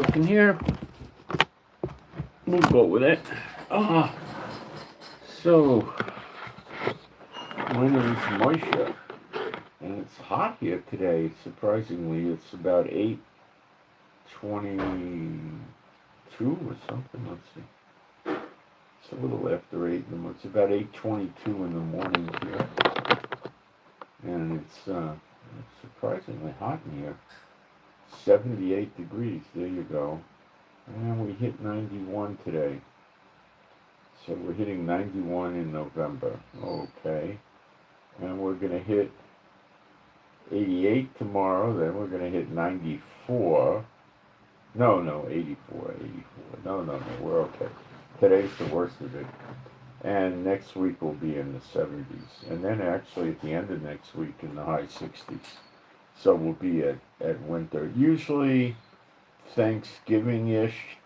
cooking here. We'll go with it. So, my name is Moshe, and it's hot here today. Surprisingly, it's about 8:22 or something. Let's see. It's a little after 8 in the morning. It's about 8:22 in the morning here, and it's surprisingly hot in here. 78 degrees. There you go. And we hit 91 today. So we're hitting 91 in November. Okay. And we're going to hit 88 tomorrow. Then we're going to hit 94. No, 84. No. We're okay. Today's the worst of it. And next week we'll be in the 70s. And then actually at the end of next week in the high 60s. So we'll be at winter. Usually Thanksgiving-ish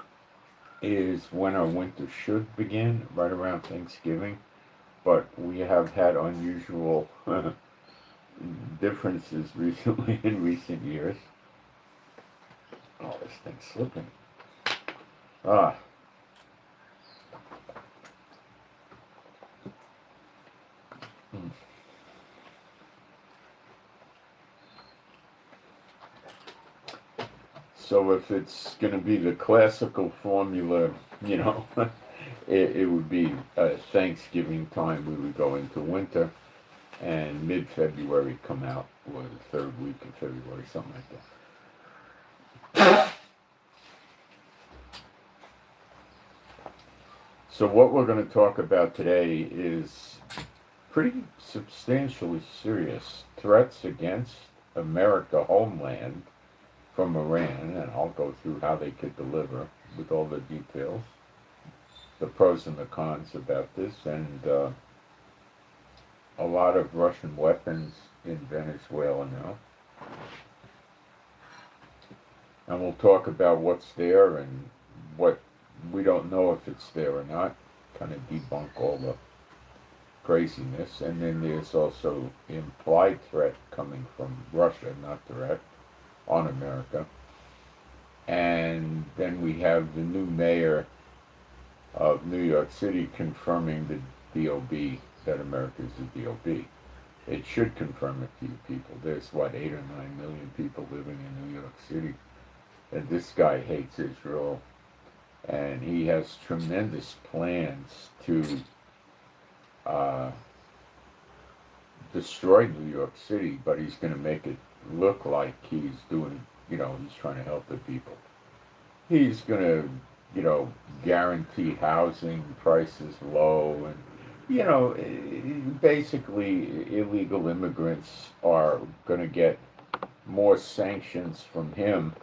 is when our winter should begin, right around Thanksgiving. But we have had unusual differences recently in recent years. Oh, this thing's slipping. Ah. So if it's going to be the classical formula, it would be Thanksgiving time we would go into winter, and mid-February come out, or the third week of February, something like that. So what we're going to talk about today is pretty substantially serious threats against America homeland from Iran, and I'll go through how they could deliver with all the details, the pros and the cons about this, and a lot of Russian weapons in Venezuela now. And we'll talk about what's there and what we don't know if it's there or not, kind of debunk all the craziness. And then there's also implied threat coming from Russia, not direct, on America. And then we have the new mayor of New York City confirming the DOB, that America is the DOB. It should confirm it to you people. There's 8 or 9 million people living in New York City, and this guy hates Israel, and he has tremendous plans to destroy New York City, but he's going to make it look like he's doing, he's trying to help the people. He's going to, guarantee housing prices low, and, basically illegal immigrants are going to get more sanctions from him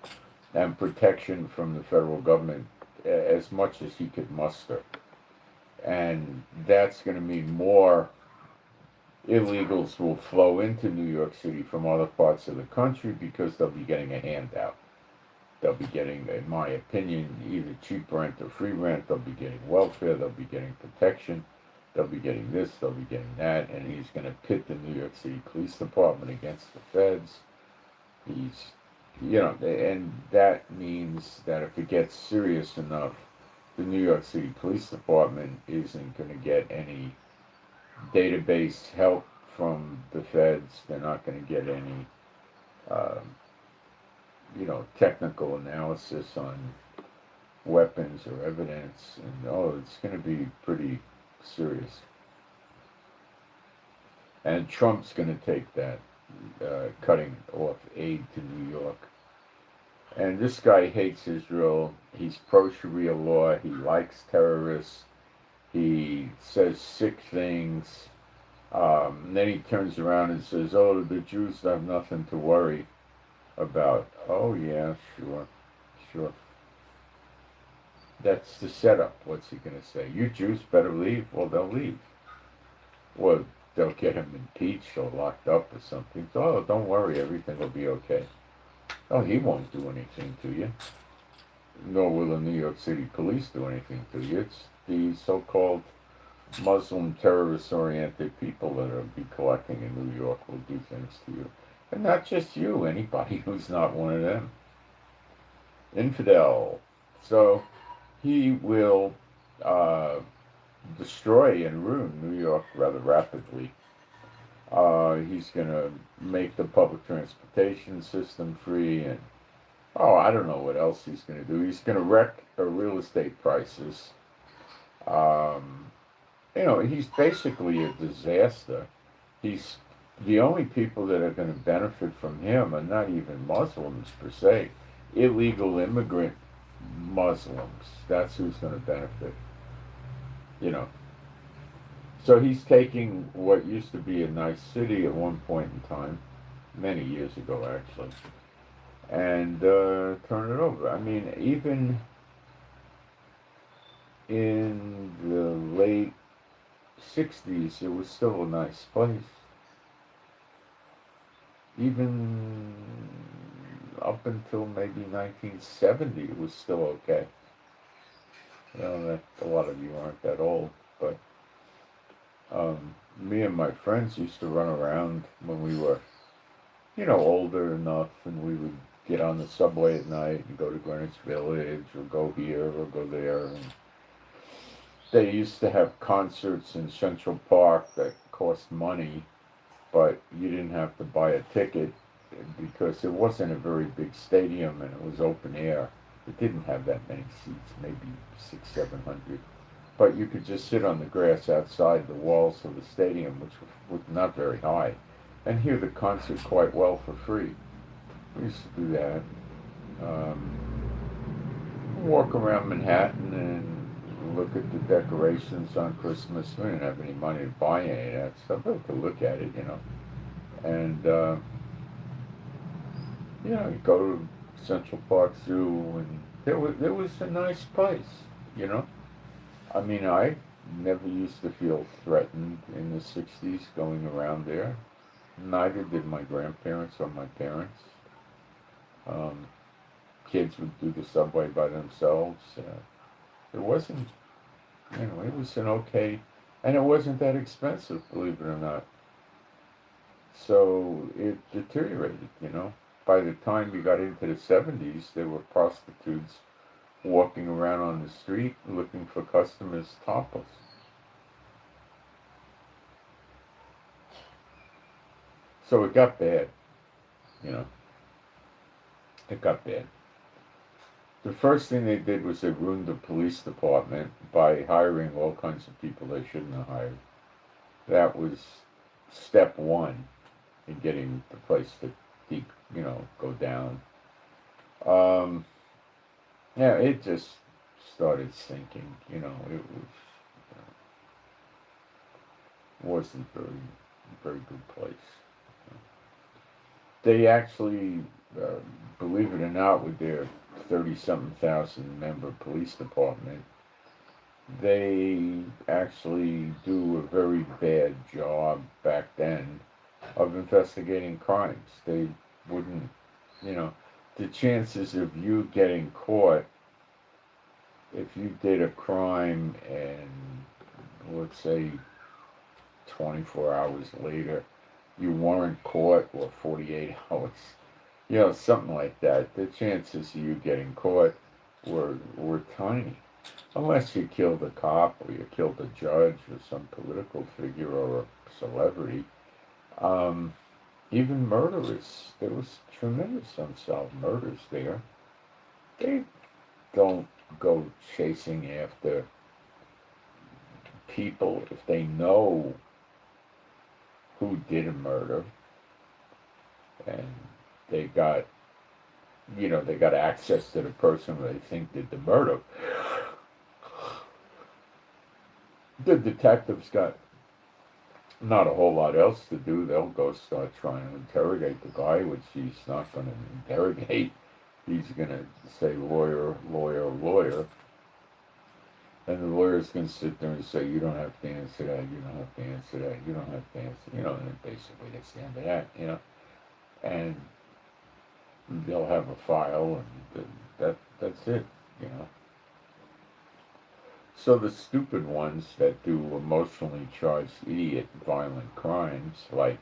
and protection from the federal government as much as he could muster. And that's going to mean more illegals will flow into New York City from other parts of the country because they'll be getting a handout. They'll be getting, in my opinion, either cheap rent or free rent. They'll be getting welfare. They'll be getting protection. They'll be getting this. They'll be getting that. And he's going to pit the New York City Police Department against the feds. He's, and that means that if it gets serious enough, the New York City Police Department isn't going to get any database help from the feds. They're not going to get any, technical analysis on weapons or evidence. And, it's going to be pretty serious. And Trump's going to take that, cutting off aid to New York. And this guy hates Israel. He's pro-Sharia law. He likes terrorists. He says sick things. And then he turns around and says, the Jews have nothing to worry about. Oh, yeah, sure. That's the setup. What's he going to say? You Jews better leave. Well, they'll leave. Well, they'll get him impeached or locked up or something. So, don't worry, everything will be okay. Oh, he won't do anything to you. Nor will the New York City police do anything to you. It's the so-called Muslim terrorist-oriented people that will be collecting in New York will do things to you. And not just you, anybody who's not one of them. infidel. So he will uh, destroy and ruin New York rather rapidly. He's going to make the public transportation system free, and I don't know what else he's going to do. He's going to wreck real estate prices. Um, he's basically a disaster. He's the only people that are going to benefit from him are not even Muslims per se. Illegal immigrant Muslims. That's who's going to benefit. You know. So he's taking what used to be a nice city at one point in time, many years ago actually, and turn it over. I mean, even in the late 60s, it was still a nice place. Even up until maybe 1970, it was still okay. That a lot of you aren't that old, but me and my friends used to run around when we were, older enough, and we would get on the subway at night and go to Greenwich Village or go here or go there. And they used to have concerts in Central Park that cost money, but you didn't have to buy a ticket because it wasn't a very big stadium and it was open air. It didn't have that many seats, maybe 600, 700. But you could just sit on the grass outside the walls of the stadium, which was not very high, and hear the concert quite well for free. We used to do that. Walk around Manhattan and look at the decorations on Christmas. We didn't have any money to buy any of that stuff, but to look at it, And, you go to Central Park Zoo, and there was a nice place, I mean, I never used to feel threatened in the 60s going around there. Neither did my grandparents or my parents. Um, Kids would do the subway by themselves. It wasn't, it was an okay, and it wasn't that expensive, believe it or not. So it deteriorated. By the time we got into the 70s, there were prostitutes walking around on the street looking for customers topless. So it got bad, you know. It got bad. The first thing they did was they ruined the police department by hiring all kinds of people they shouldn't have hired. That was step one in getting the place to go down. Yeah, it just started sinking. It wasn't very good place. They actually, believe it or not, with their 30-something thousand member police department, they actually do a very bad job back then of investigating crimes. They wouldn't, the chances of you getting caught if you did a crime and, let's say, 24 hours later, you weren't caught, or 48 hours, something like that, the chances of you getting caught were tiny. Unless you killed a cop or you killed a judge or some political figure or a celebrity. Even murderers, there was tremendous unsolved murders there. They don't go chasing after people if they know who did a murder and they got access to the person who they think did the murder. The detectives got not a whole lot else to do. They'll go start trying to interrogate the guy, which he's not going to interrogate. He's going to say lawyer, lawyer, lawyer. And the lawyer's going to sit there and say, you don't have to answer that, you don't have to answer that, you don't have to answer, and basically that's the end of that, And they'll have a file, and that's it. So the stupid ones that do emotionally charged, idiot, violent crimes, like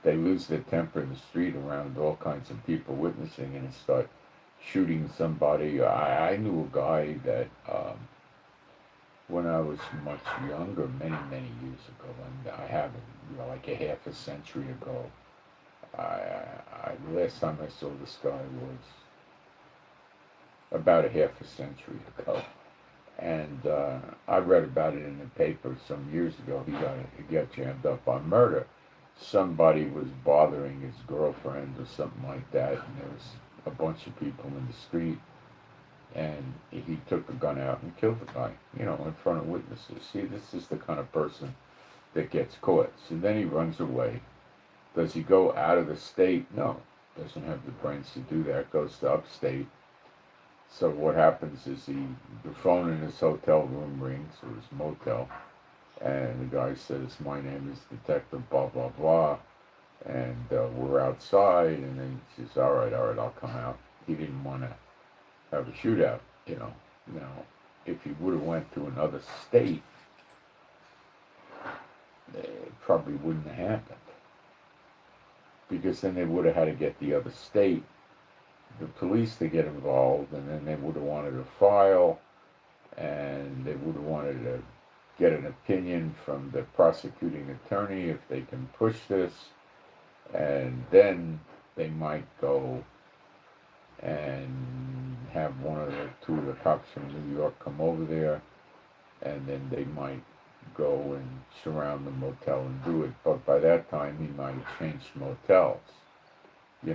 they lose their temper in the street around all kinds of people witnessing and start shooting somebody. I knew a guy that when I was much younger, many years ago, and I haven't, like a half a century ago. Last time I saw this guy was about a half a century ago, and I read about it in the paper some years ago. He got jammed up on murder. Somebody was bothering his girlfriend or something like that, and there was a bunch of people in the street, and he took a gun out and killed the guy, in front of witnesses. See, this is the kind of person that gets caught. So then he runs away. Does he go out of the state? No, doesn't have the brains to do that. Goes to upstate. So what happens is the phone in his hotel room rings, or his motel, and the guy says, "My name is Detective blah blah blah, and we're outside." And then he says, all right, I'll come out. He didn't want to have a shootout, Now, if he would have went to another state, it probably wouldn't have happened, because then they would have had to get the other state, the police, to get involved, and then they would have wanted a file, and they would have wanted to get an opinion from the prosecuting attorney if they can push this, and then they might go and have two of the cops from New York come over there, and then they might go and surround the motel and do it. But by that time, he might have changed motels. He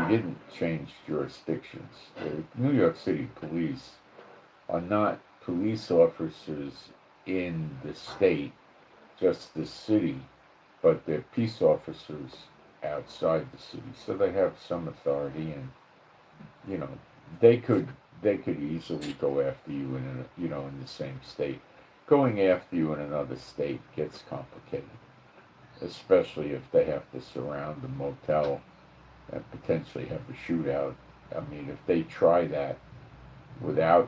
didn't change jurisdictions. The New York City police are not police officers in the state, just the city, but they're peace officers outside the city. So they have some authority, and they could easily go after you in the same state. Going after you in another state gets complicated, especially if they have to surround the motel and potentially have a shootout. I mean, if they try that without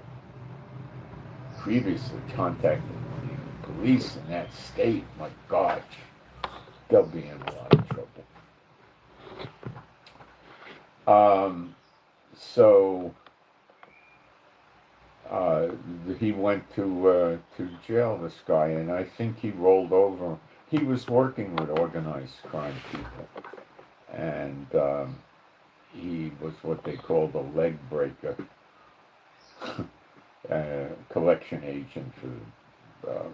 previously contacting the police in that state, my God, they'll be in a lot of trouble. So he went to jail, this guy, and I think he rolled over. He was working with organized crime people, and he was what they called a leg breaker, collection agent for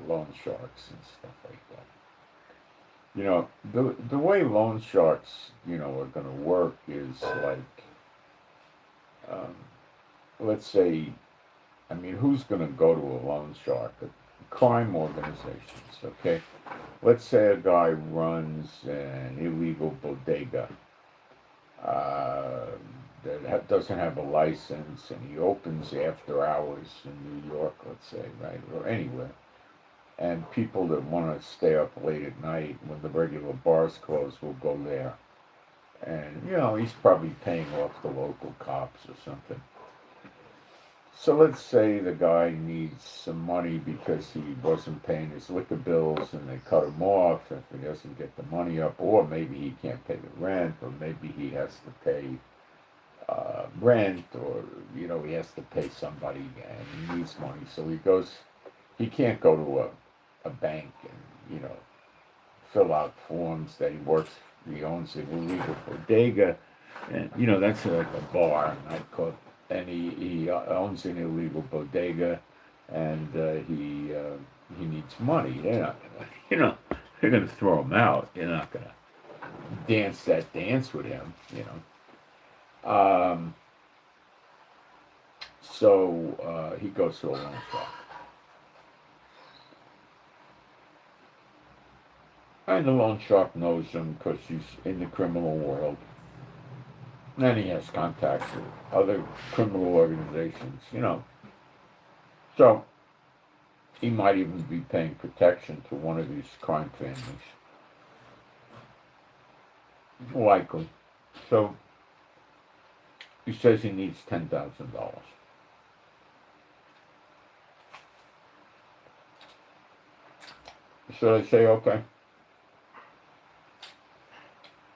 loan sharks and stuff like that. The way loan sharks, are going to work is like, let's say, who's going to go to a loan shark? Crime organizations, okay? Let's say a guy runs an illegal bodega that doesn't have a license, and he opens after hours in New York, let's say, right, or anywhere. And people that want to stay up late at night when the regular bars close will go there. And, he's probably paying off the local cops or something. So let's say the guy needs some money because he wasn't paying his liquor bills and they cut him off if he doesn't get the money up, or maybe he can't pay the rent, or maybe he has to pay rent, or, he has to pay somebody and he needs money. So he can't go to a bank and, fill out forms that he owns an illegal bodega, and, that's like a bar, and he owns an illegal bodega, and he needs money. They're not gonna, they're gonna throw him out. They're not gonna dance that dance with him, So he goes to a loan shark. And the loan shark knows him because he's in the criminal world. And he has contacts with other criminal organizations, So he might even be paying protection to one of these crime families. Likely. So he says he needs $10,000. So they say, okay,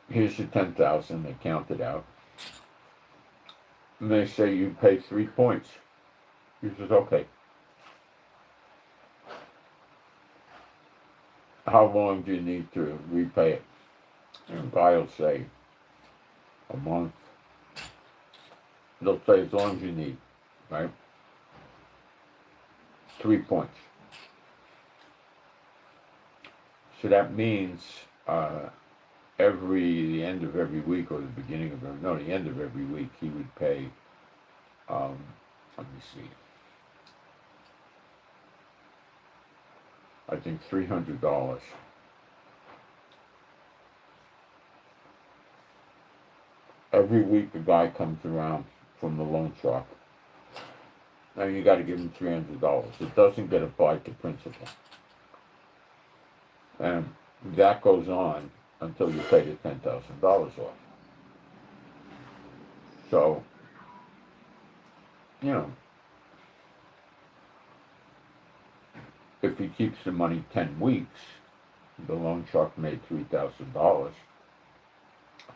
here's your $10,000. They count it out. And they say you pay 3 points. He says, okay. How long do you need to repay it? And the guy will say, a month. They'll say as long as you need, right? 3 points. So that means the end of every week, or the beginning of the end of every week, he would pay, let me see, I think $300. Every week the guy comes around from the loan shark, and you got to give him $300. It doesn't get applied to principal. And that goes on until you pay the $10,000 off. So, you know, if he keeps the money 10 weeks, the loan shark made $3,000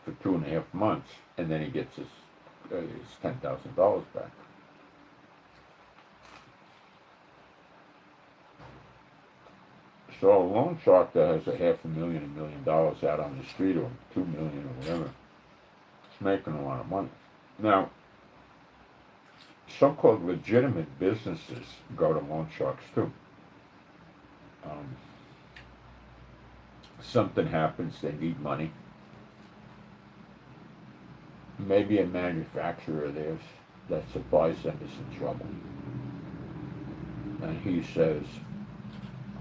for 2.5 months, and then he gets his $10,000 back. So a loan shark that has $500,000, $1 million out on the street, or $2 million or whatever, it's making a lot of money. Now, so-called legitimate businesses go to loan sharks too. Something happens, they need money. Maybe a manufacturer of theirs that supplies them is in trouble. And he says,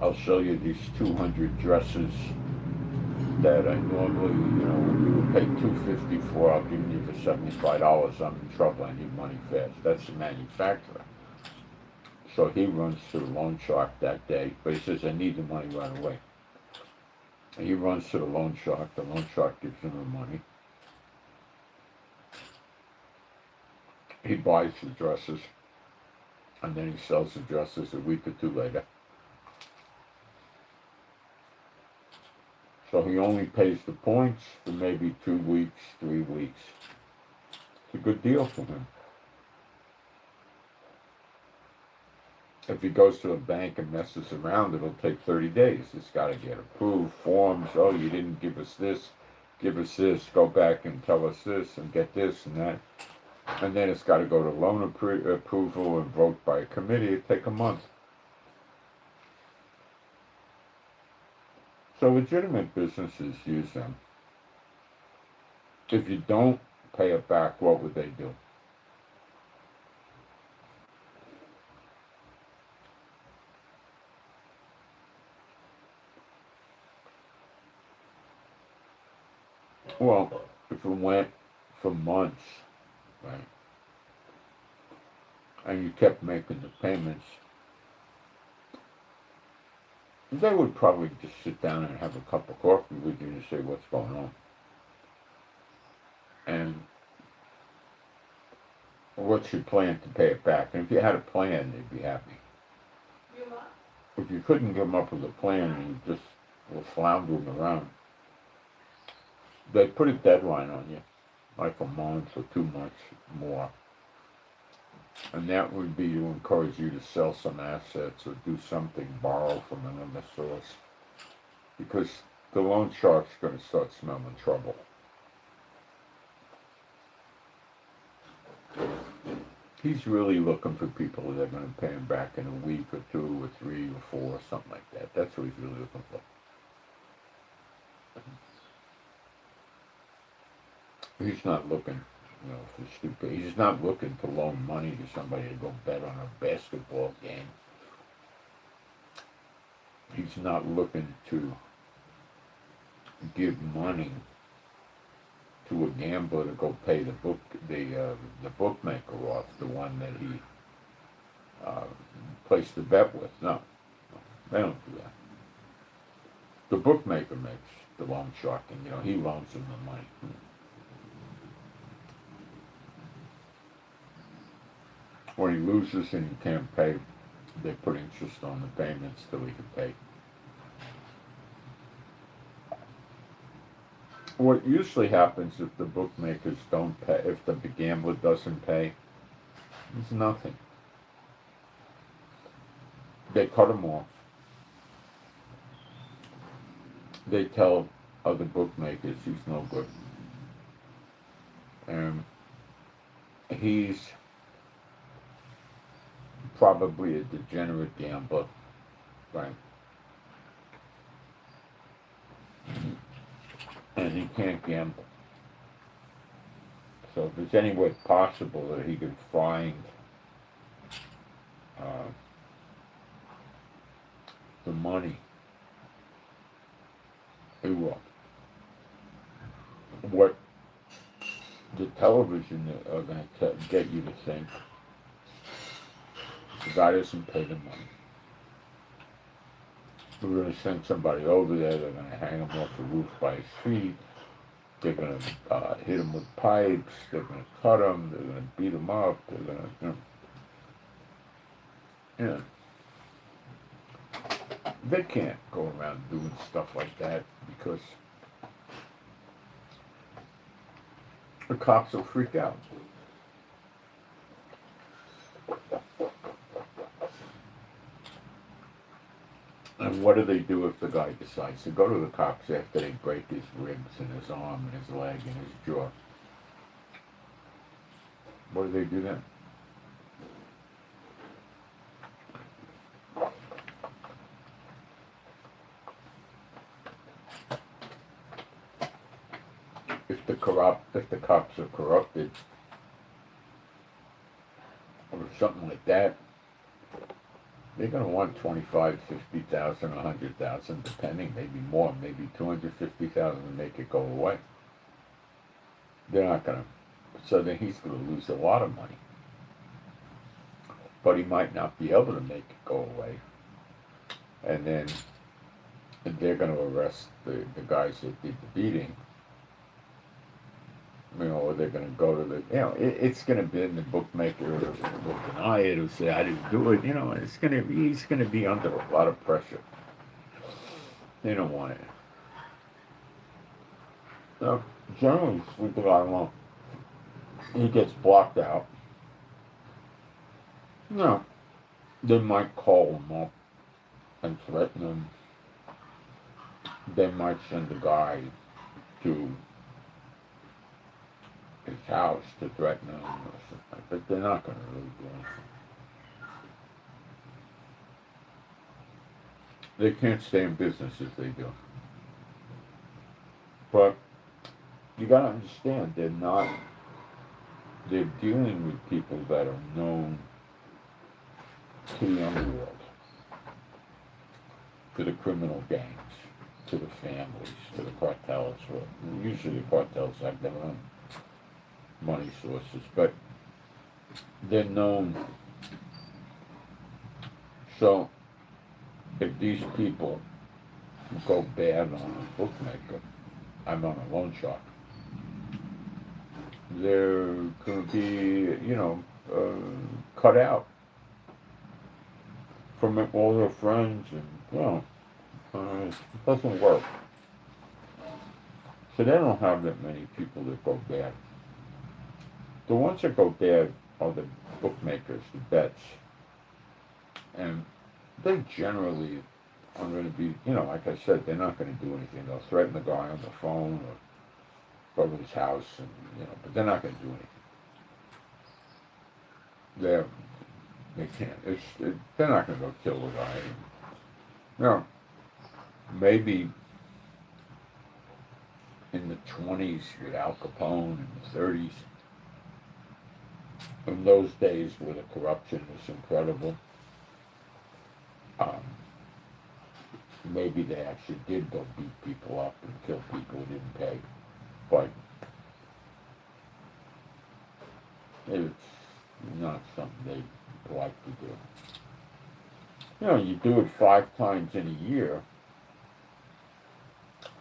I'll sell you these 200 dresses that I normally, you would pay $250 for. I'll give you for $75. I'm in trouble. I need money fast. That's the manufacturer. So he runs to the loan shark that day, but he says, I need the money right away. And he runs to the loan shark. The loan shark gives him the money. He buys the dresses, and then he sells the dresses a week or two later. So he only pays the points for maybe 2 weeks, 3 weeks. It's a good deal for him. If he goes to a bank and messes around, it'll take 30 days. It's got to get approved, forms. Oh, you didn't give us this, go back and tell us this, and get this and that. And then it's got to go to loan approval and vote by a committee. It'll take a month. So legitimate businesses use them. If you don't pay it back, what would they do? Well, if it went for months, right, and you kept making the payments, they would probably just sit down and have a cup of coffee with you and say, what's going on? And what's your plan to pay it back? And if you had a plan, they'd be happy. If you couldn't come up with a plan and you just were floundering around, they'd put a deadline on you, like a month or 2 months more. And that would be to encourage you to sell some assets or do something, borrow from another source. Because the loan shark's going to start smelling trouble. He's really looking for people that are going to pay him back in a week or 2 or 3 or 4 or something like that. That's what he's really looking for. He's not looking, for stupid. He's not looking to loan money to somebody to go bet on a basketball game. He's not looking to give money to a gambler to go pay the bookmaker off, the one that he placed the bet with. No, they don't do that. The bookmaker makes the loan shark, and he loans him the money. When he loses and he can't pay, they put interest on the payments till he can pay. what usually happens if the bookmakers don't pay, if the gambler doesn't pay, it's nothing. They cut him off. They tell other bookmakers he's no good. And he's probably a degenerate gambler, right? And he can't gamble. So if there's any way possible that he could find the money, he will. What the television are going to get you to think, the guy doesn't pay the money. We're going to send somebody over there, they're going to hang him off the roof by his feet, they're going to hit him with pipes, they're going to cut him, they're going to beat him up, they're going to, they can't go around doing stuff like that because the cops will freak out. And what do they do if the guy decides to go to the cops after they break his ribs and his arm and his leg and his jaw? What do they do then? If the cops are corrupted or something like that, they're going to want 25, 50,000, 100,000, depending, maybe more, maybe 250,000 to make it go away. They're not going to, so then he's going to lose a lot of money. But he might not be able to make it go away. And then they're going to arrest the guys that did the beating. Or they're going to go to the, it's going to be in the bookmaker will deny it, will say, I didn't do it, he's going to be under a lot of pressure. They don't want it. So, generally, with the guy alone, he gets blocked out. They might call him up and threaten him. They might send a guy to his house to threaten him or something, but they're not going to really do anything. They can't stay in business if they do. But you got to understand, they're dealing with people that are known to the underworld, to the criminal gangs, to the families, to the cartels. Well, usually the cartels have their own money sources, but they're known. So if these people go bad on a bookmaker, I'm on a loan shark, they're going to be, cut out from all their friends, and it doesn't work. So they don't have that many people that go bad. The ones that go bad are the bookmakers, the bets. And they generally are going to be, like I said, they're not going to do anything. They'll threaten the guy on the phone or go to his house, and but they're not going to do anything. They can't. They're not going to go kill the guy. Maybe in the 20s with Al Capone, in the 30s, in those days where the corruption was incredible, maybe they actually did go beat people up and kill people who didn't pay. But it's not something they like to do. You do it 5 times in a year,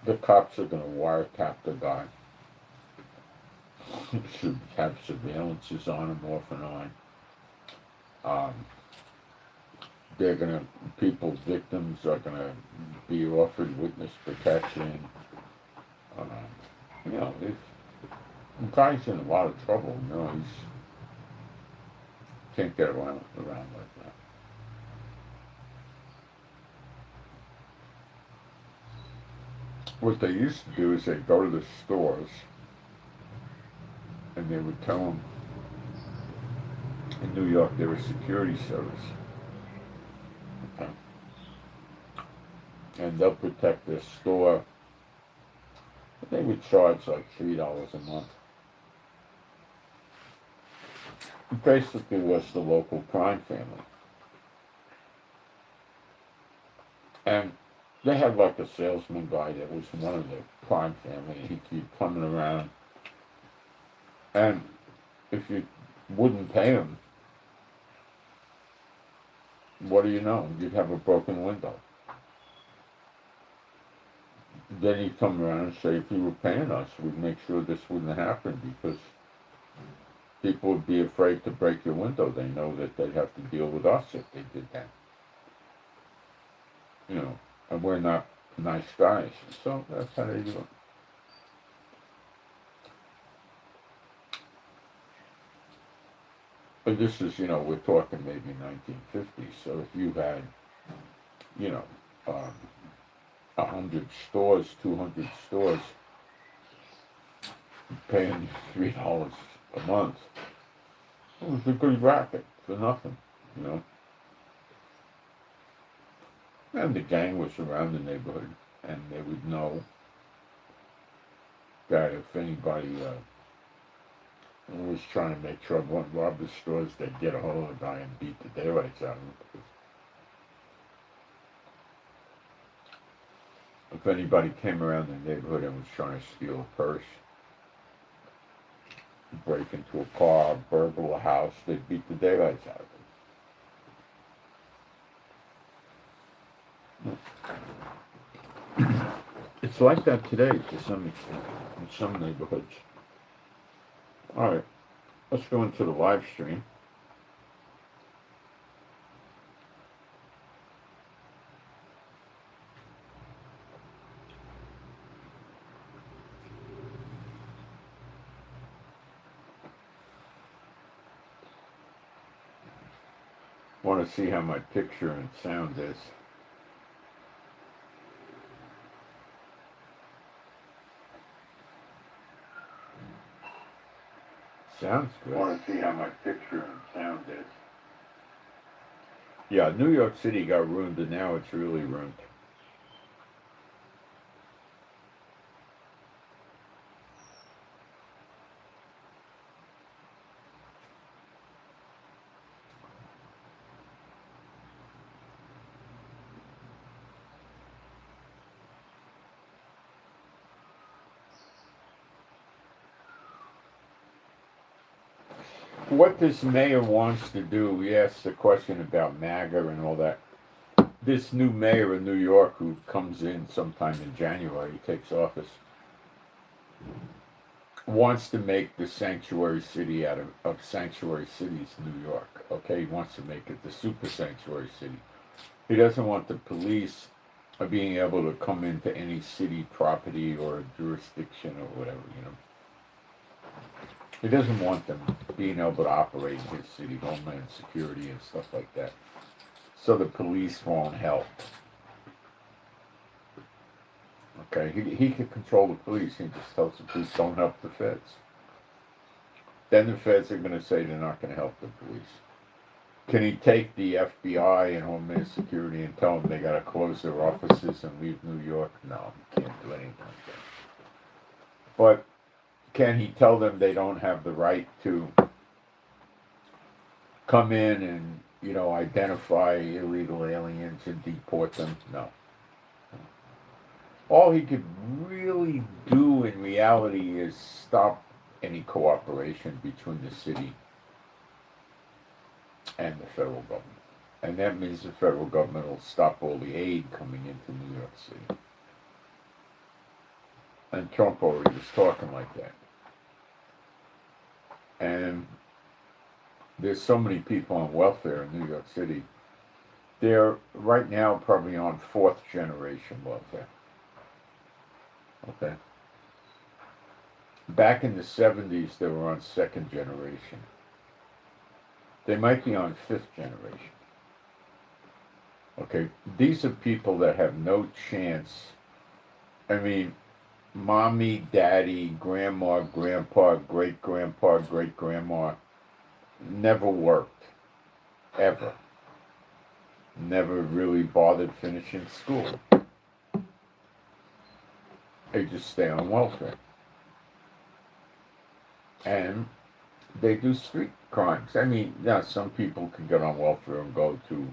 the cops are going to wiretap the guy. Should have surveillances on him off and on. Victims are going to be offered witness protection. You know, the guy's in a lot of trouble. You know, he's can't get around like that. What they used to do is they'd go to the stores and they would tell them in New York there was security service, okay? And they'll protect their store. They would charge like $3 a month. It basically was the local crime family. And they had like a salesman guy that was one of the crime family. He'd be coming around. And if you wouldn't pay him, what do you know? You'd have a broken window. Then he'd come around and say, if you were paying us, we'd make sure this wouldn't happen because people would be afraid to break your window. They know that they'd have to deal with us if they did that. You know, and we're not nice guys. So that's how they do it. But this is, you know, we're talking maybe 1950s. So if you had, you know, 100 stores, 200 stores, paying $3 a month, it was a good racket for nothing, you know. And the gang was around the neighborhood, and they would know that if anybody was trying to make trouble and rob the stores, they'd get a hold of the guy and beat the daylights out of him. If anybody came around the neighborhood and was trying to steal a purse, break into a car, burgle a house, they'd beat the daylights out of them. It's like that today to some extent, in some neighborhoods. Alright, let's go into the live stream. Want to see how my picture and sound is. Sounds good. Want to see how my picture and sound is. Yeah, New York City got ruined, and now it's really ruined. What this mayor wants to do, he asked the question about MAGA and all that. This new mayor of New York, who comes in sometime in January, takes office, wants to make the sanctuary city out of sanctuary cities, New York. Okay, he wants to make it the super sanctuary city. He doesn't want the police being able to come into any city property or jurisdiction or whatever, you know. He doesn't want them being able to operate in his city, homeland security and stuff like that. So the police won't help. Okay, he can control the police. He just tells the police, don't help the feds. Then the feds are going to say they're not going to help the police. Can he take the FBI and Homeland Security and tell them they got to close their offices and leave New York? No, he can't do anything like that. But can he tell them they don't have the right to come in and, you know, identify illegal aliens and deport them? No. All he could really do in reality is stop any cooperation between the city and the federal government. And that means the federal government will stop all the aid coming into New York City. And Trump already was talking like that. And there's so many people on welfare in New York City. They're right now probably on 4th generation welfare. Okay. back in the 70s, they were on second generation. They might be on fifth generation. Okay, these are people that have no chance. I mean, mommy, daddy, grandma, grandpa, great-grandpa, great-grandma never worked, ever. Never really bothered finishing school. They just stay on welfare. And they do street crimes. I mean, yeah, some people can get on welfare and go to,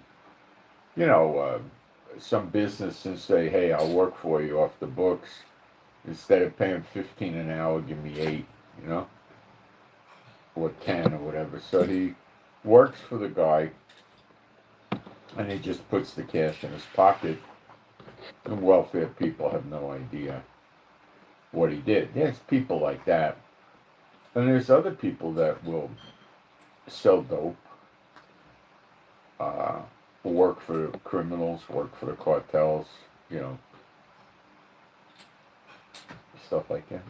some business and say, hey, I'll work for you off the books. Instead of paying 15 an hour, give me 8, or 10 or whatever. So he works for the guy, and he just puts the cash in his pocket. And welfare people have no idea what he did. There's people like that. And there's other people that will sell dope, work for criminals, work for the cartels, stuff like that.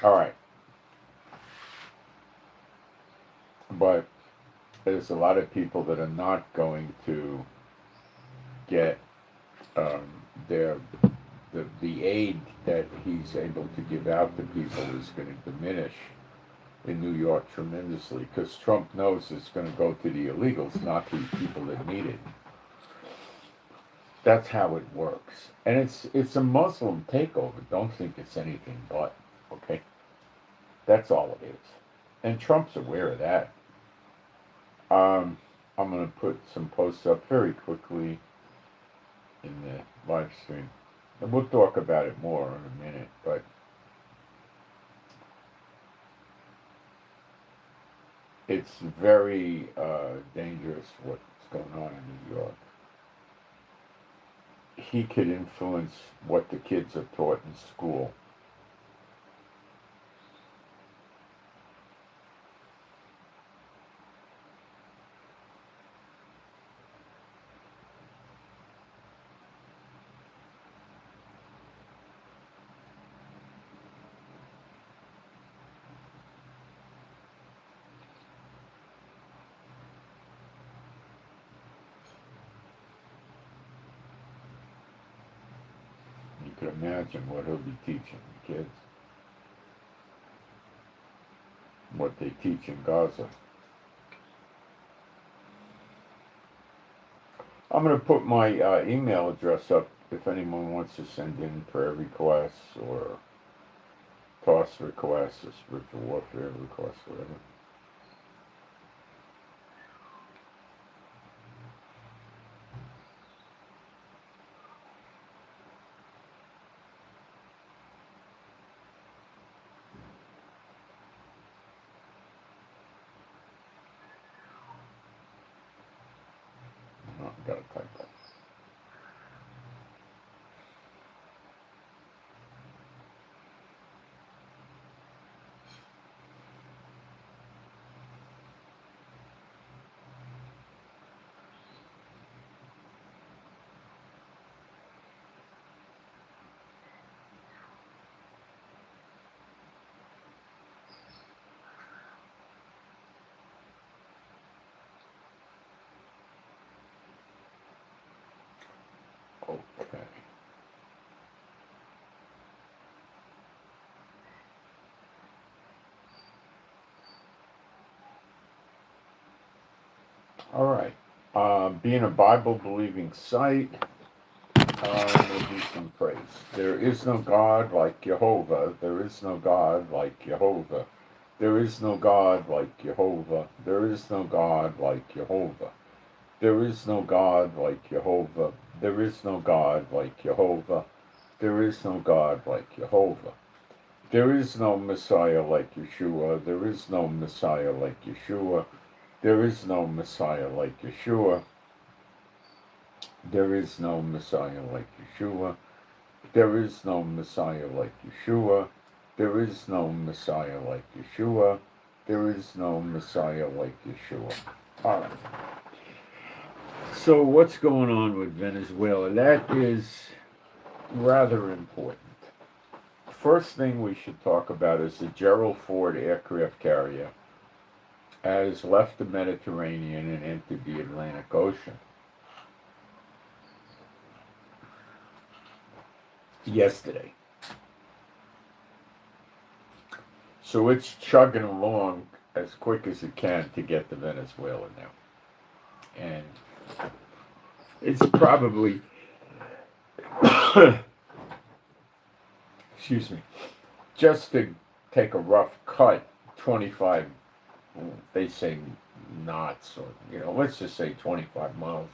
All right. But there's a lot of people that are not going to get the aid that he's able to give out to people is going to diminish in New York tremendously, because Trump knows it's going to go to the illegals, not to the people that need it. That's how it works. And it's a Muslim takeover. Don't think it's anything but, okay? That's all it is. And Trump's aware of that. I'm going to put some posts up very quickly in the live stream. And we'll talk about it more in a minute, but it's very dangerous what's going on in New York. He could influence what the kids are taught in school. You can imagine what he'll be teaching the kids. What they teach in Gaza. I'm going to put my email address up if anyone wants to send in prayer requests or toss requests or spiritual warfare requests, whatever. Oh, I gotta type that. Okay. All right. Being a Bible-believing site, we'll do some praise. There is no God like Jehovah. There is no God like Jehovah. There is no God like Jehovah. There is no God like Jehovah. There is no God like Jehovah. There is no God like Jehovah. There is no God like Jehovah. There is no Messiah like Yeshua. There is no Messiah like Yeshua. There is no Messiah like Yeshua. There is no Messiah like Yeshua. There is no Messiah like Yeshua. There is no Messiah like Yeshua. There is no Messiah like Yeshua. All right. So what's going on with Venezuela? That is rather important. First thing we should talk about is the Gerald Ford aircraft carrier has left the Mediterranean and entered the Atlantic Ocean yesterday. So it's chugging along as quick as it can to get to Venezuela now. And it's probably, excuse me, just to take a rough cut, 25, they say knots, or, let's just say 25 miles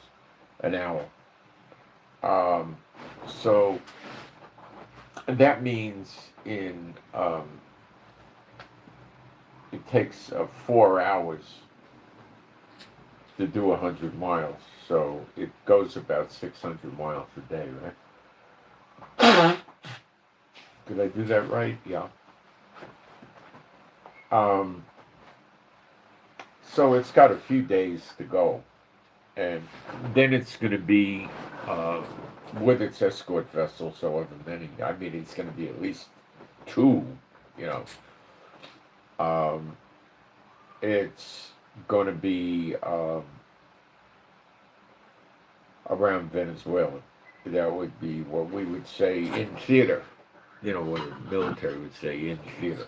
an hour. So that means it takes 4 hours to do 100 miles. So it goes about 600 miles a day, right? Did I do that right? Yeah. So it's got a few days to go. And then it's going to be, with its escort vessels, however many, I mean, it's going to be at least 2, it's going to be around Venezuela. That would be what we would say in theater, what the military would say in theater.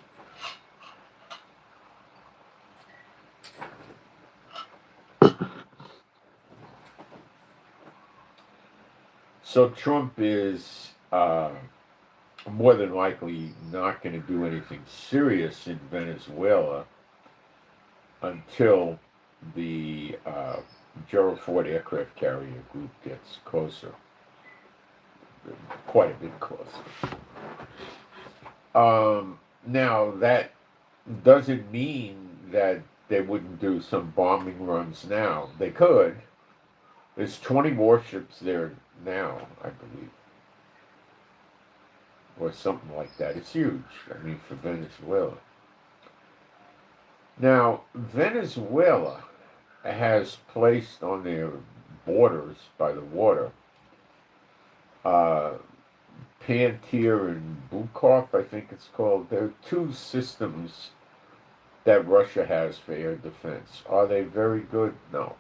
So Trump is more than likely not going to do anything serious in Venezuela until the Gerald Ford aircraft carrier group gets closer, quite a bit closer. Now, that doesn't mean that they wouldn't do some bombing runs now. They could. There's 20 warships there now, I believe, or something like that. It's huge, for Venezuela. Now, Venezuela has placed on their borders by the water Pantir and Bukov, I think it's called. There are 2 systems that Russia has for air defense. Are they very good? No.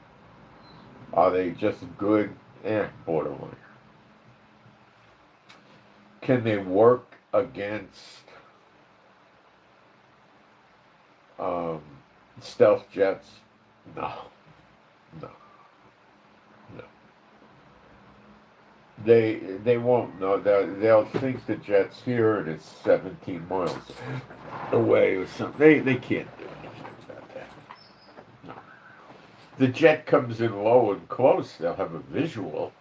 Are they just good? Borderline. Can they work against stealth jets? No. They won't know. They'll think the jet's here and it's 17 miles away or something. They can't do anything about that. No. The jet comes in low and close, they'll have a visual.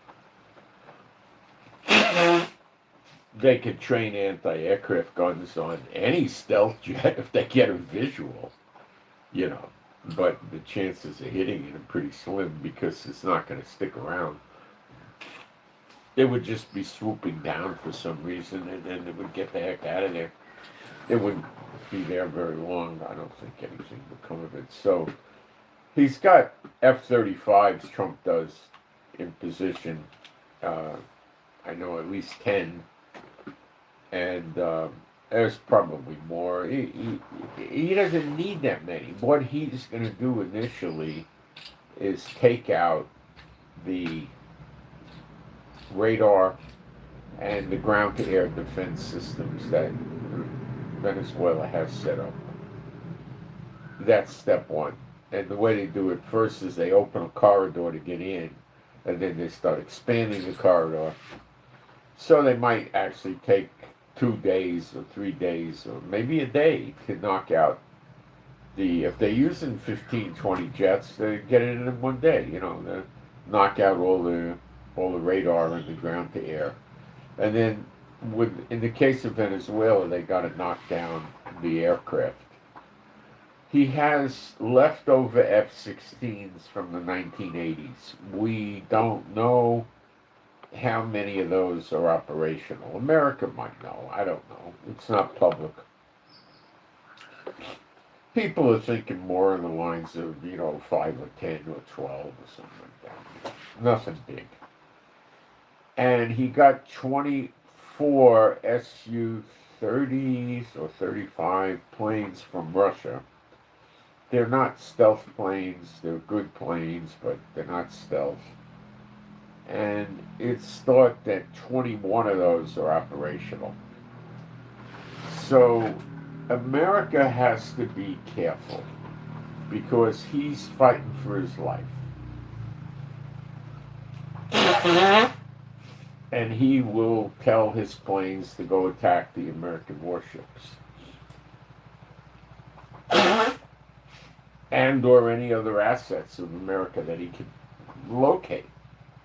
They could train anti-aircraft guns on any stealth jet if they get a visual, But the chances of hitting it are pretty slim because it's not going to stick around. It would just be swooping down for some reason, and then it would get the heck out of there. It wouldn't be there very long. I don't think anything would come of it. So he's got F-35s, Trump does, in position. I know at least 10. And there's probably more. He doesn't need that many. What he's going to do initially is take out the radar and the ground-to-air defense systems that Venezuela has set up. That's step 1. And the way they do it first is they open a corridor to get in, and then they start expanding the corridor. So they might actually take 2 days or 3 days or maybe a day to knock out if they're using 15, 20 jets, they get it in 1 day, they knock out all the radar and the ground to air. And then in the case of Venezuela, they got to knock down the aircraft. He has leftover F-16s from the 1980s. We don't know how many of those are operational. America might know. I don't know. It's not public. People are thinking more on the lines of, 5 or 10 or 12 or something like that. Nothing big. And he got 20 4 Su-30s or 35 planes from Russia. They're not stealth planes. They're good planes, but they're not stealth. And it's thought that 21 of those are operational. So America has to be careful because he's fighting for his life. And he will tell his planes to go attack the American warships. And or any other assets of America that he can locate.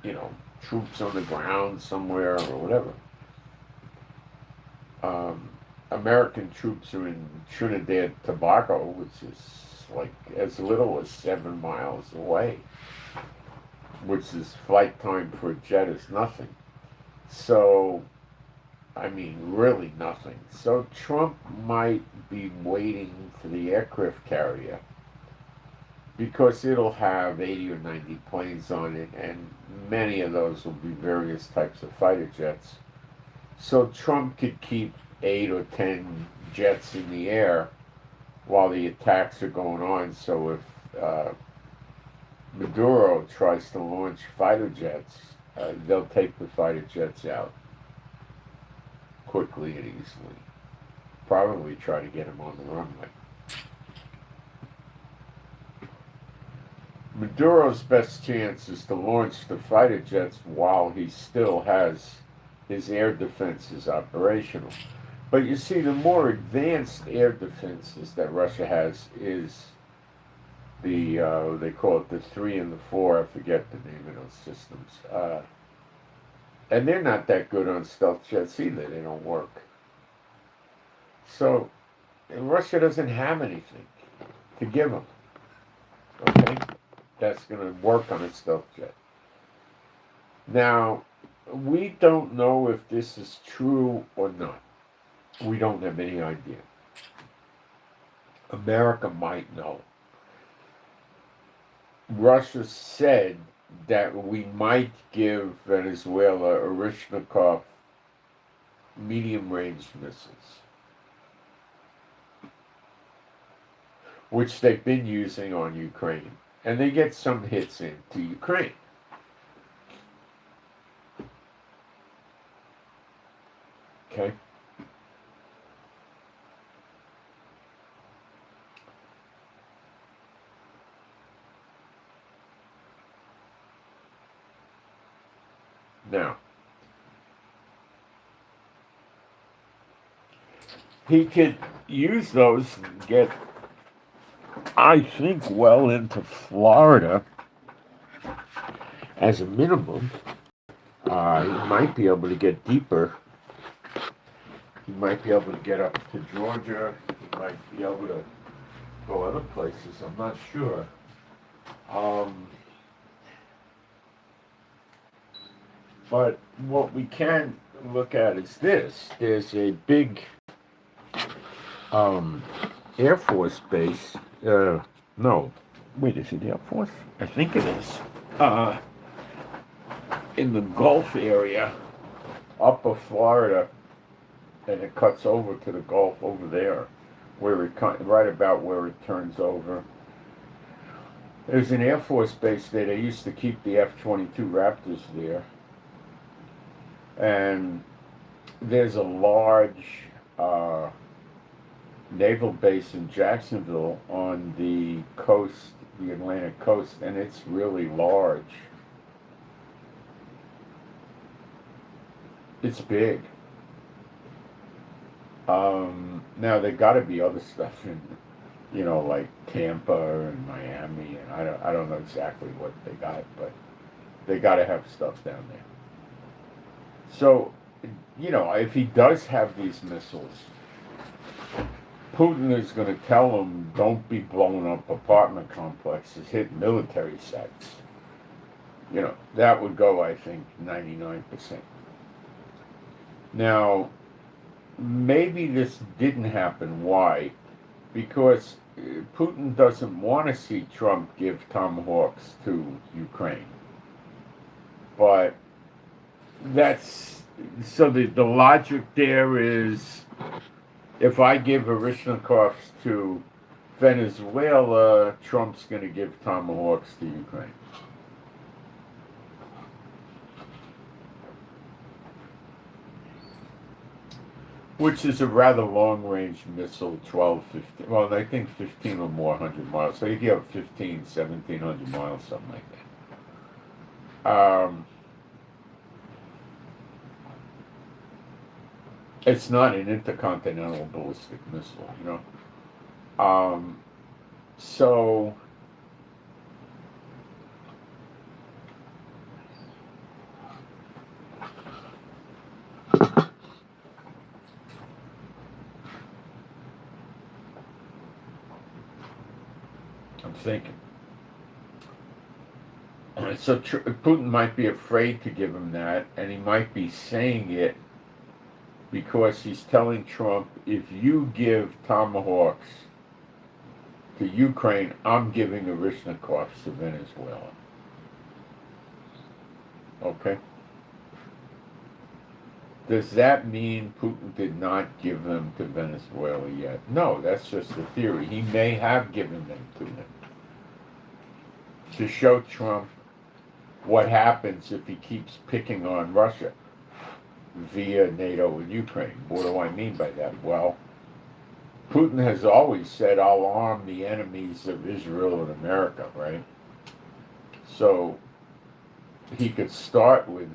You know, troops on the ground somewhere or whatever. American troops are in Trinidad, Tobago, which is like as little as 7 miles away, which is flight time for a jet is nothing. So, I mean, really nothing. So Trump might be waiting for the aircraft carrier because it'll have 80 or 90 planes on it, and many of those will be various types of fighter jets. So Trump could keep 8 or 10 jets in the air while the attacks are going on. So if Maduro tries to launch fighter jets, they'll take the fighter jets out quickly and easily. Probably try to get them on the runway. Maduro's best chance is to launch the fighter jets while he still has his air defenses operational. But you see, the more advanced air defenses that Russia has is the, they call it the 3 and the 4, I forget the name of those systems. And they're not that good on stealth jets either, they don't work. So, Russia doesn't have anything to give them, okay? That's going to work on a stealth jet. Now, we don't know if this is true or not. We don't have any idea. America might know. Russia said that we might give Venezuela Orishnikov medium-range missiles, which they've been using on Ukraine. And they get some hits into Ukraine. Okay? Now, he could use those and get, I think, well into Florida as a minimum. He might be able to get deeper. He might be able to get up to Georgia. He might be able to go other places. I'm not sure. But what we can look at is this. There's a big Air Force base. No. Wait, is it Air Force? I think it is. In the Gulf area, upper Florida, and it cuts over to the Gulf over there, where it right about where it turns over. There's an Air Force base there. They used to keep the F-22 Raptors there. And there's a large naval base in Jacksonville on the coast, the Atlantic coast, and it's really large. It's big. Now there got to be other stuff in, you know, like Tampa and Miami, and I don't know exactly what they got, but they got to have stuff down there. So, you know, if he does have these missiles, Putin is going to tell him, don't be blowing up apartment complexes, hit military sites. You know, that would go, I think, 99%. Now, maybe this didn't happen. Why? Because Putin doesn't want to see Trump give Tomahawks to Ukraine. But that's so the logic there is, if I give Orishnikovs to Venezuela, Trump's going to give tomahawks to Ukraine. Which is a rather long-range missile, 12, 15, well, I think 15 or more 100 miles. So you get 15, 1,700 miles, something like that. It's not an intercontinental ballistic missile, you know. So I'm thinking. So Putin might be afraid to give him that, and he might be saying it because he's telling Trump, if you give tomahawks to Ukraine, I'm giving Orishnikovs to Venezuela. Okay? Does that mean Putin did not give them to Venezuela yet? No, that's just a theory. He may have given them to him to show Trump what happens if he keeps picking on Russia via NATO and Ukraine. What do I mean by that? Well, Putin has always said, I'll arm the enemies of Israel and America, right? So he could start with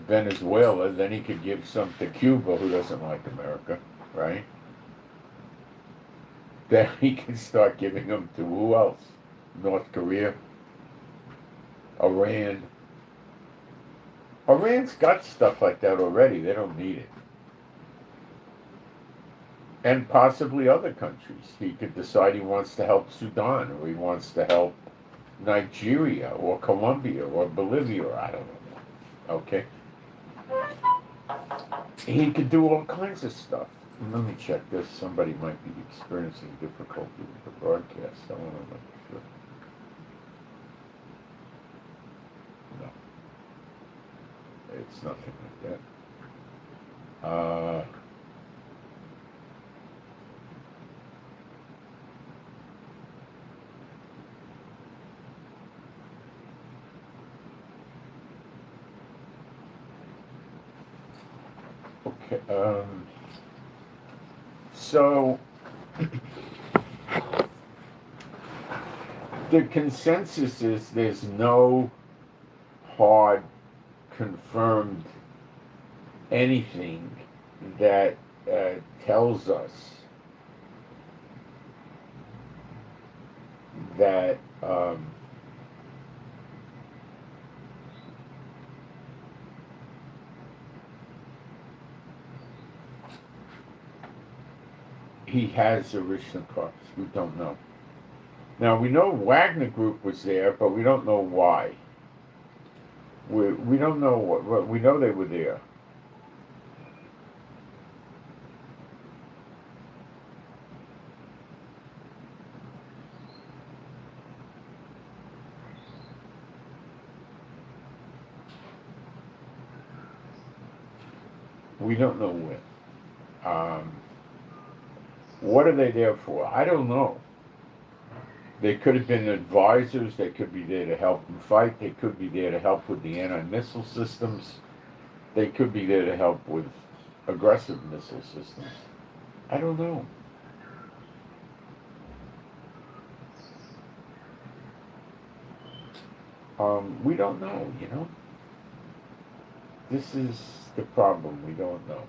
Venezuela, then he could give some to Cuba, who doesn't like America, right? Then he can start giving them to who else? North Korea, Iran. Iran's got stuff like that already. They don't need it. And possibly other countries. He could decide he wants to help Sudan, or he wants to help Nigeria, or Colombia, or Bolivia, or I don't know. Okay? He could do all kinds of stuff. Let me check this. Somebody might be experiencing difficulty with the broadcast. I want to make sure. No. It's nothing like that. Okay. So the consensus is there's no hard confirmed anything that tells us that he has Orishnikovs. We don't know. Now, we know Wagner Group was there, but we don't know why. We don't know what we know they were there. We don't know when. What are they there for? I don't know. They could have been advisors. They could be there to help them fight. They could be there to help with the anti-missile systems. They could be there to help with aggressive missile systems. I don't know. We don't know, you know. This is the problem. We don't know.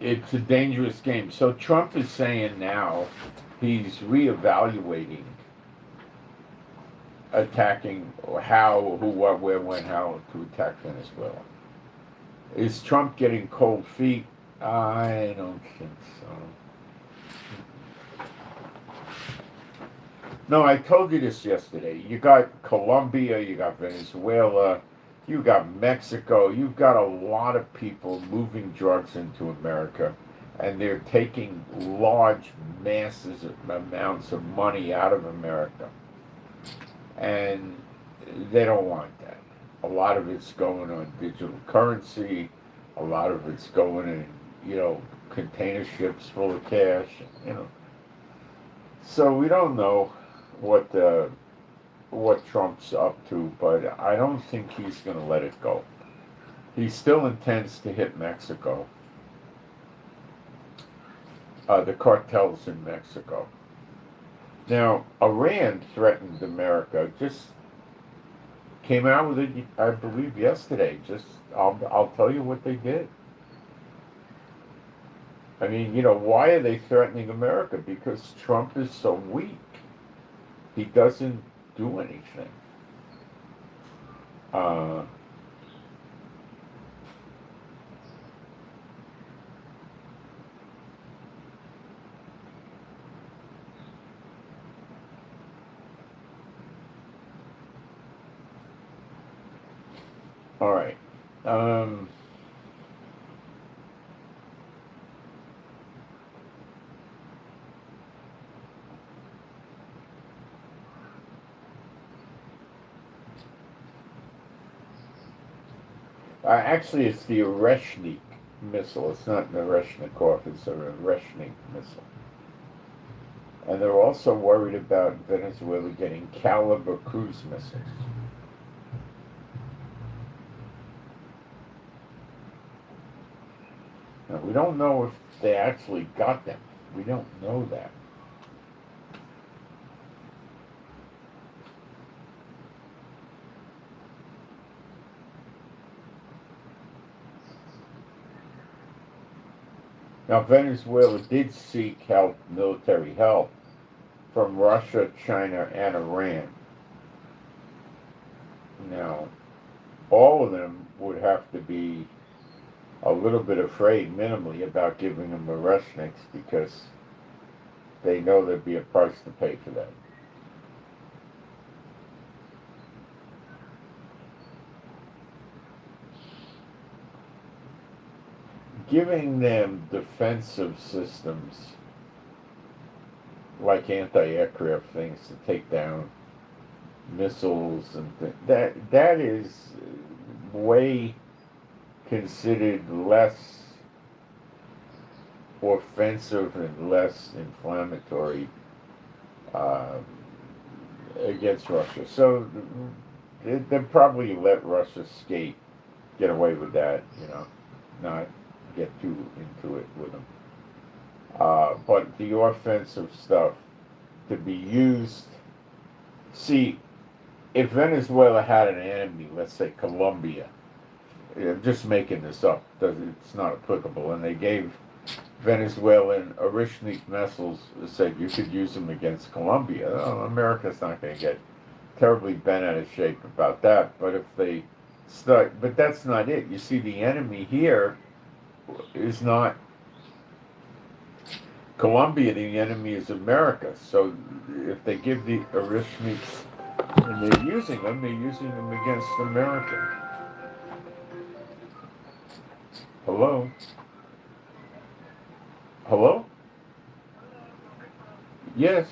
It's a dangerous game. So Trump is saying now he's reevaluating attacking, or how, who, what, where, when, how to attack Venezuela. Is Trump getting cold feet? I don't think so. No, I told you this yesterday. You got Colombia, you got Venezuela, You got Mexico. You've got a lot of people moving drugs into America, and they're taking large masses of amounts of money out of America, and they don't want that. A lot of it's going on digital currency. A lot of it's going in, container ships full of cash. So we don't know what Trump's up to, but I don't think he's going to let it go. He still intends to hit Mexico, the cartels in Mexico. Now, Iran threatened America, just came out with it, I believe, yesterday. I'll tell you what they did. I mean, why are they threatening America? Because Trump is so weak. He doesn't do anything. All right. Actually, it's the Oreshnik missile. It's not an Oreshnikov, it's a Oreshnik missile. And they're also worried about Venezuela getting Caliber cruise missiles. Now, we don't know if they actually got them. We don't know that. Now, Venezuela did seek help, military help, from Russia, China, and Iran. Now, all of them would have to be a little bit afraid, minimally, about giving them Oreshniks because they know there'd be a price to pay for that. Giving them defensive systems like anti-aircraft things to take down missiles and that is way considered less offensive and less inflammatory against Russia. So they probably let Russia get away with that, not get too into it with them. But the offensive stuff to be used. See, if Venezuela had an enemy, let's say Colombia, just making this up, it's not applicable, and they gave Venezuelan Oreshnik missiles, said you could use them against Colombia, America's not going to get terribly bent out of shape about that. But if they start, but that's not it. You see, the enemy here is not Colombia, the enemy is America. So if they give the Oreshniks and they're using them against America. Hello? Hello? Yes.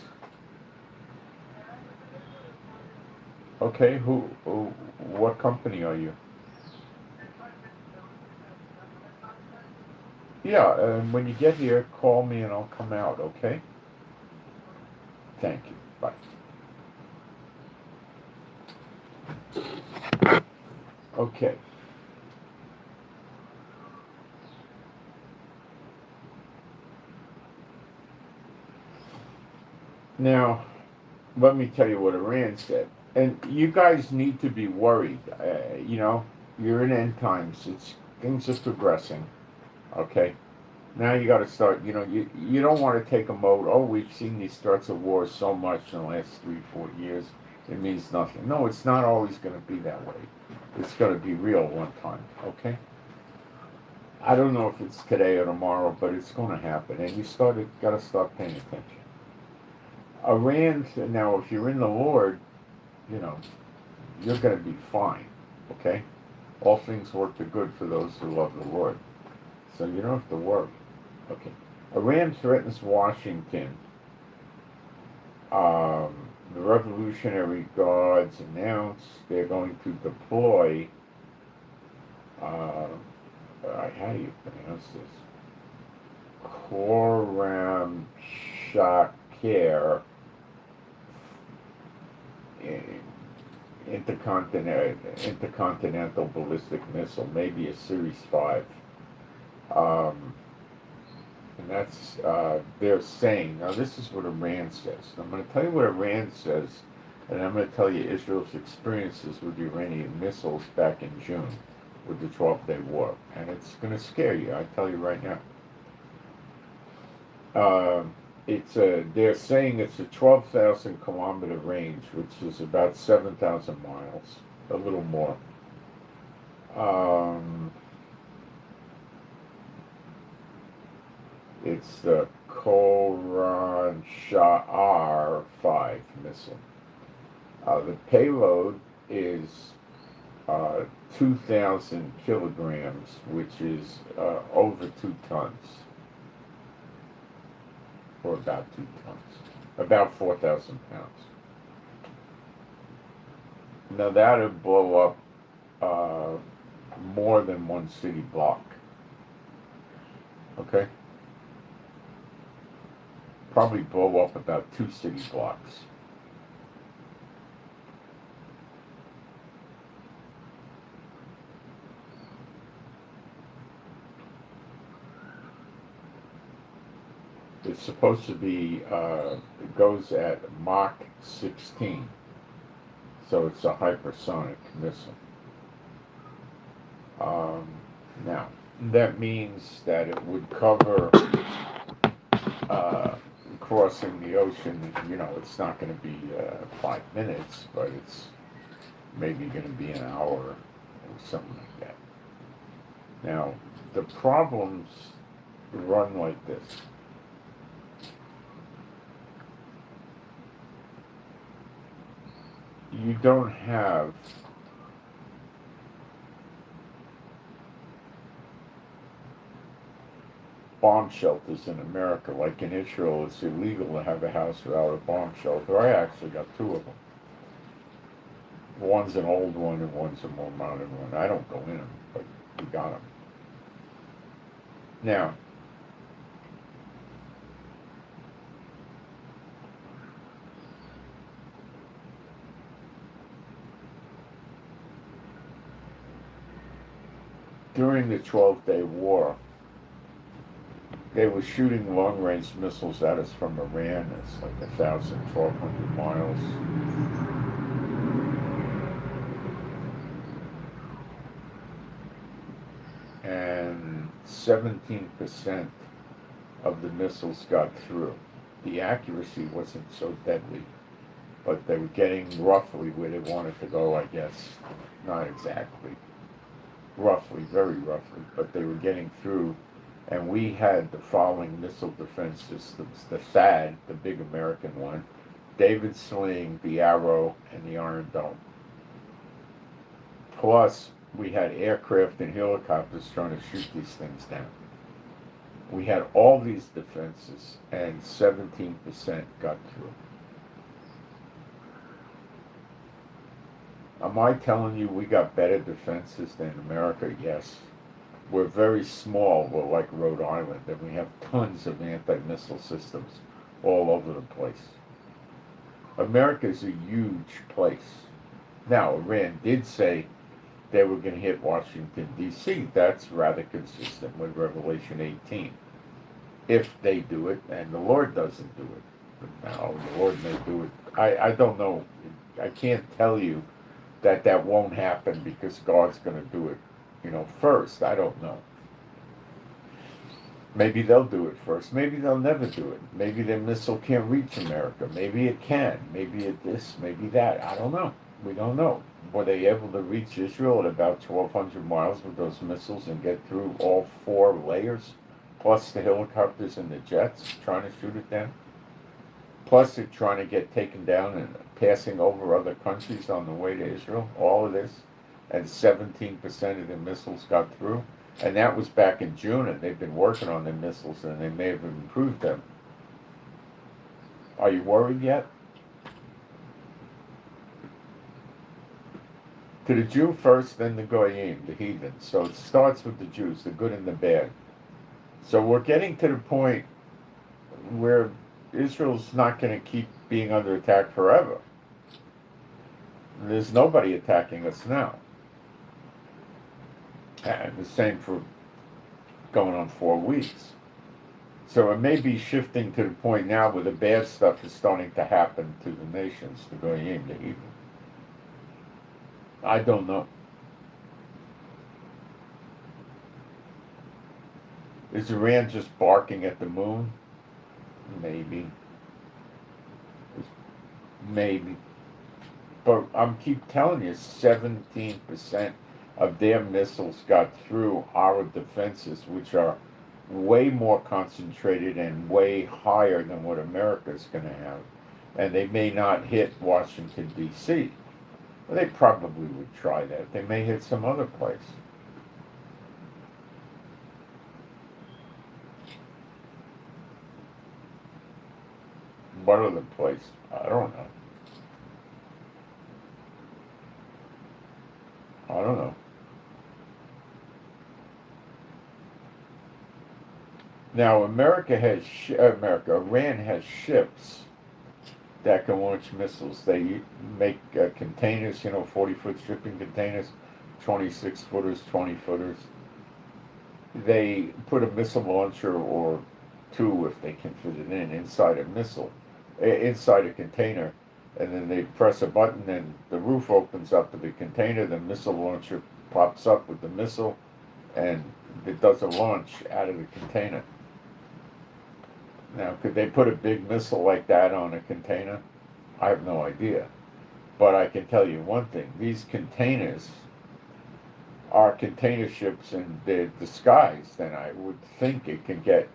Okay, what company are you? Yeah, and when you get here, call me and I'll come out, okay? Thank you. Bye. Okay. Now, let me tell you what Iran said. And you guys need to be worried. You're in end times. Things are progressing. Okay? Now you got to start, you don't want to take a mode, we've seen these threats of war so much in the last 3-4 years, it means nothing. No, it's not always going to be that way. It's going to be real one time, okay? I don't know if it's today or tomorrow, but it's going to happen, and you got to start paying attention. Iran, now if you're in the Lord, you're going to be fine, okay? All things work to good for those who love the Lord. So you don't have to worry. Okay. Iran threatens Washington. The Revolutionary Guards announced they're going to deploy, how do you pronounce this? Khorram Shakir intercontinental ballistic missile, maybe a Series 5. And that's, they're saying, now this is what Iran says. I'm going to tell you what Iran says, and I'm going to tell you Israel's experiences with Iranian missiles back in June with the 12-day war. And it's going to scare you, I tell you right now. They're saying it's a 12,000 kilometer range, which is about 7,000 miles, a little more. It's the Khorram Sha'ar 5 missile. The payload is 2,000 kilograms, which is over 2 tons. Or about 2 tons. About 4,000 pounds. Now that would blow up more than one city block. Okay? Probably blow up about 2 city blocks. It's supposed to be, it goes at Mach 16. So it's a hypersonic missile. Now, that means that it would cover crossing the ocean. You know, it's not going to be 5 minutes, but it's maybe going to be an hour or something like that. Now, the problems run like this. You don't have bomb shelters in America. Like in Israel, it's illegal to have a house without a bomb shelter. I actually got 2 of them. One's an old one and one's a more modern one. I don't go in them, but we got them. Now, during the 12-day war, they were shooting long-range missiles at us from Iran. It's like 1,000, 1,200 miles. And 17% of the missiles got through. The accuracy wasn't so deadly, but they were getting roughly where they wanted to go, I guess. Not exactly. Roughly, very roughly, but they were getting through. And we had the following missile defense systems: the THAAD, the big American one, David Sling, the Arrow, and the Iron Dome. Plus, we had aircraft and helicopters trying to shoot these things down. We had all these defenses, and 17% got through. Am I telling you we got better defenses than America? Yes. We're very small. We're like Rhode Island, and we have tons of anti-missile systems all over the place. America is a huge place. Now, Iran did say they were going to hit Washington, D.C. That's rather consistent with Revelation 18. If they do it, and the Lord doesn't do it. But now, the Lord may do it. I don't know. I can't tell you that won't happen because God's going to do it, first. I don't know. Maybe they'll do it first. Maybe they'll never do it. Maybe their missile can't reach America. Maybe it can. Maybe it this, maybe that. I don't know. We don't know. Were they able to reach Israel at about 1,200 miles with those missiles and get through all 4 layers, plus the helicopters and the jets trying to shoot it down? Plus it trying to get taken down and passing over other countries on the way to Israel? All of this? and 17% of the missiles got through. And that was back in June, and they've been working on the missiles, and they may have improved them. Are you worried yet? To the Jew first, then the Goyim, the heathen. So it starts with the Jews, the good and the bad. So we're getting to the point where Israel's not going to keep being under attack forever. There's nobody attacking us now. And the same for going on 4 weeks. So it may be shifting to the point now where the bad stuff is starting to happen to the nations, the Goyim, the heathen. I don't know. Is Iran just barking at the moon? Maybe. Maybe. But I'm keep telling you, 17% of their missiles got through our defenses, which are way more concentrated and way higher than what America's going to have. And they may not hit Washington, D.C. Well, they probably would try that. They may hit some other place. What other place? I don't know. I don't know. Now, Iran has ships that can launch missiles. They make containers, 40-foot shipping containers, 26-footers, 20-footers. They put a missile launcher or two, if they can fit it inside a container, and then they press a button and the roof opens up to the container, the missile launcher pops up with the missile, and it does a launch out of the container. Now, could they put a big missile like that on a container? I have no idea. But I can tell you one thing. These containers are container ships, and they're disguised, and I would think it can get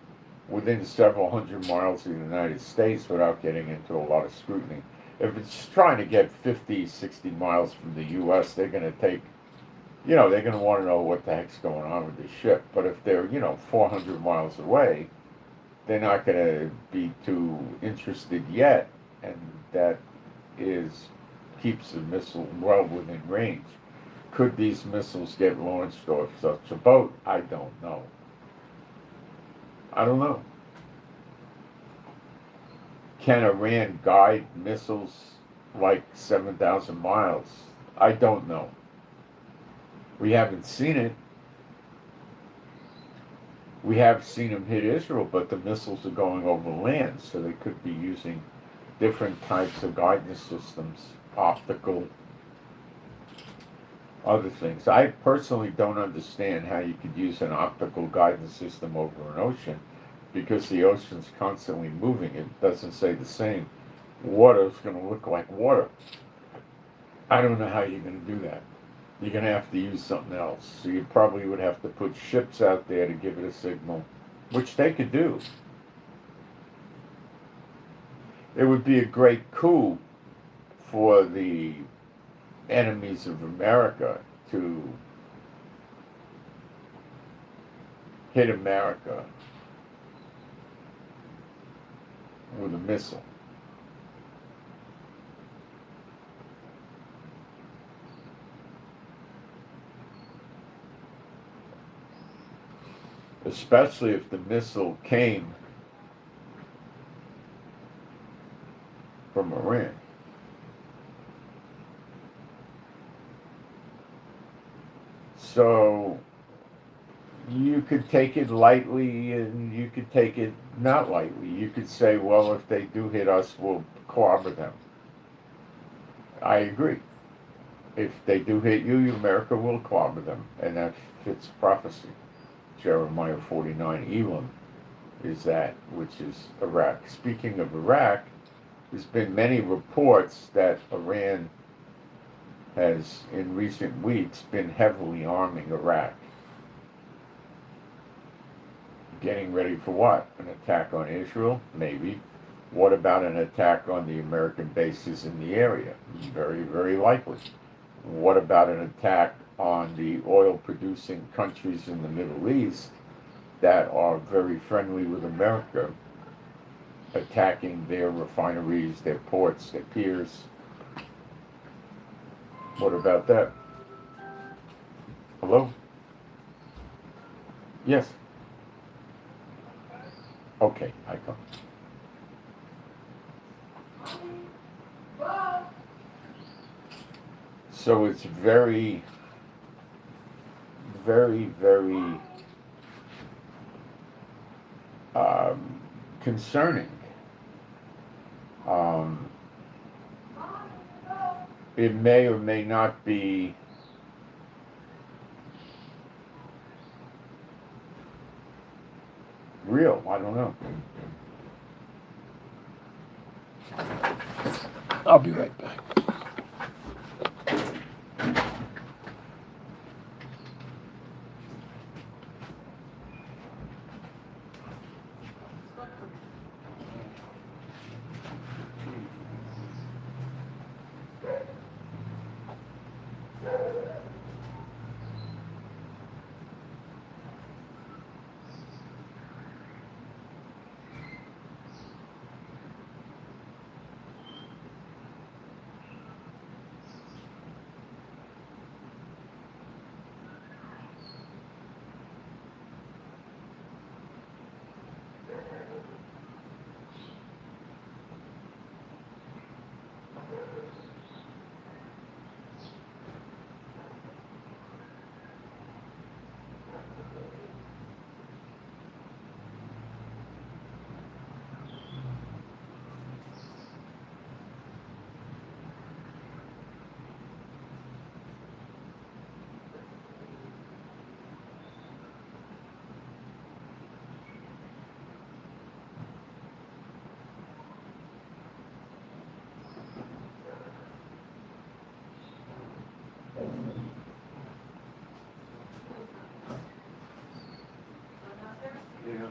within several hundred miles of the United States without getting into a lot of scrutiny. If it's trying to get 50, 60 miles from the U.S., they're going to take, they're going to want to know what the heck's going on with the ship. But if they're, 400 miles away, they're not going to be too interested yet, and that keeps the missile well within range. Could these missiles get launched off such a boat? I don't know. I don't know. Can Iran guide missiles like 7,000 miles? I don't know. We haven't seen it. We have seen them hit Israel, but the missiles are going over land, so they could be using different types of guidance systems, optical, other things. I personally don't understand how you could use an optical guidance system over an ocean, because the ocean's constantly moving. It doesn't say the same. Water's going to look like water. I don't know how you're going to do that. You're going to have to use something else. So you probably would have to put ships out there to give it a signal, which they could do. It would be a great coup for the enemies of America to hit America with a missile. Especially if the missile came from Iran. So you could take it lightly and you could take it not lightly. You could say, well, if they do hit us, we'll clobber them. I agree. If they do hit you, America will clobber them. And that fits prophecy. Jeremiah 49, Elam is that, which is Iraq. Speaking of Iraq, there's been many reports that Iran has, in recent weeks, been heavily arming Iraq. Getting ready for what? An attack on Israel? Maybe. What about an attack on the American bases in the area? Very, very likely. What about an attack on the oil-producing countries in the Middle East that are very friendly with America, attacking their refineries, their ports, their piers. What about that? Hello? Yes. Okay, I come. So it's very, very, very concerning. It may or may not be real. I don't know. I'll be right back. Yeah.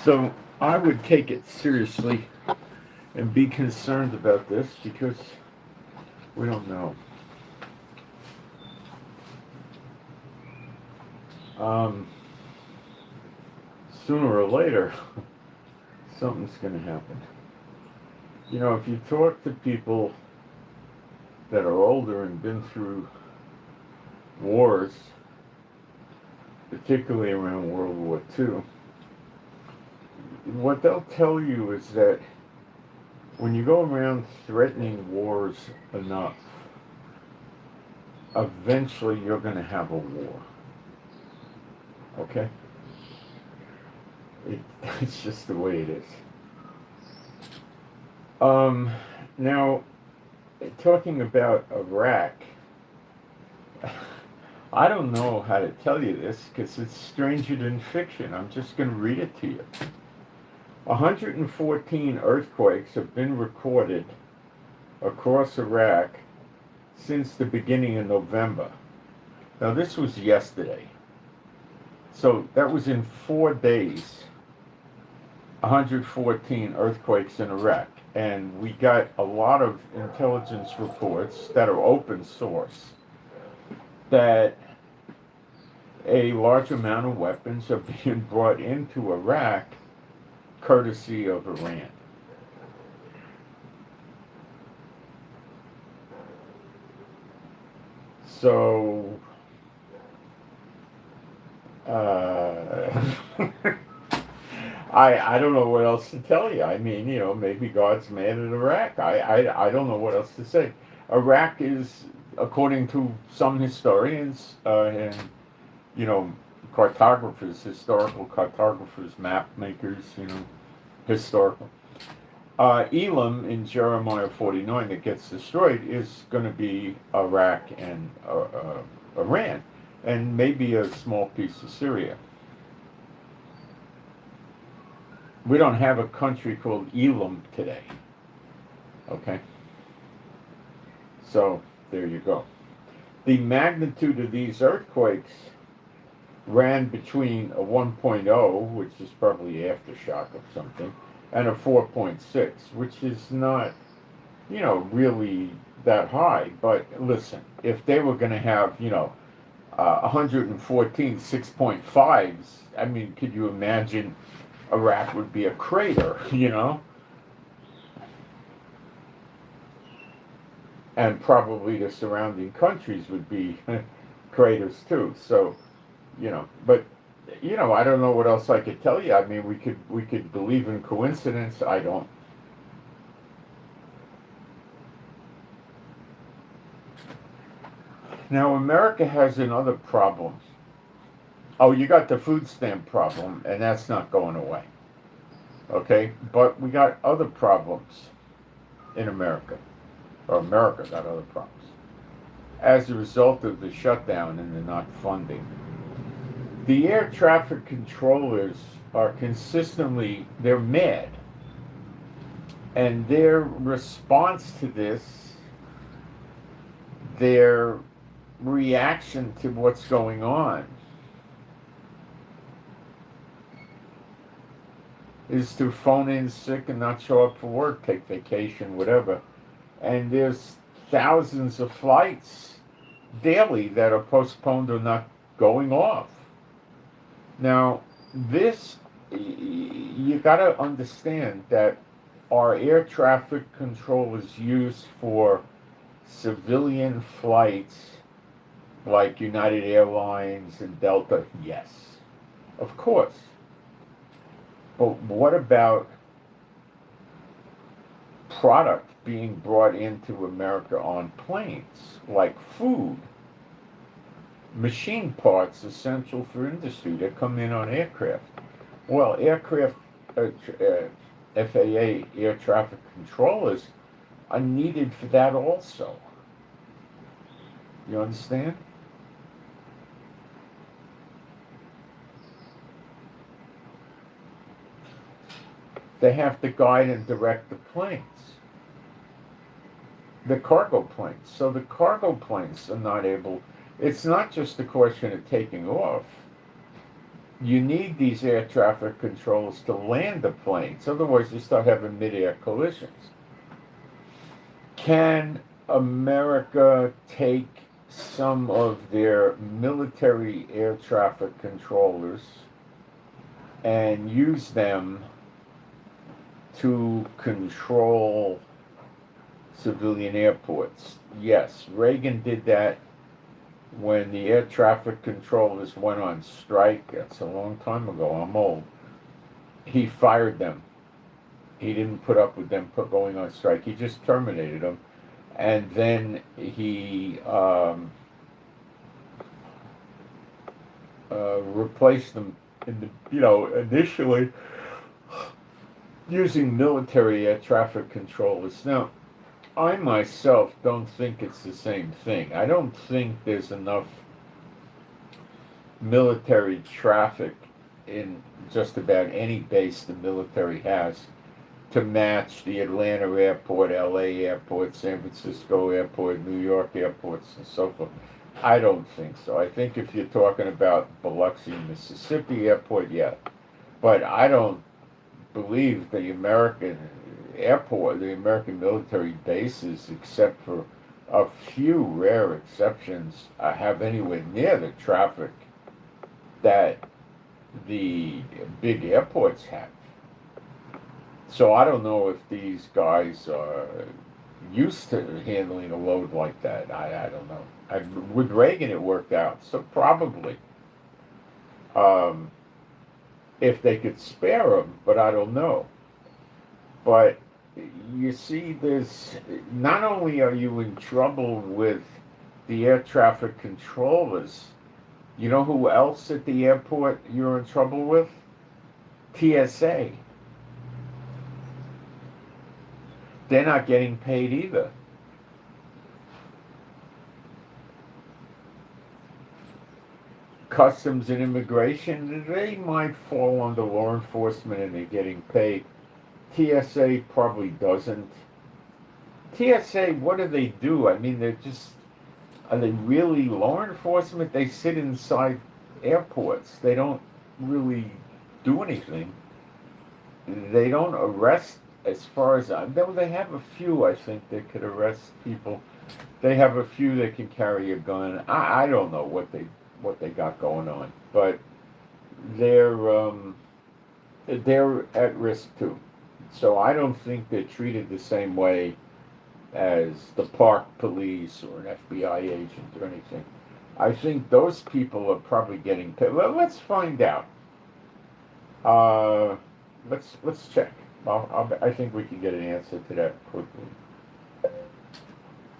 So I would take it seriously and be concerned about this because we don't know. Sooner or later, something's going to happen. You know, if you talk to people that are older and been through wars, particularly around World War II, what they'll tell you is that when you go around threatening wars enough, eventually you're going to have a war. Okay? It's just the way it is. Now, talking about Iraq, I don't know how to tell you this because it's stranger than fiction. I'm just going to read it to you. 114 earthquakes have been recorded across Iraq since the beginning of November. Now, this was yesterday. So that was in 4 days, 114 earthquakes in Iraq. And we got a lot of intelligence reports that are open source that a large amount of weapons are being brought into Iraq courtesy of Iran. So, I don't know what else to tell you. I mean, you know, maybe God's mad at Iraq. I don't know what else to say. Iraq is, according to some historians and, you know, cartographers, historical cartographers, map makers, you know, historical. Elam in Jeremiah 49 that gets destroyed is going to be Iraq and Iran, and maybe a small piece of Syria. We don't have a country called Elam today. Okay? So, there you go. The magnitude of these earthquakes ran between a 1.0, which is probably aftershock of something, and a 4.6, which is not, you know, really that high. But listen, if they were going to have, you know, 114 6.5s, I mean, could you imagine Iraq would be a crater, you know? And probably the surrounding countries would be craters too. So, you know, but you know, I don't know what else I could tell you. I mean, we could believe in coincidence. I don't. Now, America has another problem. Oh, you got the food stamp problem, and that's not going away. Okay, but we got other problems in America, or America got other problems as a result of the shutdown and the not funding. The air traffic controllers are consistently, they're mad. And their response to this, their reaction to what's going on, is to phone in sick and not show up for work, take vacation, whatever. And there's thousands of flights daily that are postponed or not going off. Now, this, you got to understand that our air traffic control is used for civilian flights like United Airlines and Delta. Yes, of course. But what about product being brought into America on planes, like food? Machine parts essential for industry that come in on aircraft. Well, aircraft, FAA air traffic controllers are needed for that also. You understand? They have to guide and direct the planes, the cargo planes. So the cargo planes are not able. It's not just a question of taking off. you need these air traffic controllers to land the planes. Otherwise, you start having mid-air collisions. Can America take some of their military air traffic controllers and use them to control civilian airports? Yes, Reagan did that when the air traffic controllers went on strike. That's a long time ago. I'm old. He fired them. He didn't put up with them going on strike. He just terminated them. And then he replaced them initially using military air traffic controllers. Now, I myself don't think it's the same thing. I don't think there's enough military traffic in just about any base the military has to match the Atlanta airport, LA airport, San Francisco airport, New York airports, and so forth. I don't think so. I think if you're talking about Biloxi, Mississippi airport, yeah. But I don't believe the American airport, the American military bases, except for a few rare exceptions, have anywhere near the traffic that the big airports have. So I don't know if these guys are used to handling a load like that. I don't know. With Reagan, it worked out. So probably, if they could spare them, but I don't know. But you see, there's not only are you in trouble with the air traffic controllers, you know who else at the airport you're in trouble with? TSA. They're not getting paid either. Customs and Immigration, they might fall under law enforcement and they're getting paid. TSA probably doesn't. TSA, what do? I mean, are they really law enforcement? They sit inside airports. They don't really do anything. They don't arrest, as far as I know. They have a few, I think, that could arrest people. They have a few that can carry a gun. I don't know what they got going on, but they're at risk too. So I don't think they're treated the same way as the park police or an FBI agent or anything. I think those people are probably getting paid. Well, let's find out. Let's check. I think we can get an answer to that quickly.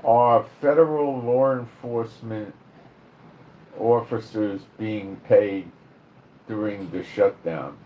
Are federal law enforcement officers being paid during the shutdown?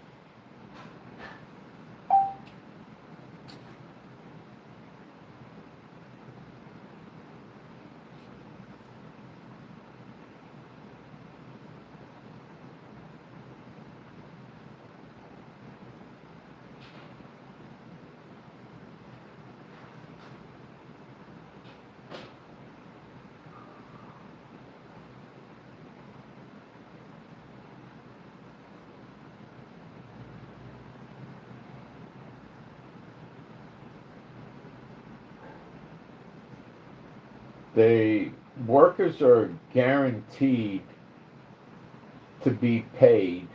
Workers are guaranteed to be paid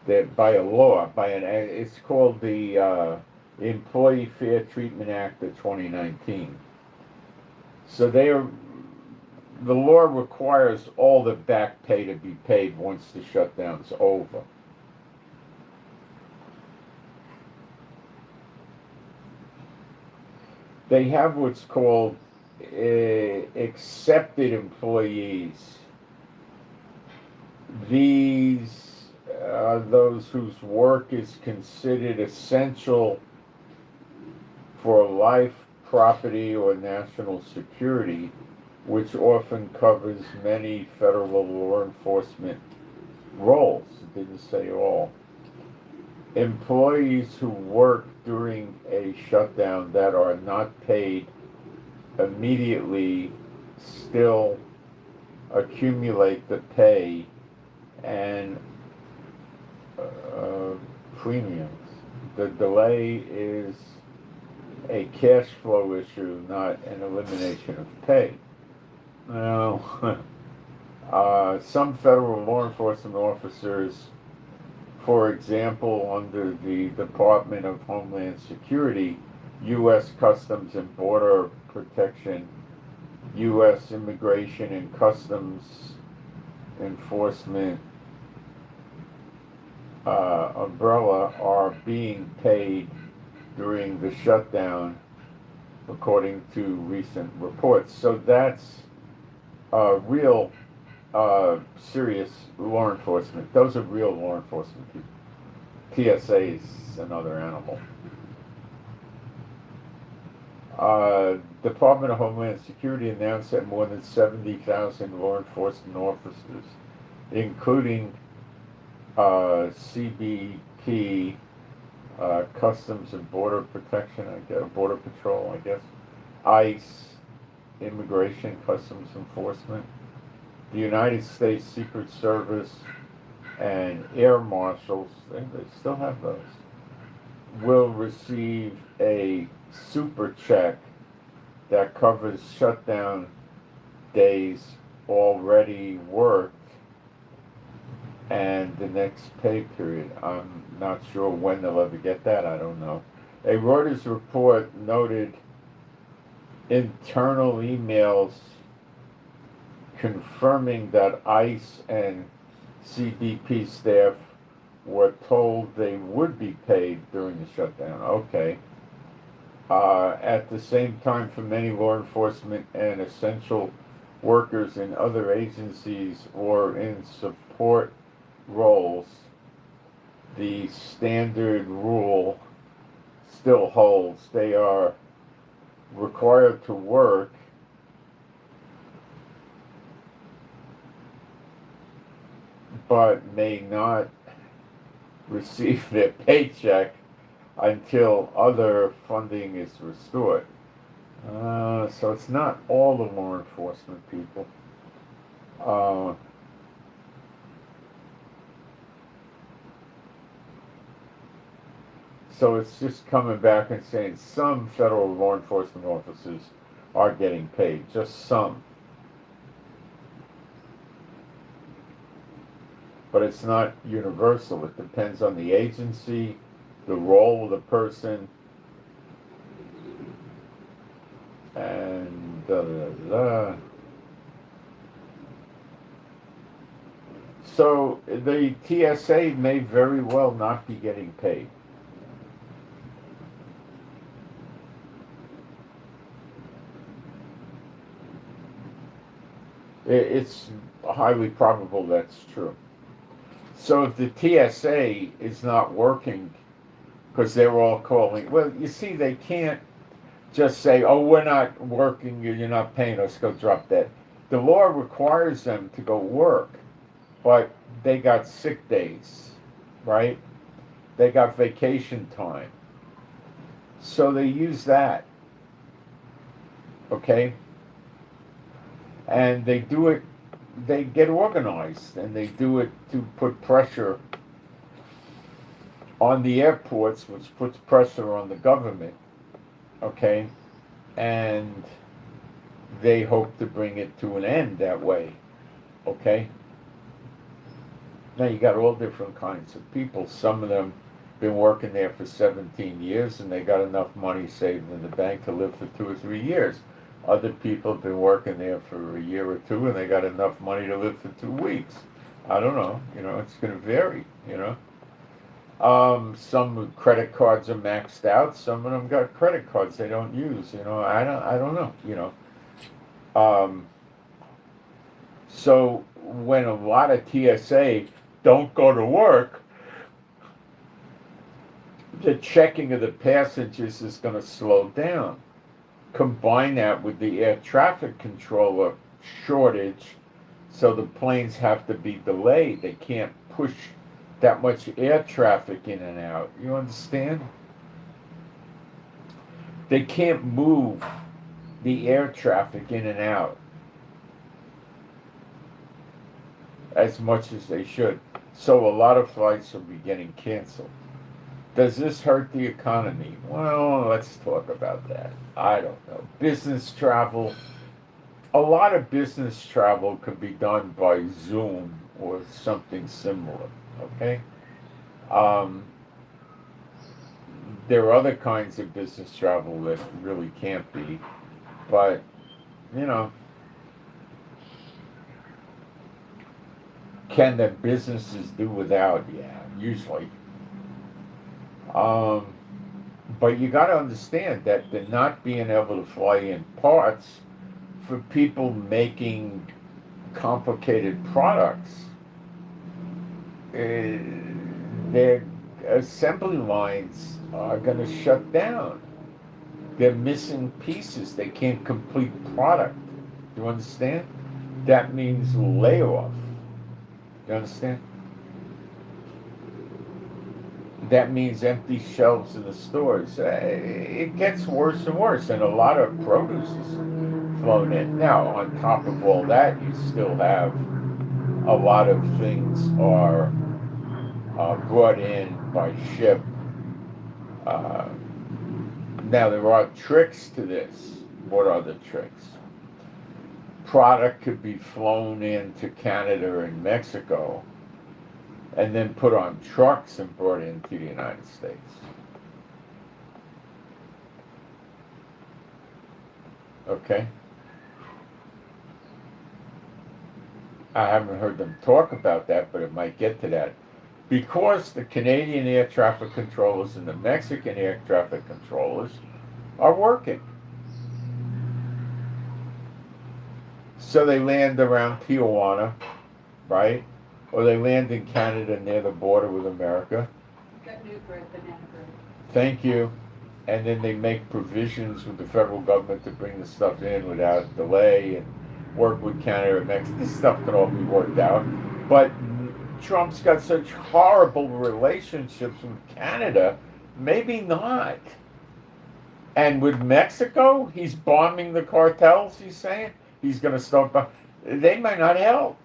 that by a law, it's called the Employee Fair Treatment Act of 2019. So the law requires all the back pay to be paid once the shutdown's over. They have what's called accepted employees. These are those whose work is considered essential for life, property, or national security, which often covers many federal law enforcement roles. It didn't say all. Employees who work during a shutdown that are not paid immediately still accumulate the pay and premiums. The delay is a cash flow issue, not an elimination of pay. Now, some federal law enforcement officers, for example, under the Department of Homeland Security, U.S. Customs and Border Protection, U.S. Immigration and Customs Enforcement umbrella, are being paid during the shutdown, according to recent reports. So that's real serious law enforcement. Those are real law enforcement people. TSA is another animal. Department of Homeland Security announced that more than 70,000 law enforcement officers, including CBP, Customs and Border Protection, Border Patrol, I guess, ICE, Immigration, Customs Enforcement, the United States Secret Service, and Air Marshals, they still have those, will receive a super check that covers shutdown days already worked and the next pay period. I'm not sure when they'll ever get that. I don't know. A Reuters report noted internal emails confirming that ICE and CBP staff were told they would be paid during the shutdown. Okay. At the same time, for many law enforcement and essential workers in other agencies or in support roles, the standard rule still holds. They are required to work but may not receive their paycheck until other funding is restored. So it's not all the law enforcement people. So it's just coming back and saying some federal law enforcement officers are getting paid, just some. But it's not universal. It depends on the agency, the role of the person, and So the TSA may very well not be getting paid. It's highly probable that's true. So if the TSA is not working, because they're all calling, well, you see, they can't just say, oh, we're not working, you're not paying us, go drop dead. The law requires them to go work, but they got sick days, right? They got vacation time. So they use that, okay? And they do it, they get organized, and they do it to put pressure on the airports, which puts pressure on the government, okay? And they hope to bring it to an end that way, okay? Now you got all different kinds of people. Some of them been working there for 17 years and they got enough money saved in the bank to live for 2 or 3 years. Other people have been working there for a year or two and they got enough money to live for 2 weeks. I don't know, it's going to vary, Some credit cards are maxed out. Some of them got credit cards they don't use, I don't know, So when a lot of TSA don't go to work, the checking of the passengers is going to slow down. Combine that with the air traffic controller shortage, so the planes have to be delayed. They can't push that much air traffic in and out. You understand? They can't move the air traffic in and out. as much as they should. So a lot of flights will be getting canceled. Does this hurt the economy? Well, let's talk about that. I don't know. Business travel, a lot of business travel could be done by Zoom or something similar, okay? Um, there are other kinds of business travel that really can't be, but, you know, can the businesses do without? Yeah, usually. Um, but you got to understand that the not being able to fly in parts for people making complicated products, their assembly lines are going to shut down. They're missing pieces. They can't complete product. Do you understand? That means layoff. Do you understand? That means empty shelves in the stores. It gets worse and worse, and a lot of produce is flown in. Now, on top of all that, you still have a lot of things are brought in by ship. Uh, Now, there are tricks to this. What are the tricks? Product could be flown into Canada and Mexico and then put on trucks and brought into the United States. Okay? I haven't heard them talk about that, but it might get to that. Because the Canadian air traffic controllers and the Mexican air traffic controllers are working. So they land around Tijuana, right? Or they land in Canada near the border with America. Got new bread, banana bread. Thank you. And then they make provisions with the federal government to bring the stuff in without delay and work with Canada and Mexico. This stuff can all be worked out. But Trump's got such horrible relationships with Canada, maybe not. And with Mexico, he's bombing the cartels, he's saying. He's going to start, they might not help.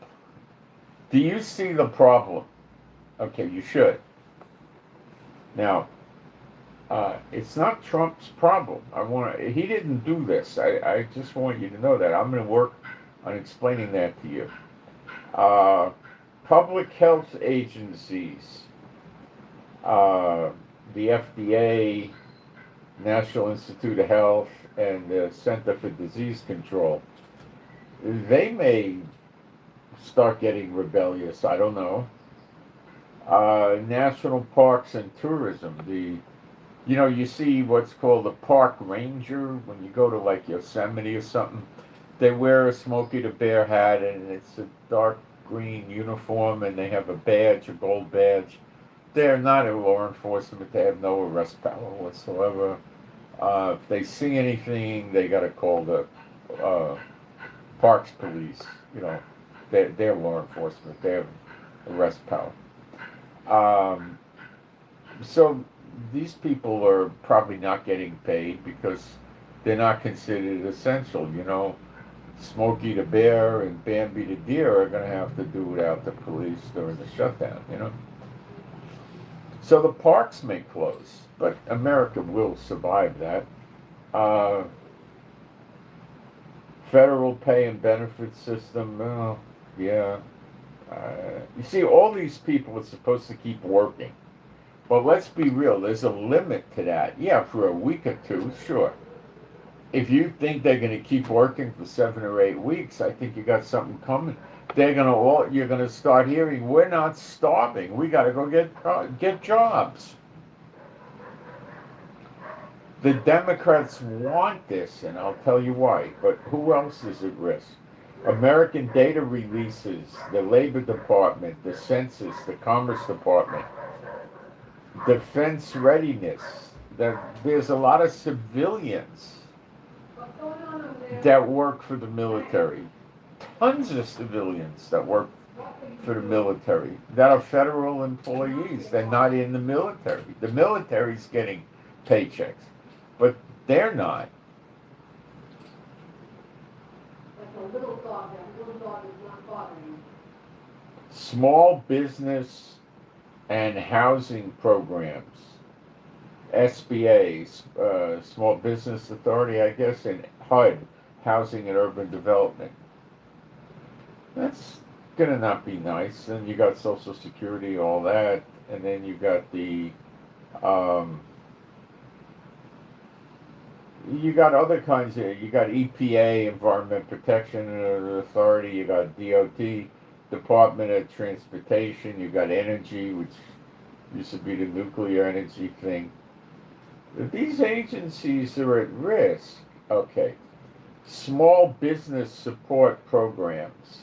Do you see the problem? Okay, you should. Now, it's not Trump's problem. He didn't do this. I just want you to know that. I'm going to work on explaining that to you. Public health agencies, the FDA, National Institute of Health, and the Center for Disease Control, they may start getting rebellious. I don't know. National Parks and Tourism, you see what's called a park ranger when you go to like Yosemite or something. They wear a Smokey the Bear hat and it's a dark green uniform and they have a badge, a gold badge. They're not a law enforcement. They have no arrest power whatsoever. If they see anything, they got to call the parks police. They're law enforcement. They have arrest power. So these people are probably not getting paid because they're not considered essential. Smokey the Bear and Bambi the Deer are going to have to do without the police during the shutdown. So the parks may close, but America will survive that. Federal pay and benefit system, well, yeah. You see, all these people are supposed to keep working. But let's be real, there's a limit to that. Yeah, for a week or two, sure. If you think they're going to keep working for 7 or 8 weeks, I think you got something coming. You're going to start hearing, we're not starving. We got to go get jobs. The Democrats want this, and I'll tell you why. But who else is at risk? American data releases, the Labor Department, the Census, the Commerce Department, defense readiness. There's a lot of civilians that work for the military. Tons of civilians that work for the military that are federal employees. They're not in the military. The military's getting paychecks, but they're not. Like a little dog is not bothering you. Small business and housing programs, SBA, Small Business Authority, I guess, and HUD, Housing and Urban Development. That's gonna not be nice. And you got Social Security, all that, and then you got the, you got other kinds of, you got EPA, Environment Protection Authority, you got DOT, Department of Transportation, you got Energy, which used to be the nuclear energy thing. These agencies are at risk. Okay. Small business support programs.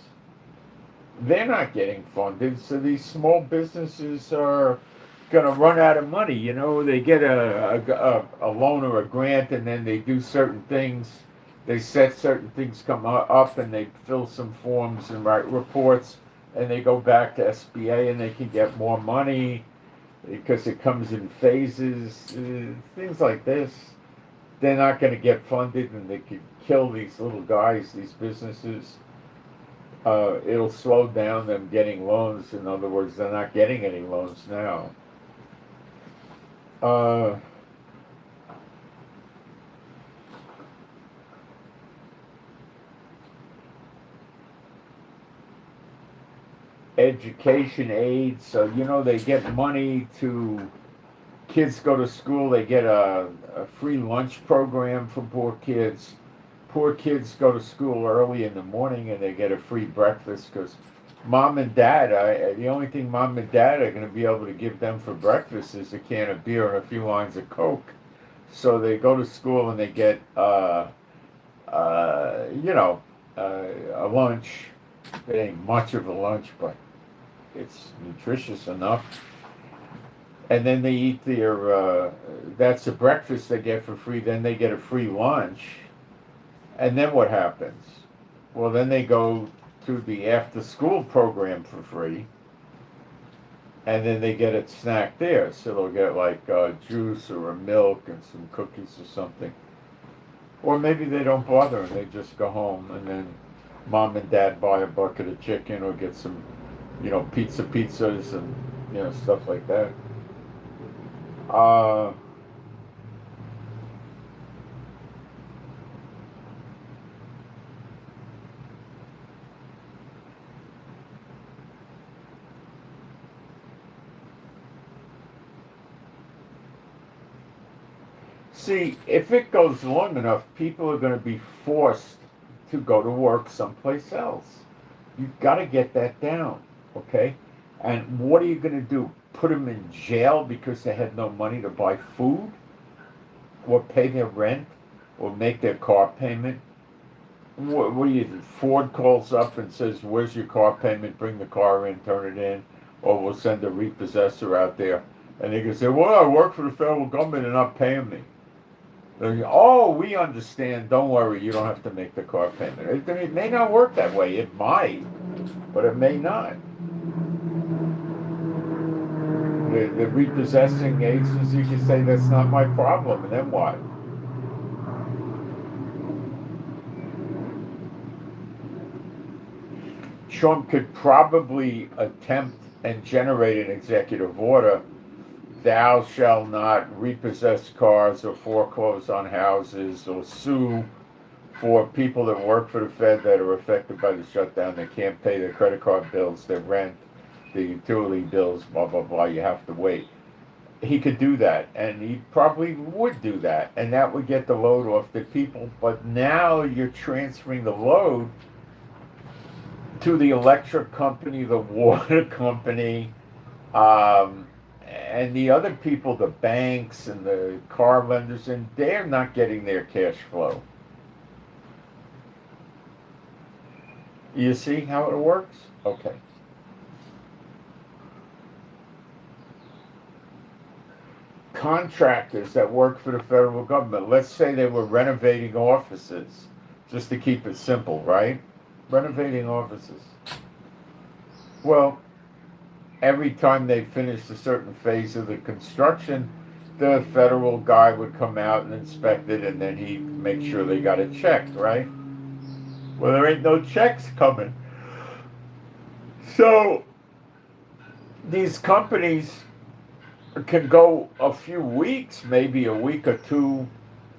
They're not getting funded, so these small businesses are going to run out of money. You know, they get a loan or a grant, and then they do certain things. They set certain things come up, and they fill some forms and write reports, and they go back to SBA, and they can get more money because it comes in phases. Things like this, they're not going to get funded, and they could kill these little guys, these businesses. It'll slow down them getting loans. In other words, they're not getting any loans now. Education aid, so you know they get money to kids go to school. They get a free lunch program for poor kids. Poor kids go to school early in the morning and they get a free breakfast because mom and dad, the only thing mom and dad are going to be able to give them for breakfast is a can of beer and a few lines of Coke. So they go to school and they get, a lunch. It ain't much of a lunch, but it's nutritious enough. And then they eat their, that's the breakfast they get for free. Then they get a free lunch. And then what happens? Well, then they go to the after-school program for free, and then they get a snack there. So they'll get like juice or a milk and some cookies or something. Or maybe they don't bother and they just go home, and then mom and dad buy a bucket of chicken or get some, pizzas and, stuff like that. See, if it goes long enough, people are going to be forced to go to work someplace else. You've got to get that down, okay? And what are you going to do? Put them in jail because they had no money to buy food? Or pay their rent? Or make their car payment? What do you do? Ford calls up and says, where's your car payment? Bring the car in, turn it in. Or we'll send a repossessor out there. And they can say, well, I work for the federal government and they're not paying me. Oh, we understand. Don't worry. You don't have to make the car payment. It may not work that way. It might, but it may not. The repossessing agency can say that's not my problem, and then what? Trump could probably attempt and generate an executive order. Thou shalt not repossess cars or foreclose on houses or sue for people that work for the Fed that are affected by the shutdown. They can't pay their credit card bills, their rent, the utility bills, blah, blah, blah. You have to wait. He could do that, and he probably would do that, and that would get the load off the people. But now you're transferring the load to the electric company, the water company, and the other people, the banks and the car lenders, and they're not getting their cash flow. You see how it works? Okay. Contractors that work for the federal government, let's say they were renovating offices, just to keep it simple, right? Renovating offices. Well, every time they finished a certain phase of the construction, the federal guy would come out and inspect it, and then he'd make sure they got it checked, right? Well, there ain't no checks coming. So these companies can go a few weeks, maybe a week or two,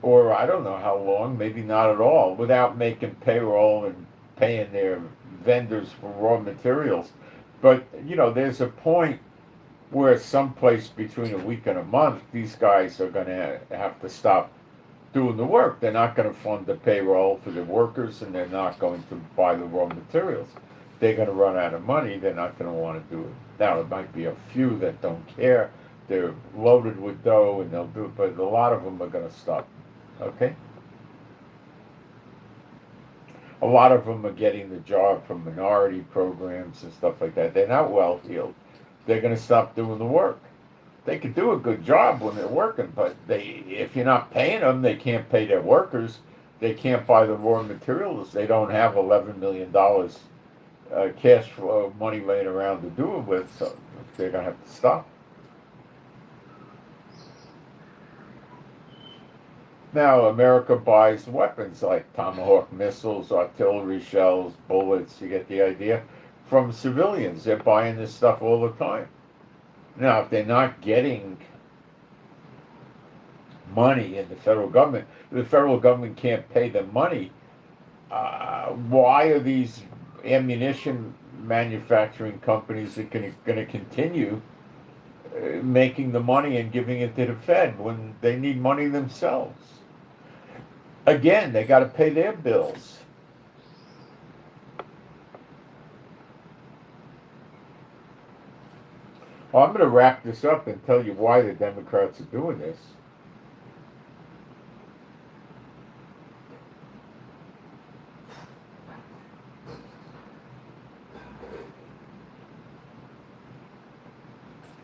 or I don't know how long, maybe not at all, without making payroll and paying their vendors for raw materials. But, there's a point where someplace between a week and a month, these guys are going to have to stop doing the work. They're not going to fund the payroll for the workers, and they're not going to buy the raw materials. They're going to run out of money. They're not going to want to do it. Now, it might be a few that don't care. They're loaded with dough, and they'll do it, but a lot of them are going to stop. Okay? A lot of them are getting the job from minority programs and stuff like that. They're not well heeled. They're going to stop doing the work. They could do a good job when they're working, but if you're not paying them, they can't pay their workers. They can't buy the raw materials. They don't have $11 million cash flow money laying around to do it with, so they're going to have to stop. Now, America buys weapons like Tomahawk missiles, artillery shells, bullets, you get the idea, from civilians. They're buying this stuff all the time. Now, if they're not getting money in the federal government can't pay them money, why are these ammunition manufacturing companies going to continue making the money and giving it to the Fed when they need money themselves? Again, they got to pay their bills. Well, I'm going to wrap this up and tell you why the Democrats are doing this.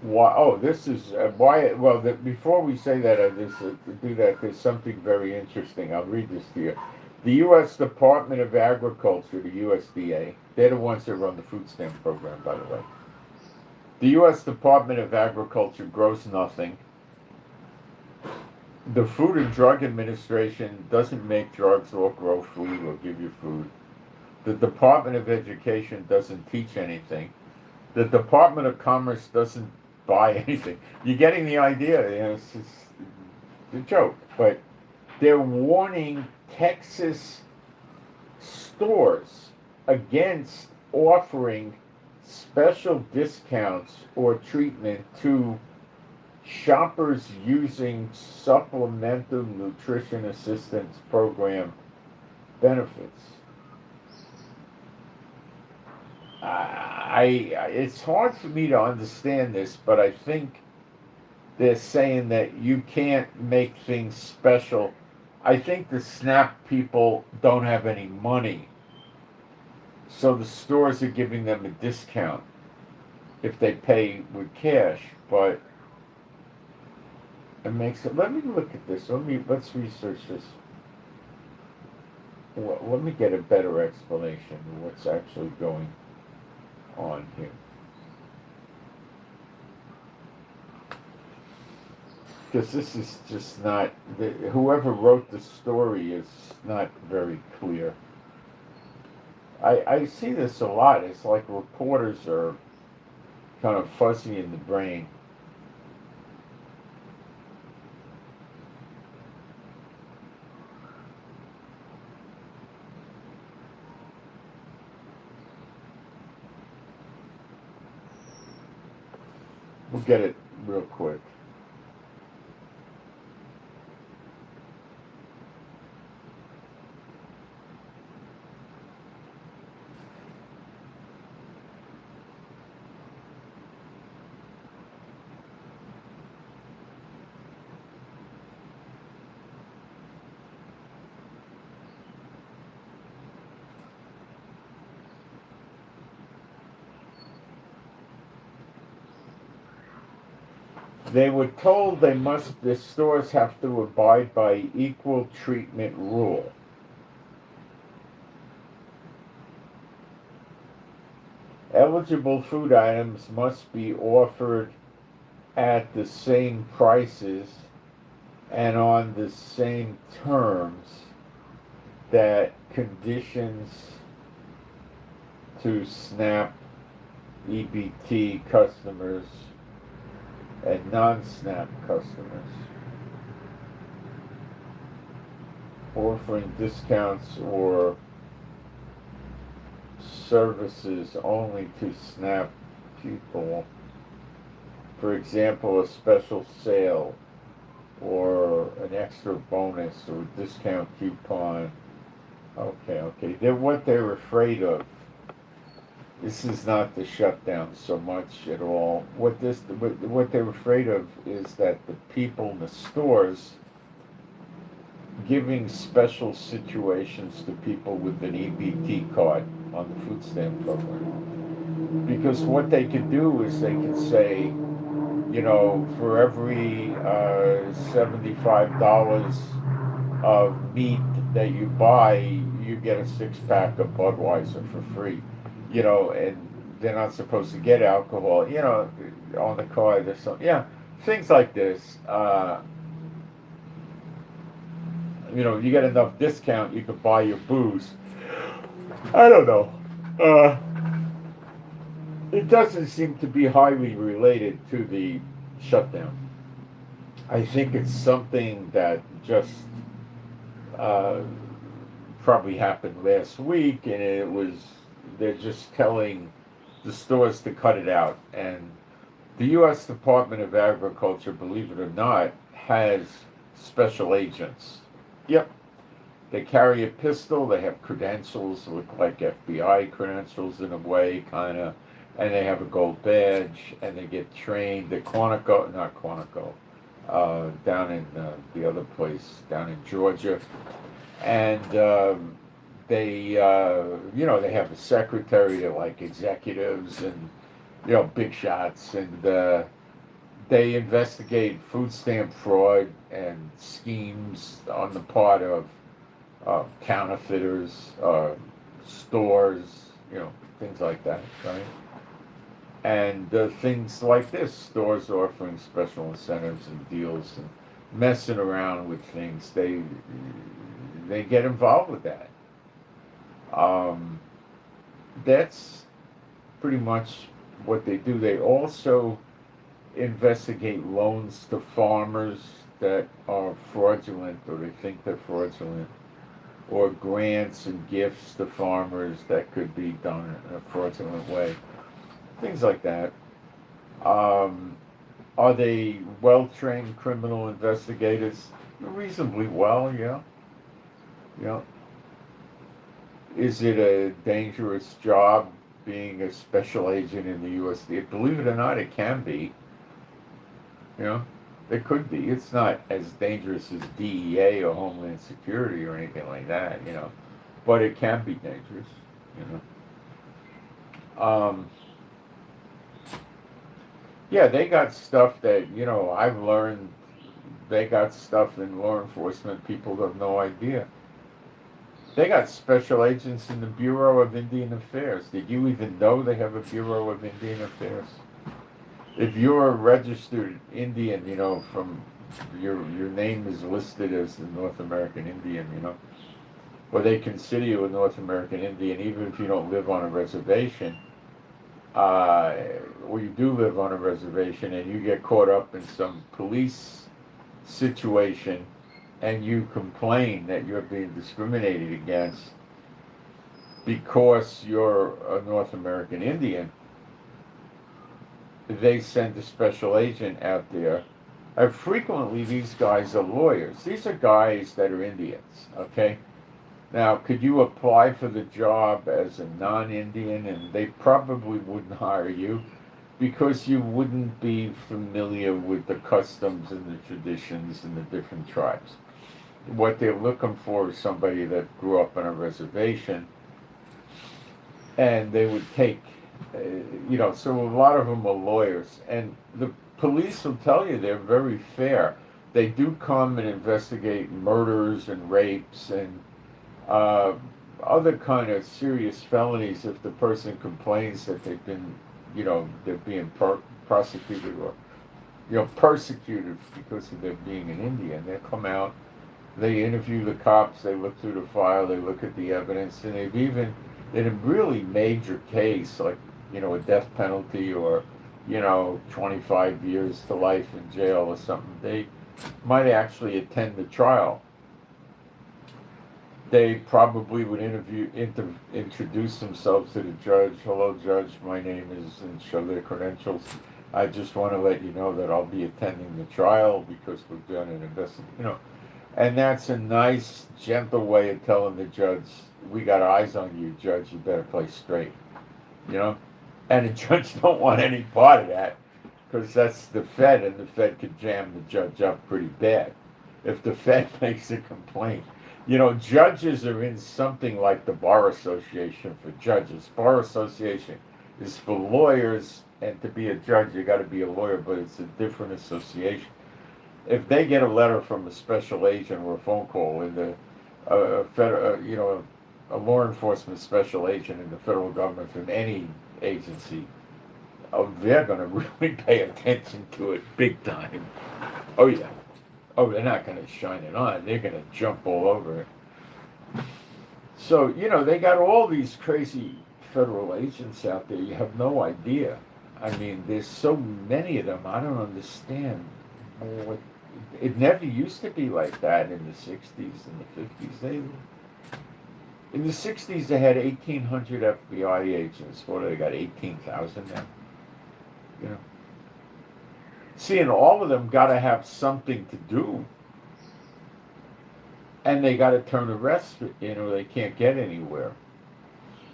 Why? Oh, this is why. Well, before we say that, do that. There's something very interesting. I'll read this to you. The U.S. Department of Agriculture, the USDA, they're the ones that run the food stamp program, by the way. The U.S. Department of Agriculture grows nothing. The Food and Drug Administration doesn't make drugs or grow food or give you food. The Department of Education doesn't teach anything. The Department of Commerce doesn't buy anything. You're getting the idea. It's just a joke. But they're warning Texas stores against offering special discounts or treatment to shoppers using supplemental nutrition assistance program benefits. It's hard for me to understand this, but I think they're saying that you can't make things special. I think the SNAP people don't have any money, so the stores are giving them a discount if they pay with cash. But it makes it. Let me look at this. Let's research this. Well, let me get a better explanation of what's actually going on here. Because this is just not, whoever wrote the story is not very clear. I see this a lot. It's like reporters are kind of fuzzy in the brain. We'll get it real quick. They were told the stores have to abide by equal treatment rule. Eligible food items must be offered at the same prices and on the same terms that conditions to SNAP EBT customers and non-SNAP customers, offering discounts or services only to SNAP people. For example, a special sale or an extra bonus or discount coupon. Okay. What they're afraid of. This is not the shutdown so much at all. What they're afraid of is that the people in the stores giving special situations to people with an EBT card on the food stamp program. Because what they could do is they could say, for every $75 of meat that you buy, you get a 6-pack of Budweiser for free. And they're not supposed to get alcohol, on the card or something. Yeah, things like this. You get enough discount, you could buy your booze. I don't know. It doesn't seem to be highly related to the shutdown. I think it's something that just probably happened last week, and they're just telling the stores to cut it out. And the U.S. Department of Agriculture, believe it or not, has special agents. Yep. They carry a pistol, they have credentials, look like FBI credentials in a way, kind of, and they have a gold badge, and they get trained at down in the other place, down in Georgia. And they have a secretary to like executives and, big shots, and they investigate food stamp fraud and schemes on the part of counterfeiters, stores, things like that, right? And things like this, stores offering special incentives and deals and messing around with things, they get involved with that. That's pretty much what they do. They also investigate loans to farmers that are fraudulent, or they think they're fraudulent, or grants and gifts to farmers that could be done in a fraudulent way. Things like that. Are they well-trained criminal investigators? Reasonably well, yeah. Yeah. Is it a dangerous job being a special agent in the USDA? Believe it or not, it can be. It could be. It's not as dangerous as DEA or Homeland Security or anything like that, but it can be dangerous, Yeah, they got stuff that, I've learned. They got stuff in law enforcement people have no idea. They got special agents in the Bureau of Indian Affairs. Did you even know they have a Bureau of Indian Affairs? If you're a registered Indian, from your name is listed as a North American Indian, or they consider you a North American Indian, even if you don't live on a reservation, or you do live on a reservation and you get caught up in some police situation and you complain that you're being discriminated against because you're a North American Indian, they send a special agent out there. And frequently these guys are lawyers. These are guys that are Indians, okay? Now, could you apply for the job as a non-Indian? And they probably wouldn't hire you because you wouldn't be familiar with the customs and the traditions and the different tribes. What they're looking for is somebody that grew up on a reservation, and they would take, so a lot of them are lawyers. And the police will tell you they're very fair. They do come and investigate murders and rapes and other kind of serious felonies if the person complains that they've been, they're being prosecuted or, persecuted because of their being an Indian. They come out, they interview the cops, they look through the file, they look at the evidence, and they've even, in a really major case, like a death penalty or, 25 years to life in jail or something, they might actually attend the trial. They probably would introduce themselves to the judge. Hello, judge, my name is, and show their credentials. I just want to let you know that I'll be attending the trial because we've done an investigation, And that's a nice, gentle way of telling the judge, we got eyes on you, judge, you better play straight, And the judge don't want any part of that because that's the Fed, and the Fed could jam the judge up pretty bad if the Fed makes a complaint. Judges are in something like the Bar Association for judges. Bar Association is for lawyers, and to be a judge, you got to be a lawyer, but it's a different association. If they get a letter from a special agent or a phone call in the federal, a law enforcement special agent in the federal government from any agency, they're going to really pay attention to it big time. Oh yeah. Oh, they're not going to shine it on. They're going to jump all over it. So, they got all these crazy federal agents out there. You have no idea. I mean, there's so many of them. I don't understand. It never used to be like that in the 60s and the 50s. In the 60s, they had 1,800 FBI agents. What, they got 18,000 now? See, and all of them got to have something to do. And they got to turn arrests, they can't get anywhere.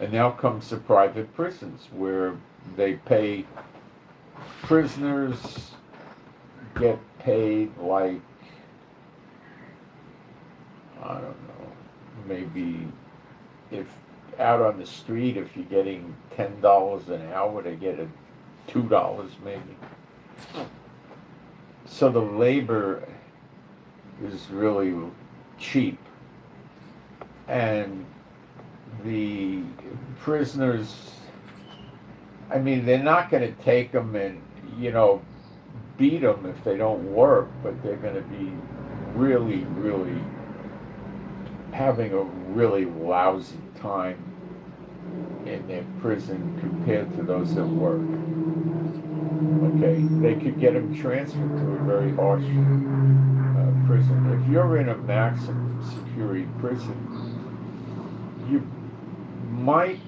And now comes the private prisons where they pay prisoners, get paid like, I don't know, maybe if out on the street, if you're getting $10 an hour, they get $2 maybe. So the labor is really cheap, and the prisoners, I mean, they're not going to take them and, beat them if they don't work, but they're going to be really, really having a really lousy time in their prison compared to those that work. Okay, they could get them transferred to a very harsh prison. If you're in a maximum security prison, you might,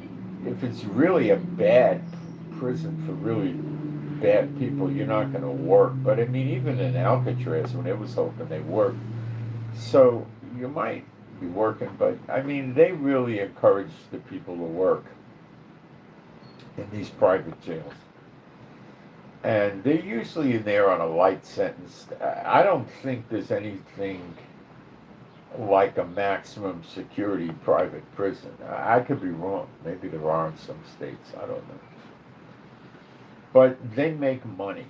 if it's really a bad prison for really bad people, you're not going to work. But I mean, even in Alcatraz, when it was open, they worked. So you might be working, but I mean, they really encourage the people to work in these private jails. And they're usually in there on a light sentence. I don't think there's anything like a maximum security private prison. I could be wrong. Maybe there are in some states. I don't know. But they make money,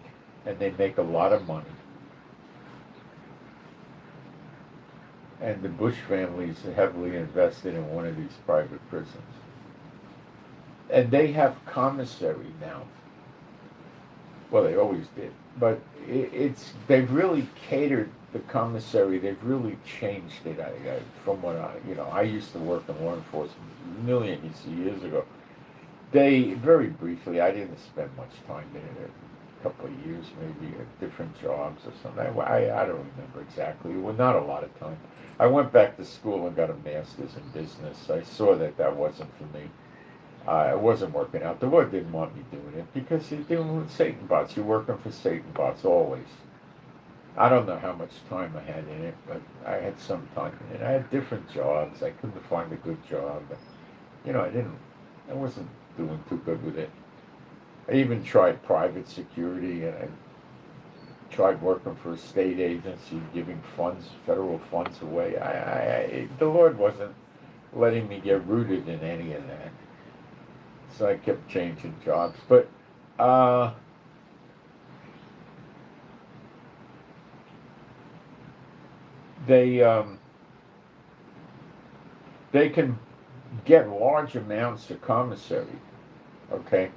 and they make a lot of money. And the Bush family is heavily invested in one of these private prisons. And they have commissary now. Well, they always did, but they've really catered the commissary. They've really changed it. From what I used to work in law enforcement millions of years ago. They very briefly. I didn't spend much time in it. A couple of years, maybe, at different jobs or something. I don't remember exactly. Well, not a lot of time. I went back to school and got a master's in business. I saw that wasn't for me. It wasn't working out. The Lord didn't want me doing it because you're dealing with Satan bots. You're working for Satan bots always. I don't know how much time I had in it, but I had some time in it. I had different jobs. I couldn't find a good job. But, I wasn't doing too good with it. I even tried private security, and I tried working for a state agency, giving federal funds away. The Lord wasn't letting me get rooted in any of that. So I kept changing jobs. But they can get large amounts of commissary, okay?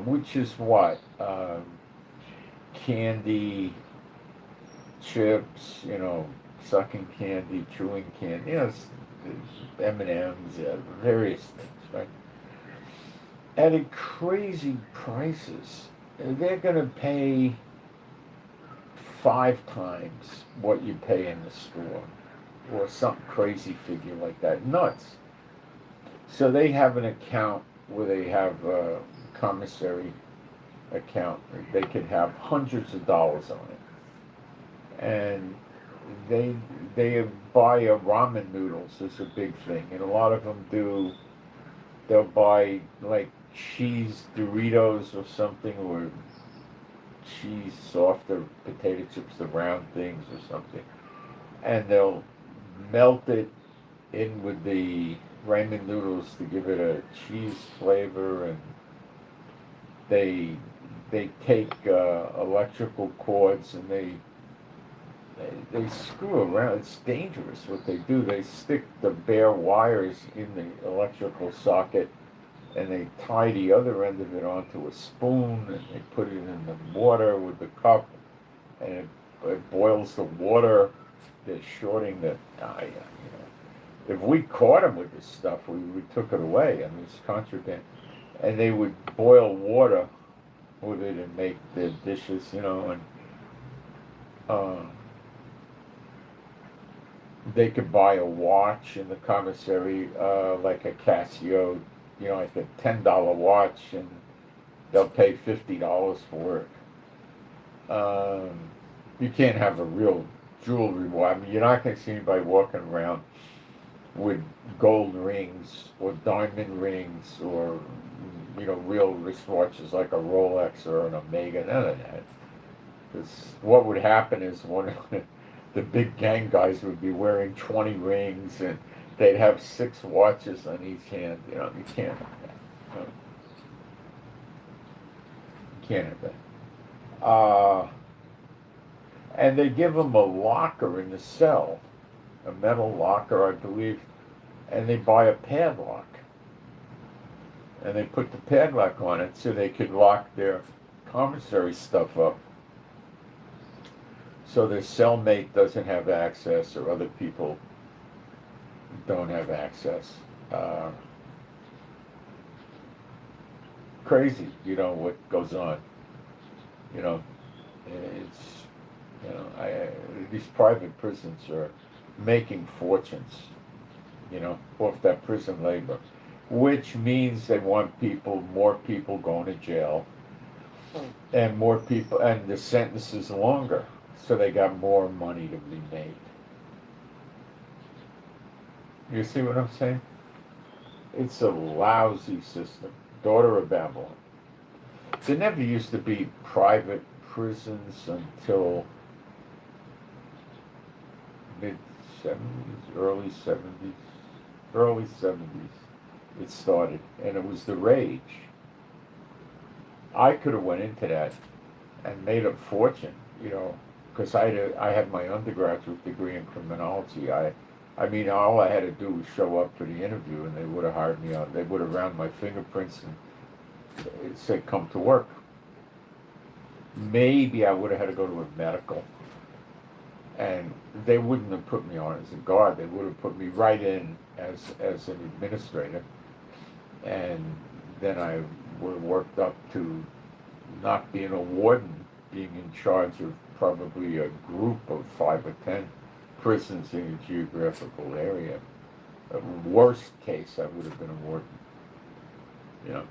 Which is what? Candy, chips, sucking candy, chewing candy, M&Ms, various things, right? at a crazy prices. They're going to pay 5 times what you pay in the store, or some crazy figure like that. Nuts. So they have an account where they have a commissary account. They could have hundreds of dollars on it, and they buy ramen noodles is a big thing, and a lot of them do. They'll buy like cheese Doritos or something, or cheese softer potato chips, the round things or something, and they'll melt it in with the ramen noodles to give it a cheese flavor, and they take electrical cords and they screw around. It's dangerous what they do. They stick the bare wires in the electrical socket, and they tie the other end of it onto a spoon, and they put it in the water with the cup, and it boils the water. They're shorting the. If we caught them with this stuff, we took it away. I mean, it's contraband. And they would boil water with it and make their dishes, and they could buy a watch in the commissary, like a Casio, like a $10 watch, and they'll pay $50 for it. You can't have a real jewelry watch. I mean, you're not going to see anybody walking around with gold rings or diamond rings or real wristwatches like a Rolex or an Omega. None of that. Because what would happen is one of the big gang guys would be wearing 20 rings, and they'd have 6 watches on each hand. You can't have that. You can't have that. And they give them a locker in the cell, a metal locker, I believe, and they buy a padlock. And they put the padlock on it so they could lock their commissary stuff up, so their cellmate doesn't have access, or other people don't have access. Crazy, what goes on. It's, these private prisons are making fortunes, off that prison labor, which means they want more people going to jail, and more people, and the sentence is longer, so they got more money to be made. You see what I'm saying? It's a lousy system. Daughter of Babylon. There never used to be private prisons until mid-70s, early 70s. It started, and it was the rage. I could have went into that and made a fortune, because I had my undergraduate degree in criminology. I mean, all I had to do was show up for the interview, and they would have hired me on. They would have ran my fingerprints and said, "Come to work." Maybe I would have had to go to a medical, and they wouldn't have put me on as a guard. They would have put me right in as an administrator, and then I would have worked up to not being a warden, being in charge of probably a group of 5 or 10 prisons in a geographical area. Worst case, I would have been a warden. The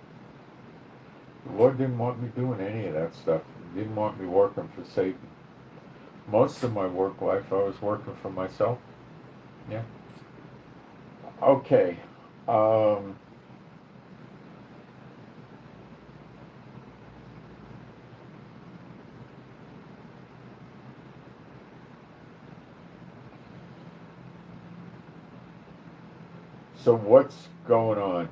Lord didn't want me doing any of that stuff. He didn't want me working for Satan. Most of my work life, I was working for myself. Yeah. Okay. So what's going on?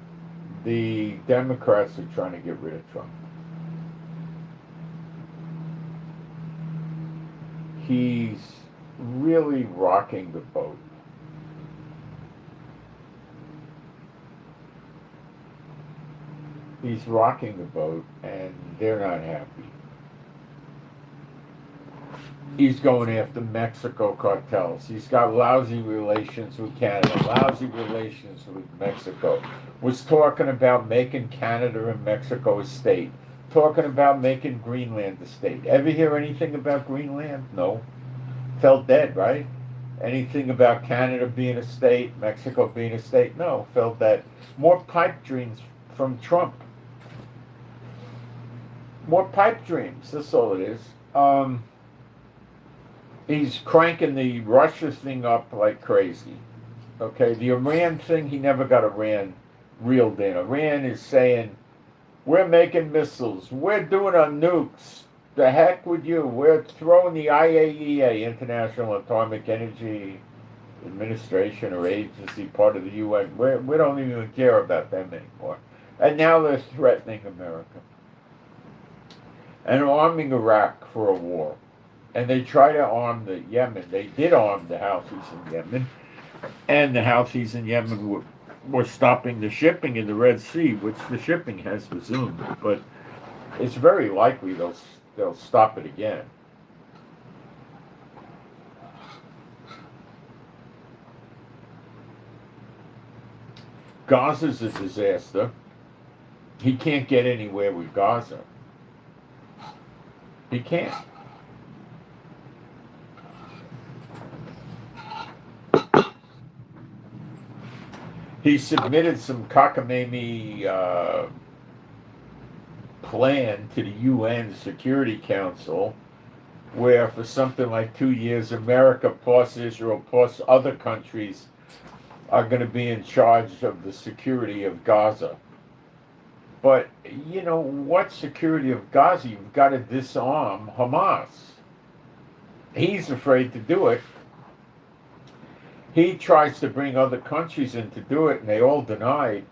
The Democrats are trying to get rid of Trump. He's really rocking the boat. He's rocking the boat, and they're not happy. He's going after Mexico cartels. He's got lousy relations with Canada, lousy relations with Mexico. Was talking about making Canada and Mexico a state. Talking about making Greenland a state. Ever hear anything about Greenland? No. Fell dead, right? Anything about Canada being a state, Mexico being a state? No, fell dead. More pipe dreams from Trump. More pipe dreams. That's all it is. He's cranking the Russia thing up like crazy. Okay, the Iran thing, he never got Iran reeled in. Iran is saying, we're making missiles, we're doing our nukes. The heck with you. We're throwing the IAEA, International Atomic Energy Administration or Agency, part of the UN. We don't even care about them anymore. And now they're threatening America and arming Iraq for a war. And they try to arm the Yemen. They did arm the Houthis in Yemen. And the Houthis in Yemen were stopping the shipping in the Red Sea, which the shipping has resumed. But it's very likely they'll stop it again. Gaza's a disaster. He can't get anywhere with Gaza. He can't. He submitted some cockamamie plan to the UN Security Council where for something like 2 years America plus Israel plus other countries are going to be in charge of the security of Gaza. But, you know, what security of Gaza? You've got to disarm Hamas. He's afraid to do it. He tries to bring other countries in to do it, and they all denied.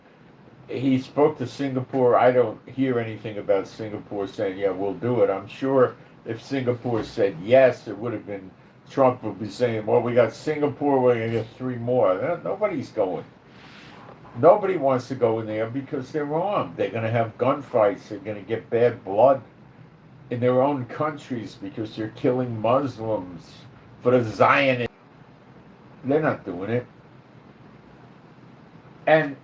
He spoke to Singapore. I don't hear anything about Singapore saying, yeah, we'll do it. I'm sure if Singapore said yes, it would have been, Trump would be saying, well, we got Singapore, we're going to get 3 more. Nobody's going. Nobody wants to go in there because they're armed. They're going to have gunfights. They're going to get bad blood in their own countries because they're killing Muslims for the Zionists. They're not doing it. And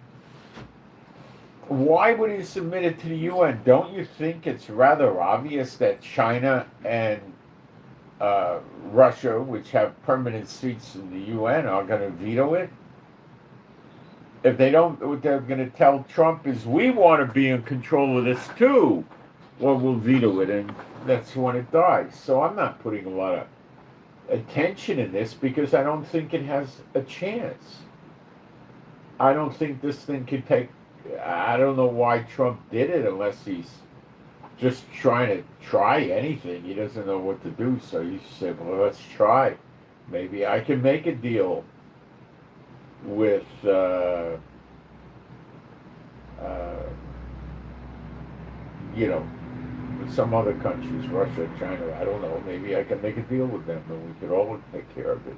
why would he submit it to the UN? Don't you think it's rather obvious that China and Russia, which have permanent seats in the UN, are going to veto it? If they don't, what they're going to tell Trump is, we want to be in control of this too, or we'll veto it, and that's when it dies. So I'm not putting a lot of attention in this because I don't think it has a chance. I don't think this thing could take, I don't know why Trump did it unless he's just trying anything. He doesn't know what to do, so he said, well, let's try. Maybe I can make a deal with you know, with some other countries, Russia, China, I don't know, maybe I can make a deal with them and we could all take care of it.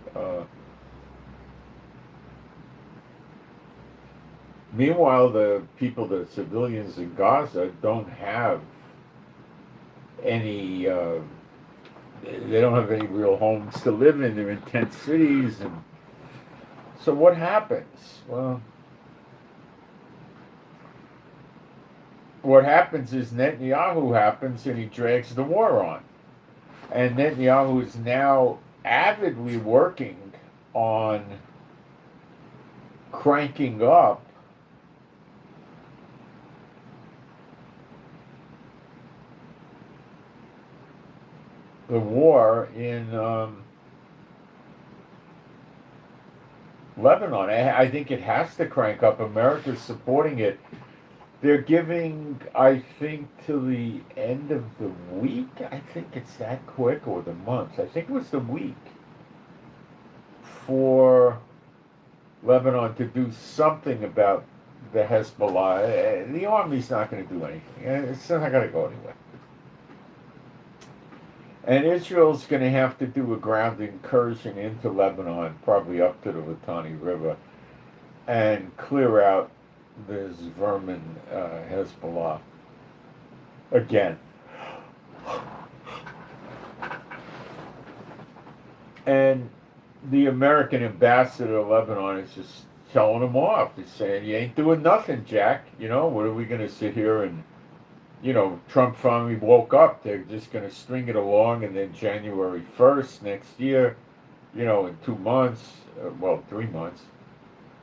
Meanwhile, the people, the civilians in Gaza don't have any, they don't have any real homes to live in. They're in tent cities. And so what happens? Well, what happens is Netanyahu happens and he drags the war on. And Netanyahu is now avidly working on cranking up the war in Lebanon. I think it has to crank up. America's supporting it. They're giving, I think, to the end of the week. I think it's that quick, or the month. I think it was the week for Lebanon to do something about the Hezbollah. The army's not going to do anything. It's not going to go anywhere. And Israel's going to have to do a ground incursion into Lebanon, probably up to the Litani River, and clear out this vermin Hezbollah again. And the American ambassador to Lebanon is just telling him off. He's saying, "You ain't doing nothing, Jack. You know, what are we going to sit here and, you know, Trump finally woke up. They're just going to string it along, and then January 1st next year, you know, in 2 months, well, 3 months,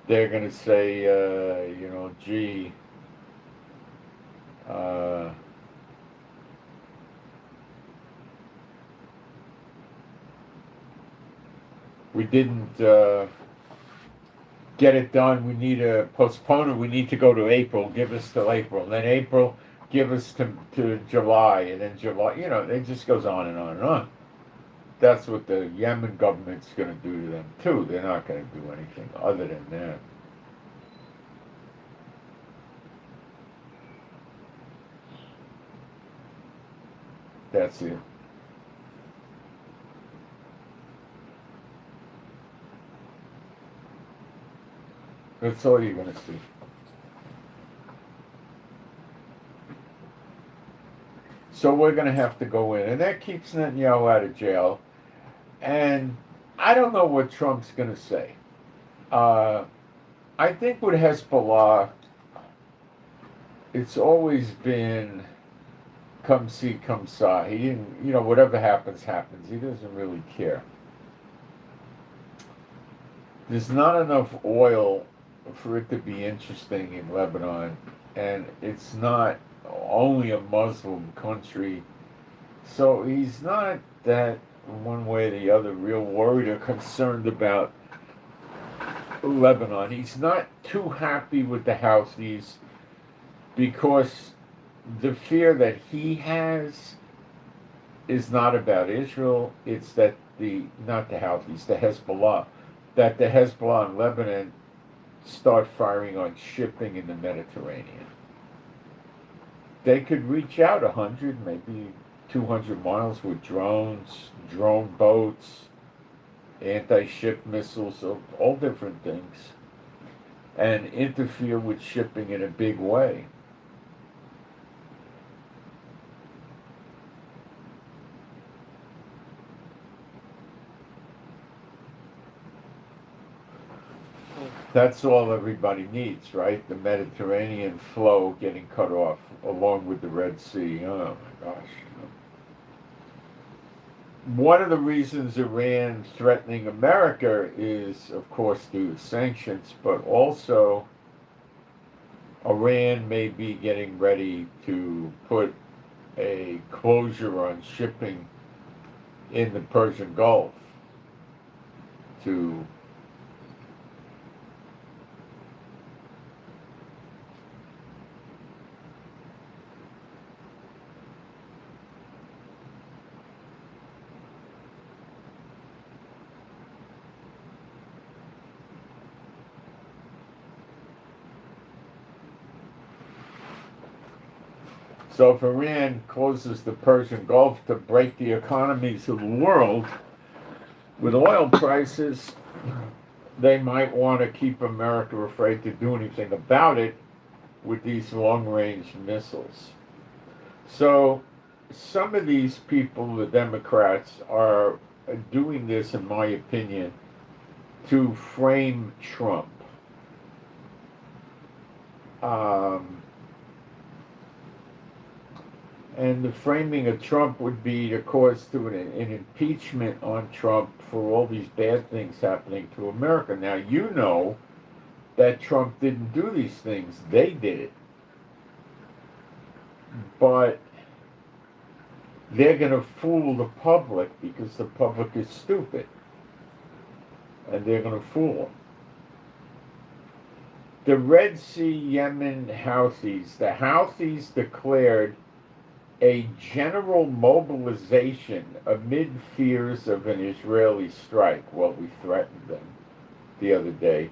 they're going to say, you know, gee, we didn't get it done. We need to postpone it. We need to go to April. Give us till April. And then April, give us to July. And then July, you know, it just goes on and on and on. That's what the Yemen government's going to do to them, too. They're not going to do anything other than that. That's it. That's all you're going to see. So we're going to have to go in. And that keeps Netanyahu out of jail. And I don't know what Trump's going to say. I think with Hezbollah, it's always been come see, come saw. He didn't, you know, whatever happens, happens. He doesn't really care. There's not enough oil for it to be interesting in Lebanon, and it's not only a Muslim country, so he's not that one way or the other real worried or concerned about Lebanon. He's not too happy with the Houthis because the fear that he has is not about Israel. It's that not the Houthis, the Hezbollah, that the Hezbollah in Lebanon start firing on shipping in the Mediterranean. They could reach out 100, maybe 200 miles with drones, drone boats, anti-ship missiles, all different things, and interfere with shipping in a big way. That's all everybody needs, right? The Mediterranean flow getting cut off along with the Red Sea. Oh my gosh. One of the reasons Iran threatening America is, of course, due to sanctions, but also Iran may be getting ready to put a closure on shipping in the Persian Gulf to So if Iran closes the Persian Gulf to break the economies of the world with oil prices, they might want to keep America afraid to do anything about it with these long-range missiles. So some of these people, the Democrats, are doing this, in my opinion, to frame Trump. And the framing of Trump would be to cause to an impeachment on Trump for all these bad things happening to America. Now, you know that Trump didn't do these things. They did it. But they're going to fool the public because the public is stupid. And they're going to fool them. The Red Sea Yemen Houthis, the Houthis declared a general mobilization amid fears of an Israeli strike. Well, we threatened them the other day.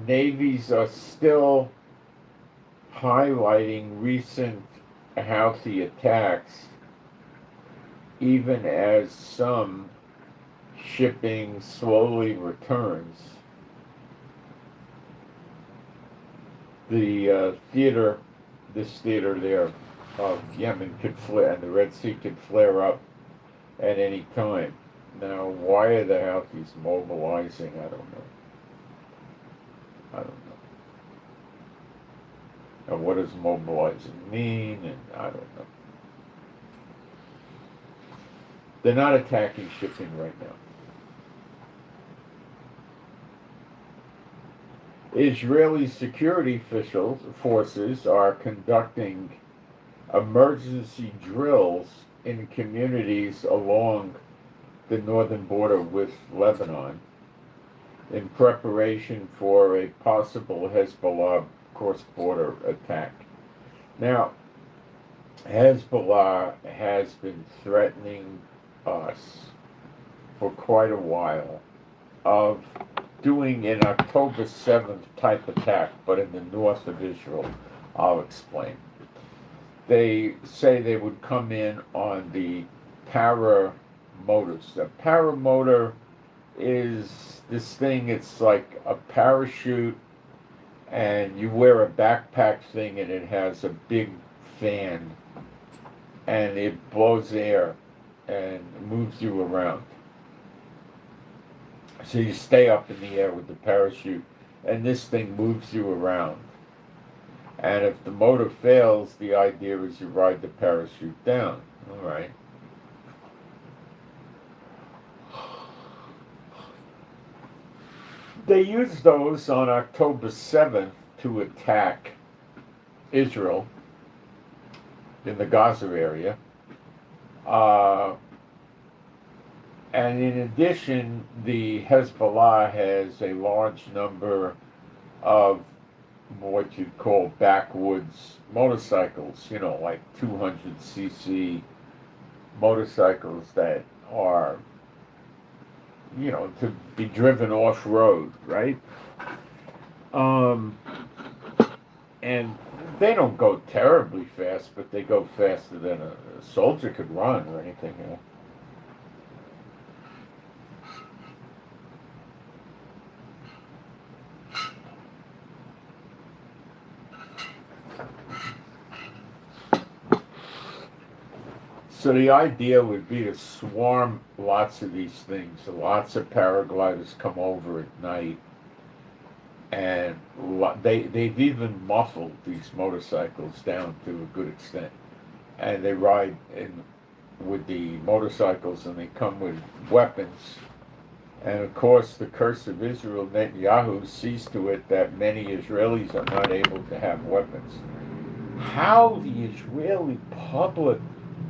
Navies are still highlighting recent Houthi attacks, even as some shipping slowly returns. The this theater there of Yemen could flare, and the Red Sea could flare up at any time. Now, why are the Houthis mobilizing? I don't know. I don't know. And what does mobilizing mean? And I don't know. They're not attacking shipping right now. Israeli security forces are conducting emergency drills in communities along the northern border with Lebanon in preparation for a possible Hezbollah cross-border attack. Now, Hezbollah has been threatening us for quite a while of doing an October 7th type attack, but in the north of Israel. I'll explain. They say they would come in on the paramotors. The paramotor is this thing, it's like a parachute, and you wear a backpack thing, and it has a big fan, and it blows air and moves you around. So you stay up in the air with the parachute, and this thing moves you around. And if the motor fails, the idea is you ride the parachute down. All right. They used those on October 7th to attack Israel in the Gaza area. And in addition, the Hezbollah has a large number of what you'd call backwoods motorcycles, like 200cc motorcycles that are, to be driven off-road, right? And they don't go terribly fast, but they go faster than a soldier could run or anything, So the idea would be to swarm lots of these things. Lots of paragliders come over at night, and they've even muffled these motorcycles down to a good extent. And they ride in with the motorcycles, and they come with weapons. And of course, the curse of Israel, Netanyahu, sees to it that many Israelis are not able to have weapons. How the Israeli public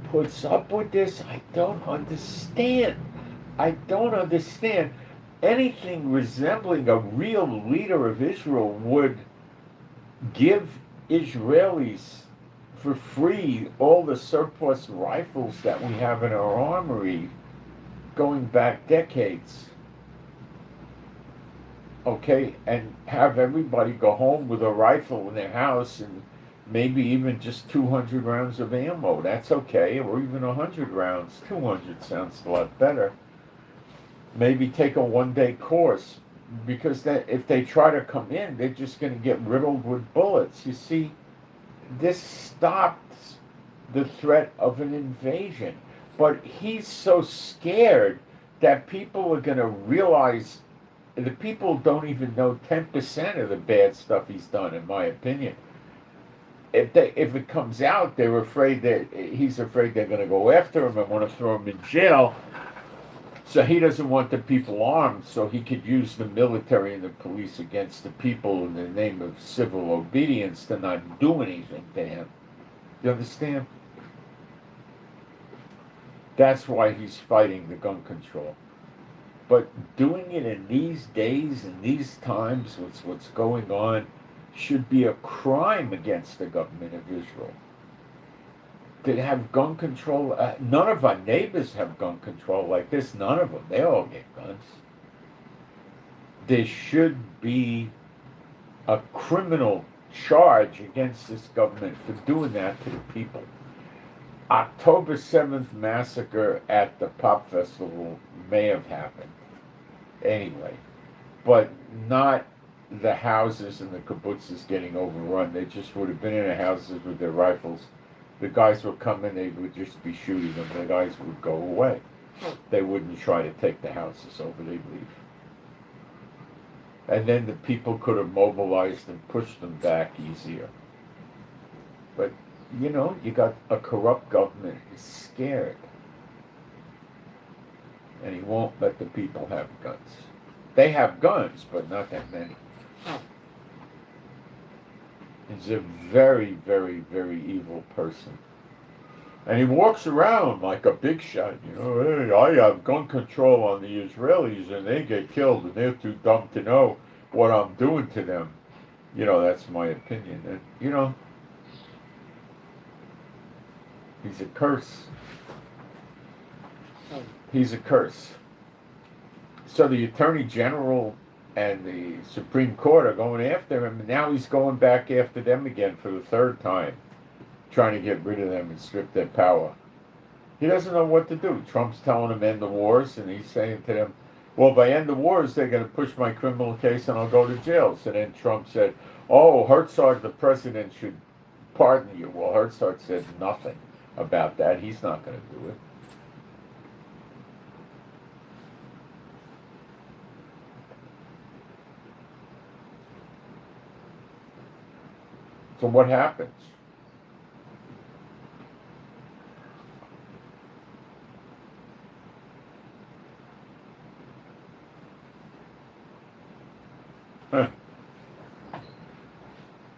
puts up with this, I don't understand. I don't understand. Anything resembling a real leader of Israel would give Israelis for free all the surplus rifles that we have in our armory going back decades. Okay, and have everybody go home with a rifle in their house and maybe even just 200 rounds of ammo. That's okay, or even 100 rounds. 200 sounds a lot better. Maybe take a one-day course, because if they try to come in, they're just going to get riddled with bullets. You see, this stops the threat of an invasion. But he's so scared that people are going to realize the people don't even know 10% of the bad stuff he's done, in my opinion. If it comes out, he's afraid they're going to go after him and want to throw him in jail. So he doesn't want the people armed, so he could use the military and the police against the people in the name of civil obedience to not do anything to him. You understand? That's why he's fighting the gun control. But doing it in these days and these times with what's going on should be a crime against the government of Israel. To have gun control, none of our neighbors have gun control like this, none of them. They all get guns. There should be a criminal charge against this government for doing that to the people. October 7th massacre at the pop festival may have happened anyway, but not the houses and the kibbutzes getting overrun. They just would have been in the houses with their rifles. The guys would come in, they would just be shooting them. The guys would go away. They wouldn't try to take the houses over, they'd leave. And then the people could have mobilized and pushed them back easier. But, you know, you got a corrupt government who's scared. And he won't let the people have guns. They have guns, but not that many. He's a very, very, very evil person. And he walks around like a big shot, you know, hey, I have gun control on the Israelis and they get killed and they're too dumb to know what I'm doing to them. You know, that's my opinion. And, you know, he's a curse. He's a curse. So the Attorney General and the Supreme Court are going after him, and now he's going back after them again for the third time, trying to get rid of them and strip their power. He doesn't know what to do. Trump's telling him end the wars, and he's saying to them, well, if I end the wars, they're going to push my criminal case and I'll go to jail. So then Trump said, oh, Herzog, the president, should pardon you. Well, Herzog said nothing about that. He's not going to do it. So what happens?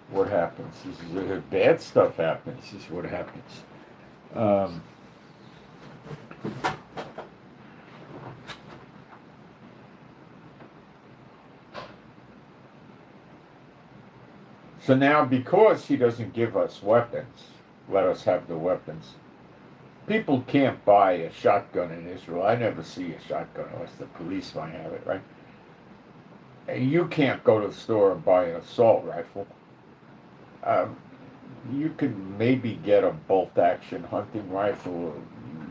What happens? This is bad stuff happens. This is what happens. So now, because he doesn't give us weapons, let us have the weapons. People can't buy a shotgun in Israel. I never see a shotgun unless the police might have it, right? And you can't go to the store and buy an assault rifle. You can maybe get a bolt-action hunting rifle,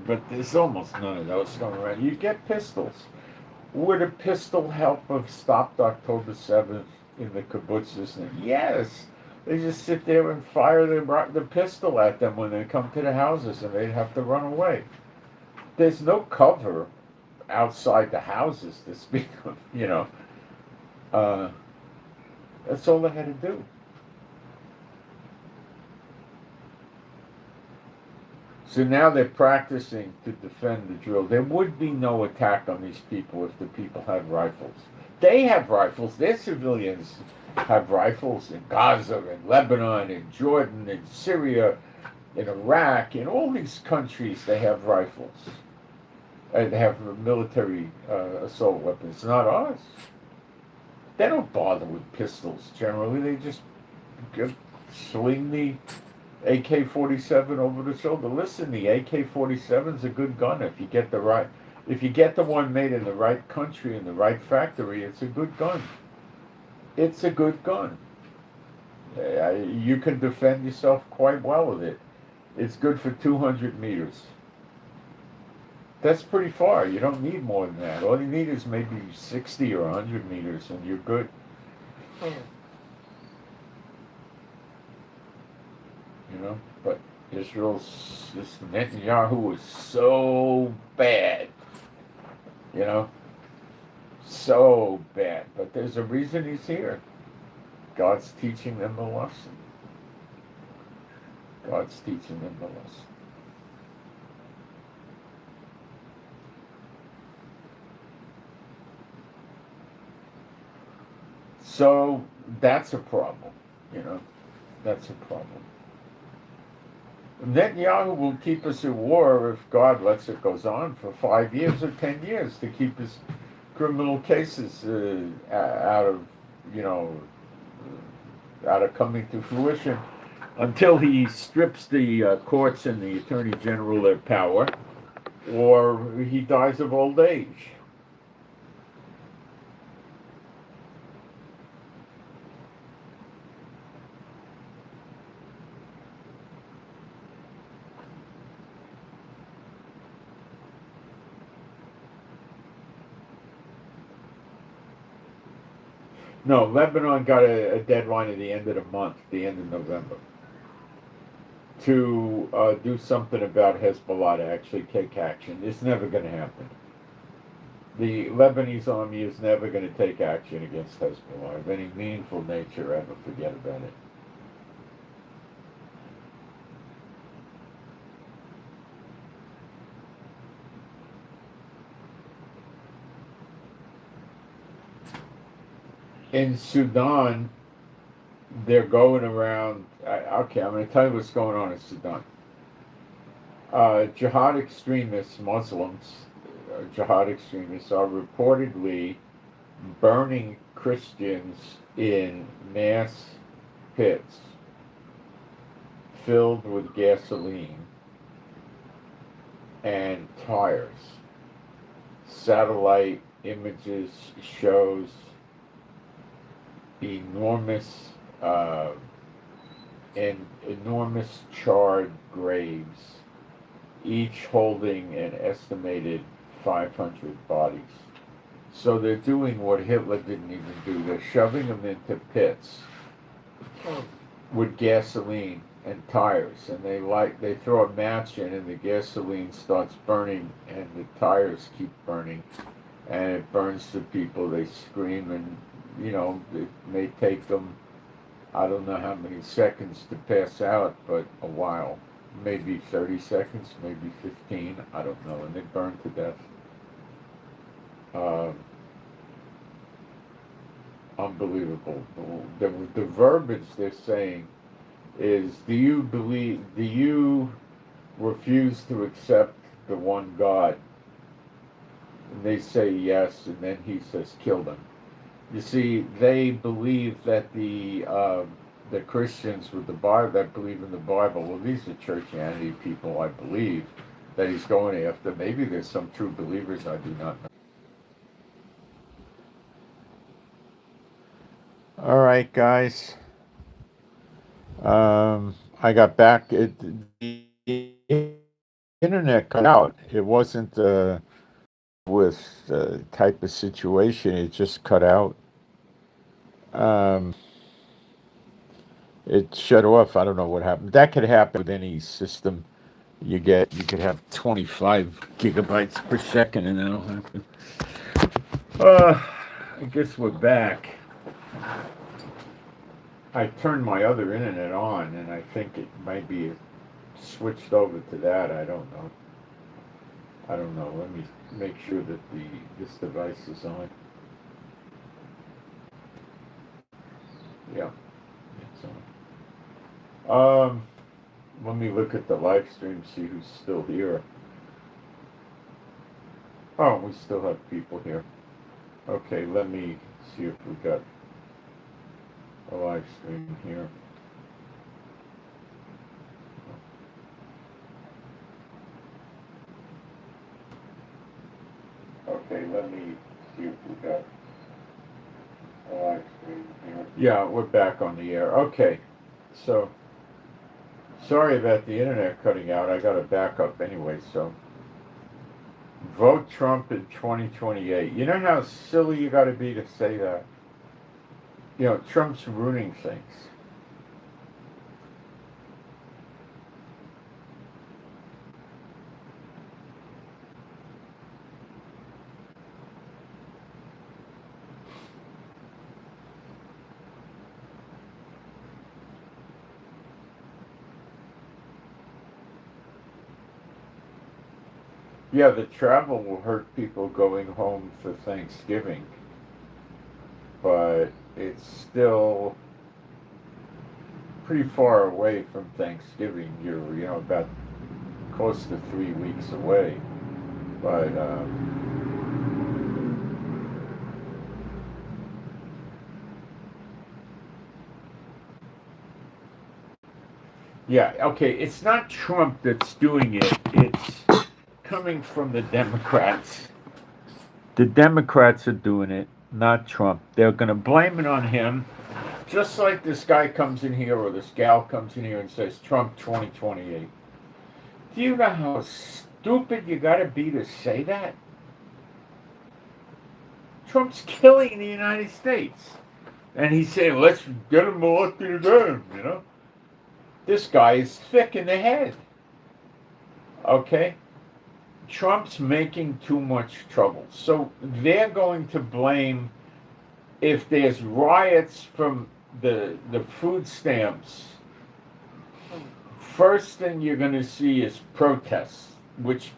but there's almost none of those going around. You get pistols. Would a pistol help have stopped October 7th in the kibbutzes? Yes. They just sit there and fire the pistol at them when they come to the houses, and they'd have to run away. There's no cover outside the houses to speak of, you know. That's all they had to do. So now they're practicing to defend the drill. There would be no attack on these people if the people had rifles. They have rifles. Their civilians have rifles in Gaza, in Lebanon, in Jordan, in Syria, in Iraq. In all these countries, they have rifles. And they have military assault weapons. It's not ours. They don't bother with pistols generally. They just swing the AK-47 over the shoulder. Listen, the AK-47 is a good gun if you get the one made in the right country in the right factory. It's a good gun. It's a good gun. You can defend yourself quite well with it. It's good for 200 meters. That's pretty far. You don't need more than that. All you need is maybe 60 or 100 meters, and you're good. You know, but this Netanyahu is so bad, you know, so bad. But there's a reason he's here. God's teaching them a lesson. God's teaching them a lesson. So that's a problem, you know, that's a problem. Netanyahu will keep us at war if God lets it goes on for 5 years or 10 years to keep his criminal cases out of coming to fruition until he strips the courts and the Attorney General their power, or he dies of old age. No, Lebanon got a deadline at the end of the month, the end of November. to do something about Hezbollah, to actually take action. It's never going to happen. The Lebanese army is never going to take action against Hezbollah of any meaningful nature ever. Forget about it. In Sudan, they're going around. Okay, I'm going to tell you what's going on in Sudan. Jihad extremists, Muslims, jihad extremists, are reportedly burning Christians in mass pits filled with gasoline and tires. Satellite images shows enormous and enormous charred graves, each holding an estimated 500 bodies. So they're doing what Hitler didn't even do. They're shoving them into pits with gasoline and tires, and they throw a match in, and the gasoline starts burning, and the tires keep burning, and it burns the people. They scream, and it may take them, I don't know how many seconds to pass out, but a while. Maybe 30 seconds, maybe 15, I don't know, and they burn to death. Unbelievable. The verbiage they're saying is, do you refuse to accept the one God? And they say yes, and then he says, kill them. You see, they believe that the Christians with the Bible, that believe in the Bible, well, these are churchianity people, I believe, that he's going after. Maybe there's some true believers, I do not know. All right, guys. I got back. The internet cut out. It wasn't with the type of situation. It just cut out. It shut off. I don't know what happened. That could happen with any system. You could have 25 gigabytes per second, and that'll happen. I guess we're back. I turned my other internet on, and I think it might be switched over to that. I don't know. Let me make sure that this device is on. Yeah, it's on. Let me look at the live stream, see who's still here. Oh, we still have people here. Okay, let me see if we got a live stream here. Okay, let me see if we got a live stream here. Yeah, we're back on the air. Okay, so sorry about the internet cutting out. I got a backup anyway, so vote Trump in 2028. You know how silly you got to be to say that? Trump's ruining things. Yeah, the travel will hurt people going home for Thanksgiving, but it's still pretty far away from Thanksgiving. You're about close to 3 weeks away, but yeah, okay, it's not Trump that's doing it. It's coming from the Democrats. The Democrats are doing it, not Trump. They're going to blame it on him, just like this guy comes in here or this gal comes in here and says, Trump 2028. Do you know how stupid you got to be to say that? Trump's killing the United States. And he's saying, let's get him elected again, This guy is thick in the head. Okay? Trump's making too much trouble. So they're going to blame, if there's riots from the food stamps, first thing you're going to see is protests, which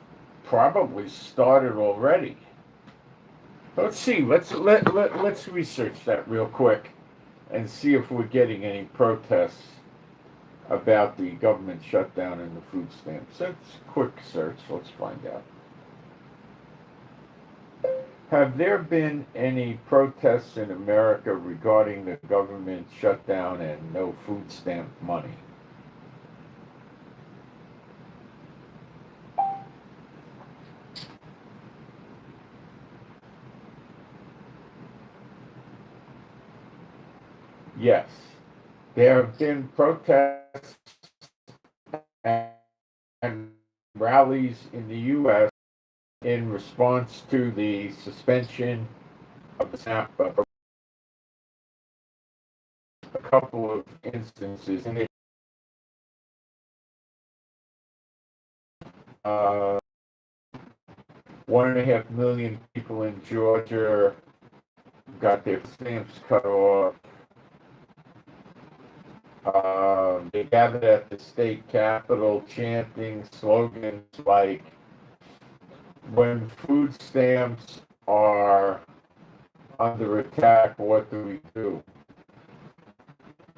probably started already. Let's see. Let's research that real quick and see if we're getting any protests about the government shutdown and the food stamps. That's a quick search. Let's find out. Have there been any protests in America regarding the government shutdown and no food stamp money? Yes. There have been protests and rallies in the U.S. in response to the suspension of the SNAP. A couple of instances, and 1.5 million people in Georgia got their stamps cut off. They gathered at the state capitol chanting slogans like, when food stamps are under attack, what do we do?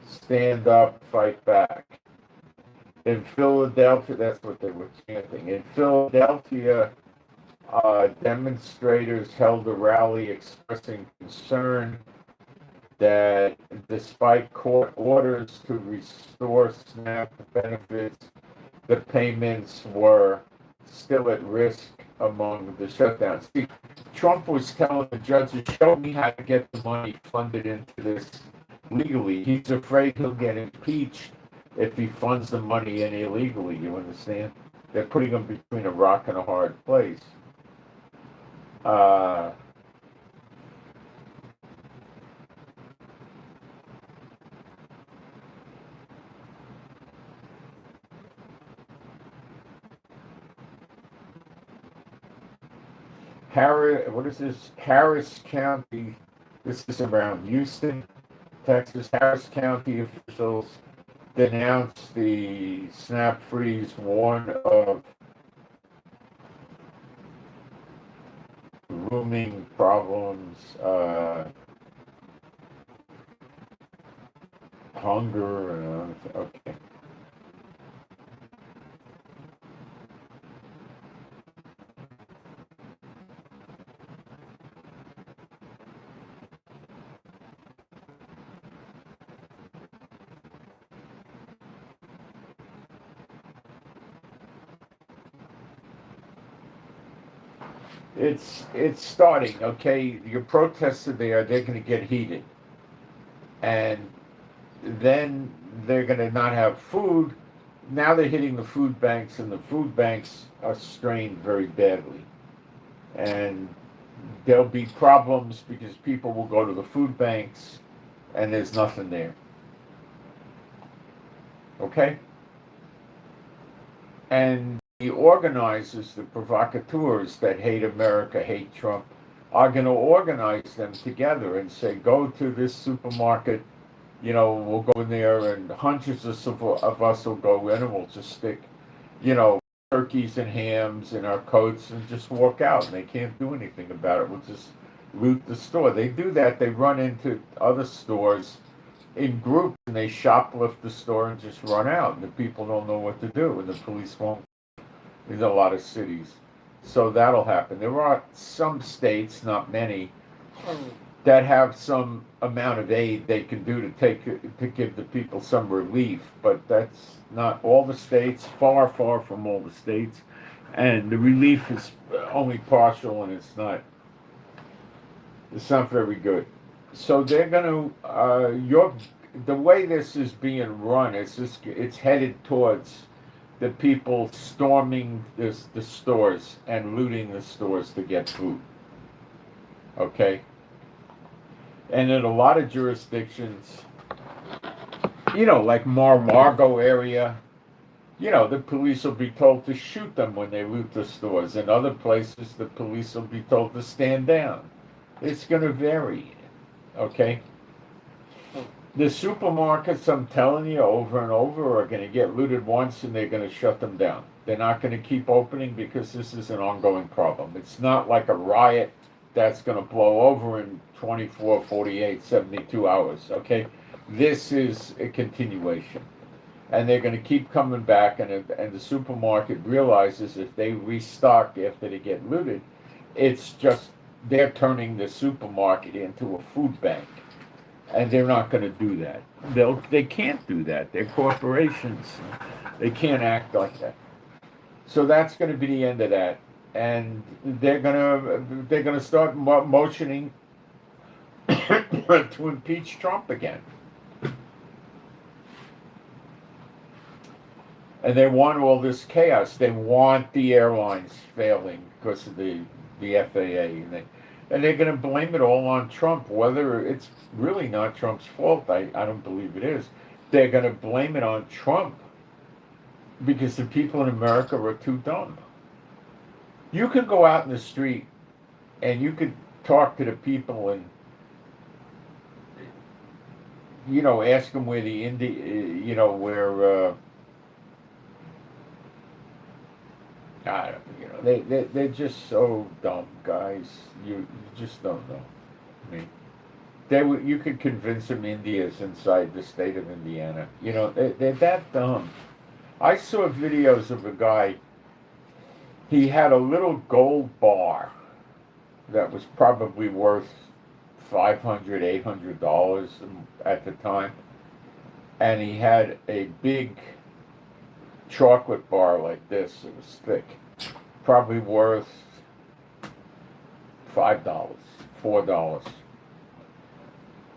Stand up, fight back. In Philadelphia, that's what they were chanting. In Philadelphia, demonstrators held a rally expressing concern that despite court orders to restore SNAP benefits, the payments were still at risk among the shutdowns. See, Trump was telling the judges, show me how to get the money funded into this legally. He's afraid he'll get impeached if he funds the money in illegally, you understand? They're putting him between a rock and a hard place. What is this? Harris County, this is around Houston, Texas. Harris County officials denounced the SNAP freeze, warned of looming problems, hunger, okay. It's starting, okay? Your protests are there, they're going to get heated. And then they're going to not have food. Now they're hitting the food banks, and the food banks are strained very badly. And there'll be problems because people will go to the food banks and there's nothing there. Okay? And the organizers, the provocateurs that hate America, hate Trump, are going to organize them together and say, go to this supermarket, we'll go in there, and hundreds of us will go in, and we'll just stick, turkeys and hams in our coats and just walk out, and they can't do anything about it. We'll just loot the store. They do that. They run into other stores in groups, and they shoplift the store and just run out, and the people don't know what to do, and the police won't. In a lot of cities. So that'll happen. There are some states, not many, that have some amount of aid they can do to give the people some relief, but that's not all the states, far from all the states, and the relief is only partial, and it's not very good. So they're going to the way this is being run, it's headed towards the people storming the stores and looting the stores to get food. Okay? And in a lot of jurisdictions, like Mar-Largo area, the police will be told to shoot them when they loot the stores. In other places, the police will be told to stand down. It's going to vary, okay? The supermarkets, I'm telling you, over and over, are going to get looted once and they're going to shut them down. They're not going to keep opening because this is an ongoing problem. It's not like a riot that's going to blow over in 24, 48, 72 hours, okay? This is a continuation. And they're going to keep coming back, and the supermarket realizes if they restock after they get looted, it's just they're turning the supermarket into a food bank, and they're not going to do that. They can't do that. They're corporations. They can't act like that. So that's going to be the end of that, and they're going to start motioning to impeach Trump again. And they want all this chaos. They want the airlines failing because of the FAA, and they're going to blame it all on Trump. Whether it's really not Trump's fault, I don't believe it is. They're going to blame it on Trump because the people in America are too dumb. You could go out in the street and you could talk to the people and ask them where they're just so dumb, guys. You just don't know. I mean, you could convince them India's inside the state of Indiana. They're that dumb. I saw videos of a guy. He had a little gold bar that was probably worth $500, $800 at the time, and he had a big chocolate bar like this. It was thick, probably worth $5, $4.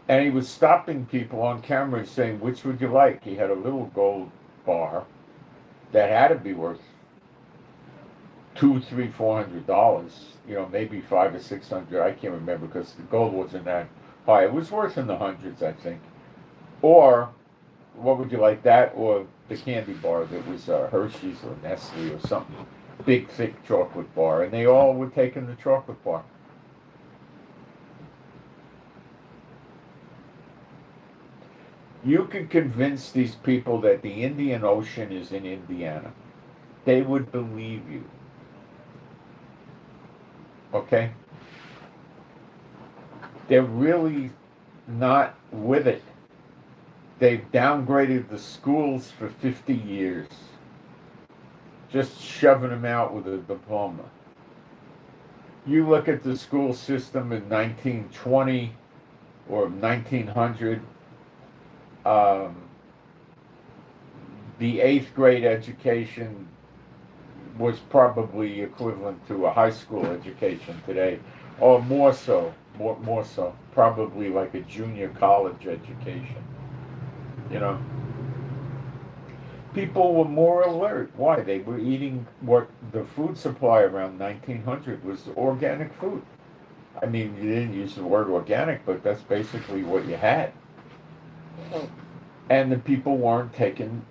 And he was stopping people on camera and saying, "Which would you like?" He had a little gold bar that had to be worth $200, $300, $400. Maybe $500 or $600. I can't remember because the gold wasn't that high. It was worth in the hundreds, I think. Or what would you like, that or the candy bar that was Hershey's or Nestle or something, big thick chocolate bar, and they all were taking the chocolate bar. You could convince these people that the Indian Ocean is in Indiana. They would believe you. Okay? They're really not with it. They've downgraded the schools for 50 years. Just shoving them out with a diploma. You look at the school system in 1920 or 1900, the 8th grade education was probably equivalent to a high school education today, or more so, probably like a junior college education. People were more alert. Why? They were eating what the food supply around 1900 was organic food. I mean, you didn't use the word organic, but that's basically what you had. And the people weren't taking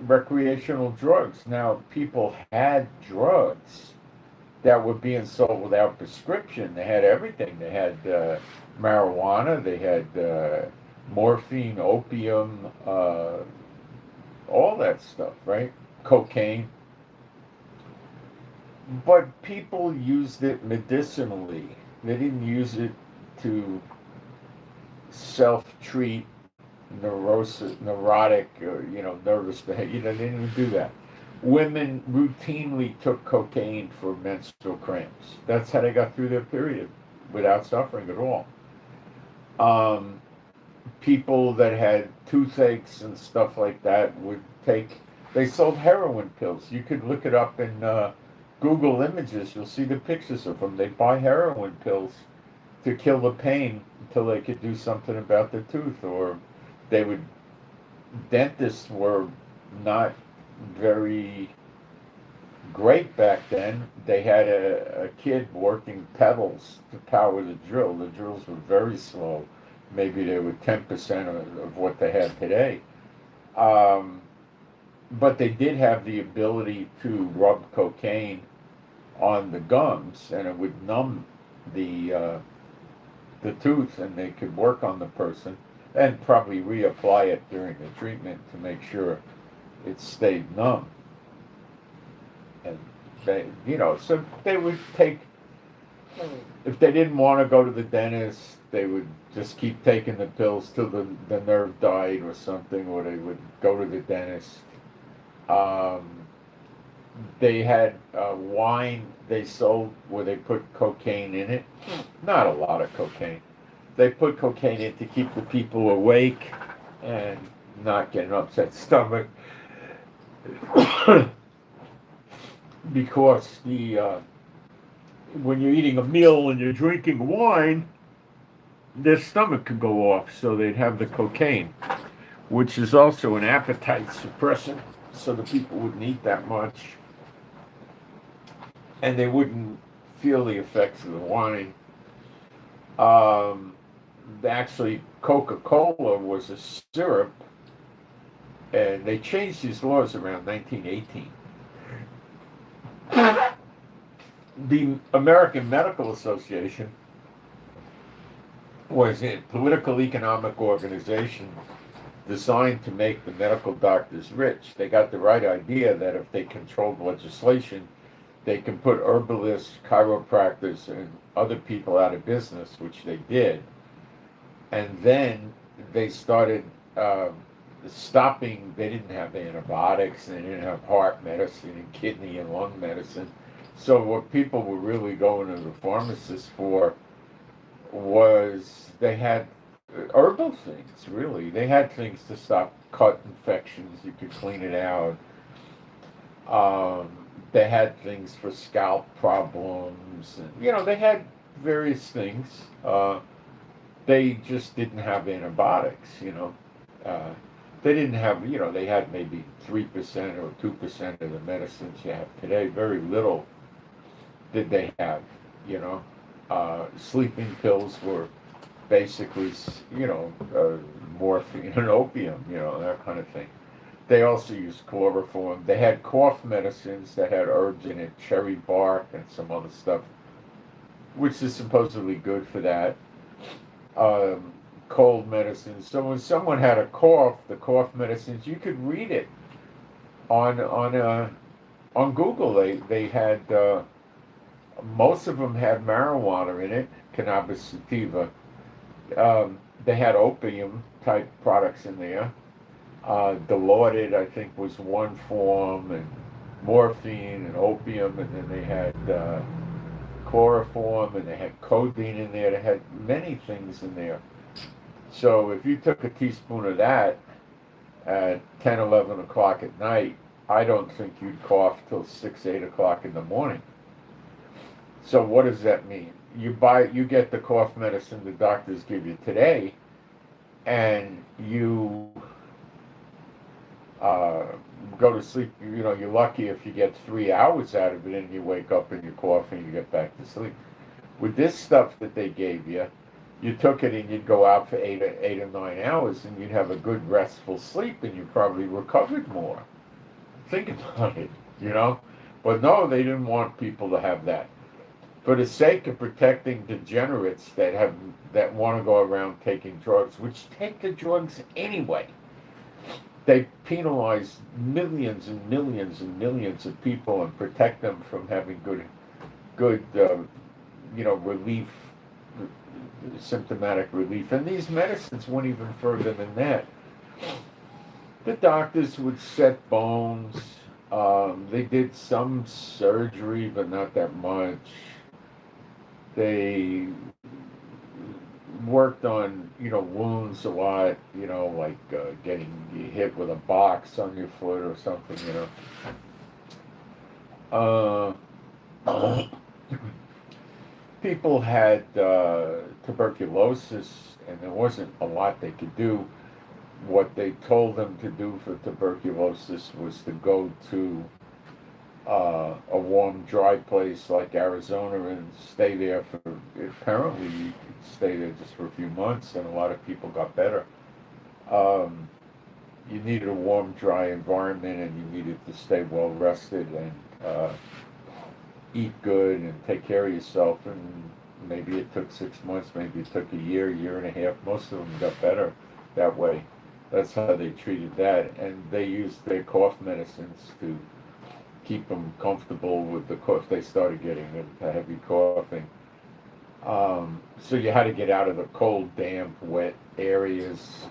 recreational drugs. Now, people had drugs that were being sold without prescription. They had everything. They had marijuana, they had morphine, opium, all that stuff, right? Cocaine. But people used it medicinally. They didn't use it to self-treat neurotic, or, nervous behavior. They didn't even do that. Women routinely took cocaine for menstrual cramps. That's how they got through their period without suffering at all. People that had toothaches and stuff like that they sold heroin pills. You could look it up in Google Images. You'll see the pictures of them. They buy heroin pills to kill the pain until they could do something about the tooth, or dentists were not very great back then. They had a kid working pedals to power the drill. The drills were very slow. Maybe they were 10% of what they had today. But they did have the ability to rub cocaine on the gums, and it would numb the tooth, and they could work on the person and probably reapply it during the treatment to make sure it stayed numb. And they, so they would take, if they didn't want to go to the dentist, they would just keep taking the pills till the nerve died or something, or they would go to the dentist. They had wine they sold where they put cocaine in it. Not a lot of cocaine. They put cocaine in to keep the people awake and not get an upset stomach. Because when you're eating a meal and you're drinking wine, their stomach could go off, so they'd have the cocaine, which is also an appetite suppressant, so the people wouldn't eat that much, and they wouldn't feel the effects of the wine. Actually, Coca-Cola was a syrup, and they changed these laws around 1918. The American Medical Association was a political economic organization designed to make the medical doctors rich. They got the right idea that if they controlled legislation, they can put herbalists, chiropractors, and other people out of business, which they did. And then they started stopping. They didn't have antibiotics, they didn't have heart medicine and kidney and lung medicine. So what people were really going to the pharmacist for was they had herbal things, really. They had things to stop cut infections. You could clean it out. They had things for scalp problems. And, they had various things. They just didn't have antibiotics, They didn't have, they had maybe 3% or 2% of the medicines you have today. Very little did they have, Sleeping pills were basically, morphine and opium, that kind of thing. They also used chloroform. They had cough medicines that had herbs in it, cherry bark and some other stuff, which is supposedly good for that. Cold medicines. So when someone had a cough, the cough medicines, you could read it on Google. They had most of them had marijuana in it, cannabis sativa. They had opium type products in there. Dilaudid, I think, was one form, and morphine and opium, and then they had chloroform, and they had codeine in there. They had many things in there. So if you took a teaspoon of that at 10, 11 o'clock at night, I don't think you'd cough till 6, 8 o'clock in the morning. So what does that mean? You get the cough medicine the doctors give you today, and you go to sleep. You're lucky if you get 3 hours out of it, and you wake up and you're coughing, you get back to sleep. With this stuff that they gave you, you took it and you'd go out for 8 or 9 hours, and you'd have a good restful sleep, and you probably recovered more. Think about it, But no, they didn't want people to have that. For the sake of protecting degenerates that want to go around taking drugs, which take the drugs anyway, they penalize millions and millions and millions of people and protect them from having good relief, symptomatic relief. And these medicines went even further than that. The doctors would set bones. They did some surgery, but not that much. They worked on, wounds a lot, like getting hit with a box on your foot or something, People had tuberculosis, and there wasn't a lot they could do. What they told them to do for tuberculosis was to go to a warm, dry place like Arizona and stay there for, apparently, stay there just for a few months, and a lot of people got better. You needed a warm, dry environment, and you needed to stay well rested and eat good and take care of yourself. And maybe it took 6 months, maybe it took a year and a half. Most of them got better that way. That's how they treated that, and they used their cough medicines to keep them comfortable with the cough. They started getting the heavy coughing. So you had to get out of the cold, damp, wet areas,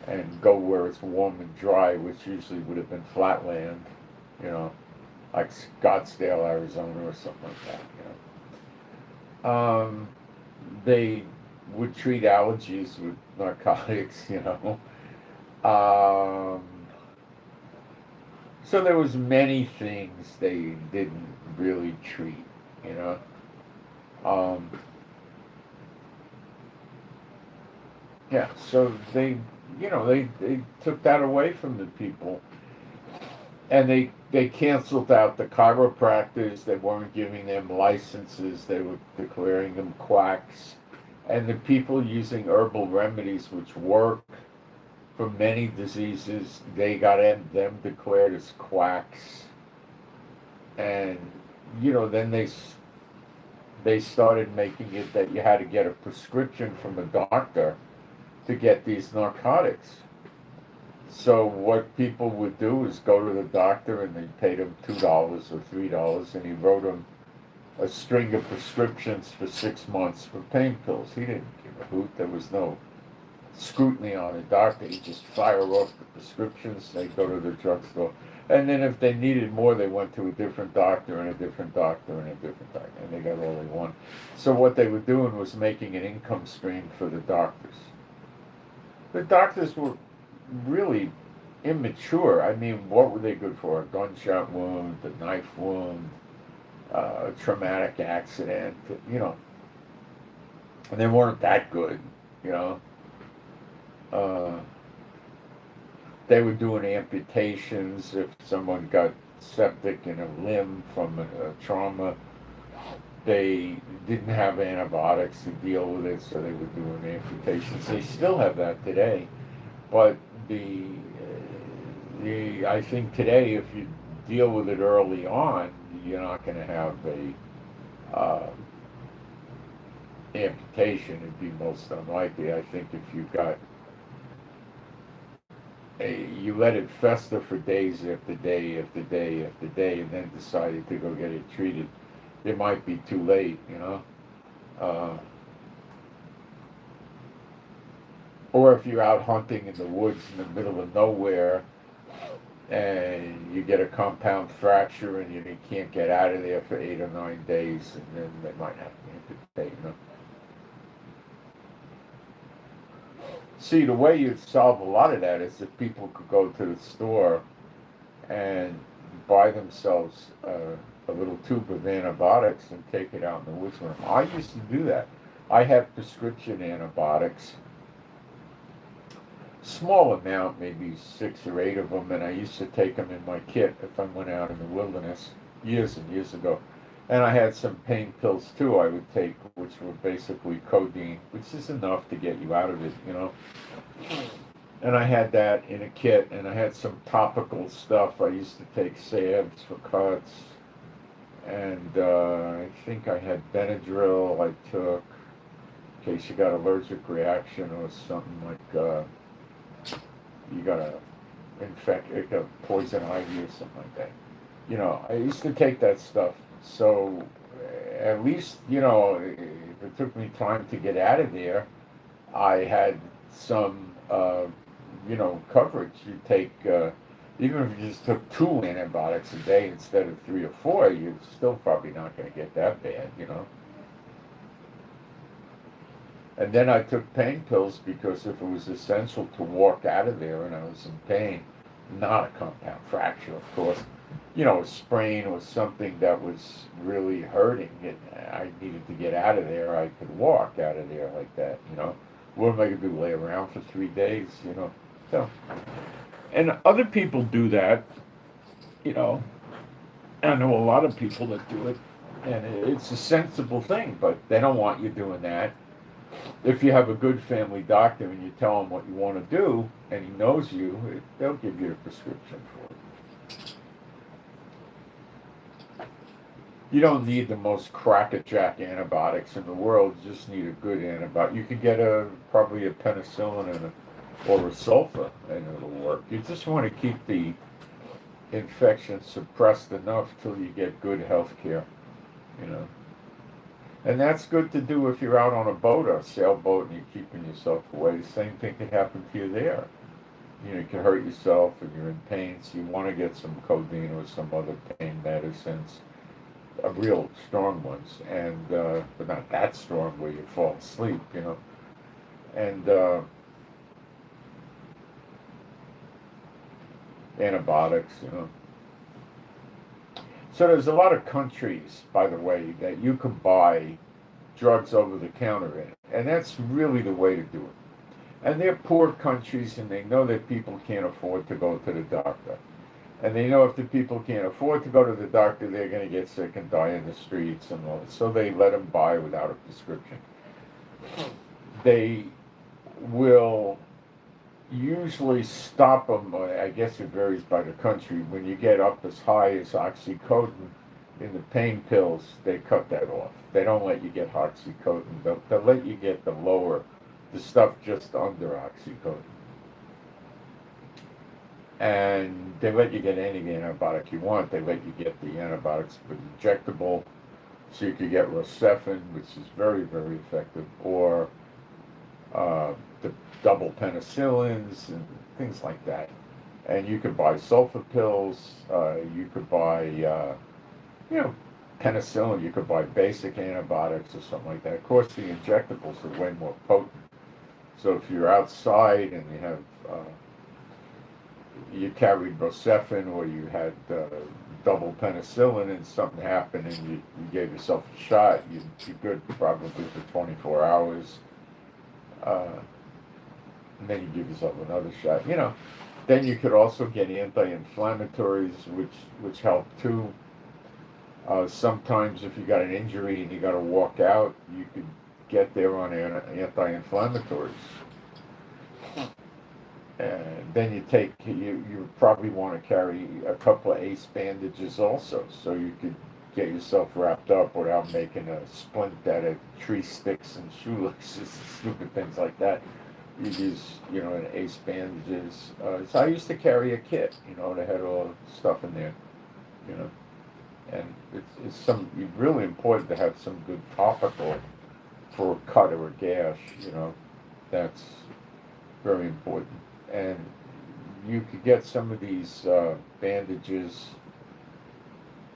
and go where it's warm and dry, which usually would have been flatland, like Scottsdale, Arizona, or something like that. They would treat allergies with narcotics, So there was many things they didn't really treat, Yeah, so they took that away from the people, and they canceled out the chiropractors. They weren't giving them licenses. They were declaring them quacks, and the people using herbal remedies, which work for many diseases, they got them declared as quacks, and then they started making it that you had to get a prescription from a doctor to get these narcotics. So what people would do is go to the doctor, and they paid him $2 or $3, and he wrote them a string of prescriptions for 6 months for pain pills. He didn't give a hoot. There was no scrutiny on a doctor. He just fire off the prescriptions. They go to the drugstore, and then if they needed more, they went to a different doctor and a different doctor and a different doctor, and they got all they wanted. So what they were doing was making an income stream for the doctors. The doctors were really immature. I mean, what were they good for? A gunshot wound, a knife wound, a traumatic accident, and they weren't that good, They were doing amputations if someone got septic in a limb from a trauma. They didn't have antibiotics to deal with it, so they were doing amputations. They still have that today, but I think today, if you deal with it early on, you're not going to have a amputation. It'd be most unlikely. I think if you got you let it fester for days after day after day after day, and then decided to go get it treated, it might be too late, or if you're out hunting in the woods in the middle of nowhere, and you get a compound fracture and you can't get out of there for 8 or 9 days, and then they might have to amputate, See, the way you'd solve a lot of that is if people could go to the store and buy themselves a little tube of antibiotics and take it out in the woods with them. I used to do that. I have prescription antibiotics, small amount, maybe 6 or 8 of them, and I used to take them in my kit if I went out in the wilderness years and years ago. And I had some pain pills too I would take, which were basically codeine, which is enough to get you out of it, And I had that in a kit, and I had some topical stuff. I used to take salves for cuts, and I think I had Benadryl I took in case you got allergic reaction or something like you got a poison ivy or something like that. I used to take that stuff. So at least, if it took me time to get out of there, I had some, coverage. You take, even if you just took 2 antibiotics a day instead of 3 or 4, you're still probably not going to get that bad, And then I took pain pills because if it was essential to walk out of there and I was in pain, not a compound fracture, of course, a sprain or something that was really hurting and I needed to get out of there, I could walk out of there like that, What am I going to do, lay around for 3 days, So, and other people do that, I know a lot of people that do it, and it's a sensible thing, but they don't want you doing that. if you have a good family doctor and you tell him what you want to do, and he knows you, they'll give you a prescription for it. You don't need the most crackerjack antibiotics in the world. You just need a good antibiotic. You could get probably a penicillin or a sulfa, and it'll work. You just want to keep the infection suppressed enough till you get good health care, you know. And that's good to do if you're out on a boat or a sailboat and you're keeping yourself away. The same thing can happen to you there. You know, you can hurt yourself and you're in pain, so you want to get some codeine or some other pain medicines, real strong ones, and but not that strong where you fall asleep, you know. And antibiotics, you know. So there's a lot of countries, by the way, that you can buy drugs over the counter in, and that's really the way to do it. And they're poor countries, and they know that people can't afford to go to the doctor. And they know if the people can't afford to go to the doctor, they're going to get sick and die in the streets and all that. So they let them buy without a prescription. They will usually stop them, I guess it varies by the country, when you get up as high as oxycodone in the pain pills, they cut that off. They don't let you get oxycodone. They'll let you get the stuff just under oxycodone. And they let you get any antibiotic you want. They let you get the antibiotics with injectable, so you could get Rocephin, which is very, very effective, or the double penicillins and things like that. And you could buy sulfa pills. You could buy, penicillin. You could buy basic antibiotics or something like that. Of course, the injectables are way more potent. So if you're outside and you have you carried Rocephin or you had double penicillin and something happened and you gave yourself a shot, you'd be good probably for 24 hours. And then you give yourself another shot. You know, then you could also get anti-inflammatories, which help too. Sometimes if you got an injury and you got to walk out, you could get there on anti-inflammatories. And then you probably want to carry a couple of ace bandages also, so you could get yourself wrapped up without making a splint out of tree sticks and shoelaces, stupid things like that. You use, an ace bandages. So I used to carry a kit, that had all the stuff in there, and it's really important to have some good topical for a cut or a gash, that's very important. And you could get some of these bandages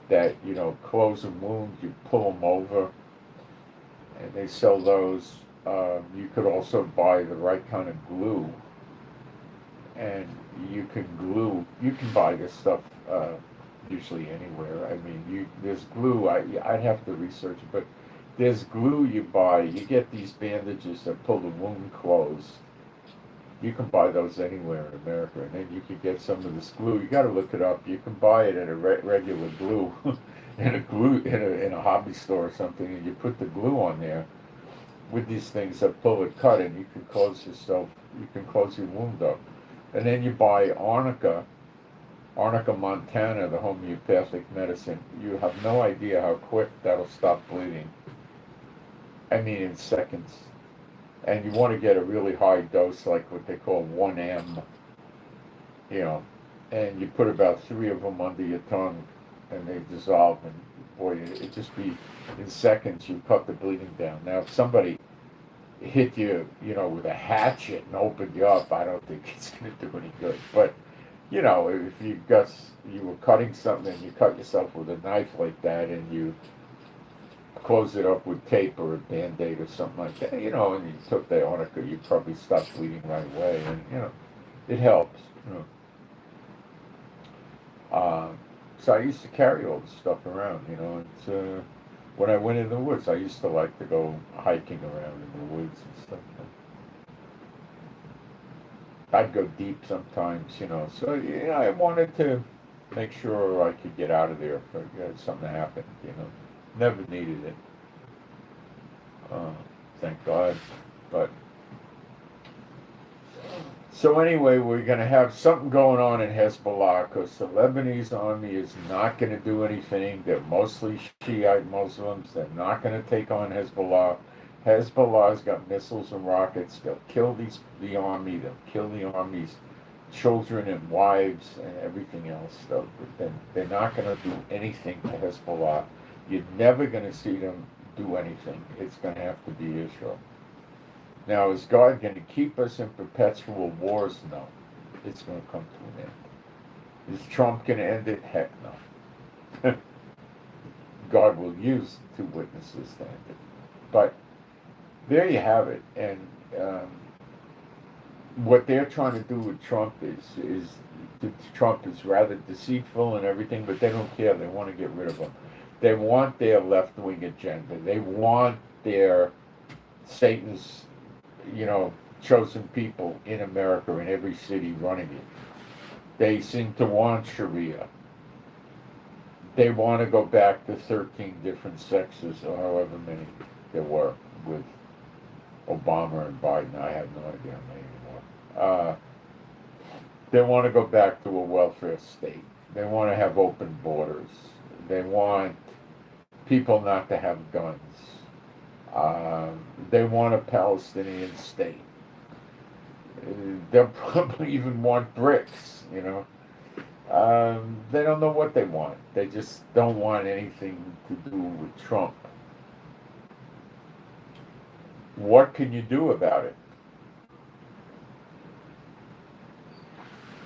that, close a wound, you pull them over, and they sell those. You could also buy the right kind of glue, and you can buy this stuff usually anywhere. I mean, there's glue, I'd have to research it, but there's glue you buy. You get these bandages that pull the wound closed. You can buy those anywhere in America, and then you can get some of this glue. You got to look it up. You can buy it at a regular glue, in a hobby store or something, and you put the glue on there with these things that pull it cut, and you can close your wound up. And then you buy Arnica, Montana, the homeopathic medicine. You have no idea how quick that'll stop bleeding. I mean, in seconds. And you want to get a really high dose, like what they call 1M, and you put about 3 of them under your tongue, and they dissolve, and boy, it just be, in seconds, you cut the bleeding down. Now, if somebody hit you, with a hatchet and opened you up, I don't think it's going to do any good. But, if you were cutting something and you cut yourself with a knife like that, and you close it up with tape or a Band-Aid or something like that, and you took the arnica, you probably stopped bleeding right away, and, it helps, So I used to carry all this stuff around, and when I went in the woods, I used to like to go hiking around in the woods and stuff. I'd go deep sometimes, so, I wanted to make sure I could get out of there if something happened, Never needed it. Thank God. But so anyway, we're going to have something going on in Hezbollah because the Lebanese army is not going to do anything. They're mostly Shiite Muslims. They're not going to take on Hezbollah. Hezbollah's got missiles and rockets. They'll kill the army. They'll kill the army's children and wives and everything else. They're not going to do anything to Hezbollah. You're never going to see them do anything. It's going to have to be Israel. Now, is God going to keep us in perpetual wars? No. It's going to come to an end. Is Trump going to end it? Heck no. God will use two witnesses to end it. But there you have it. And what they're trying to do with Trump is Trump is rather deceitful and everything, but they don't care. They want to get rid of him. They want their left-wing agenda. They want their Satan's chosen people in America, in every city running it. They seem to want Sharia. They want to go back to 13 different sexes, or however many there were with Obama and Biden. I have no idea how many anymore. They want to go back to a welfare state. They want to have open borders. They want people not to have guns. They want a Palestinian state. They'll probably even want BRICS, They don't know what they want. They just don't want anything to do with Trump. What can you do about it?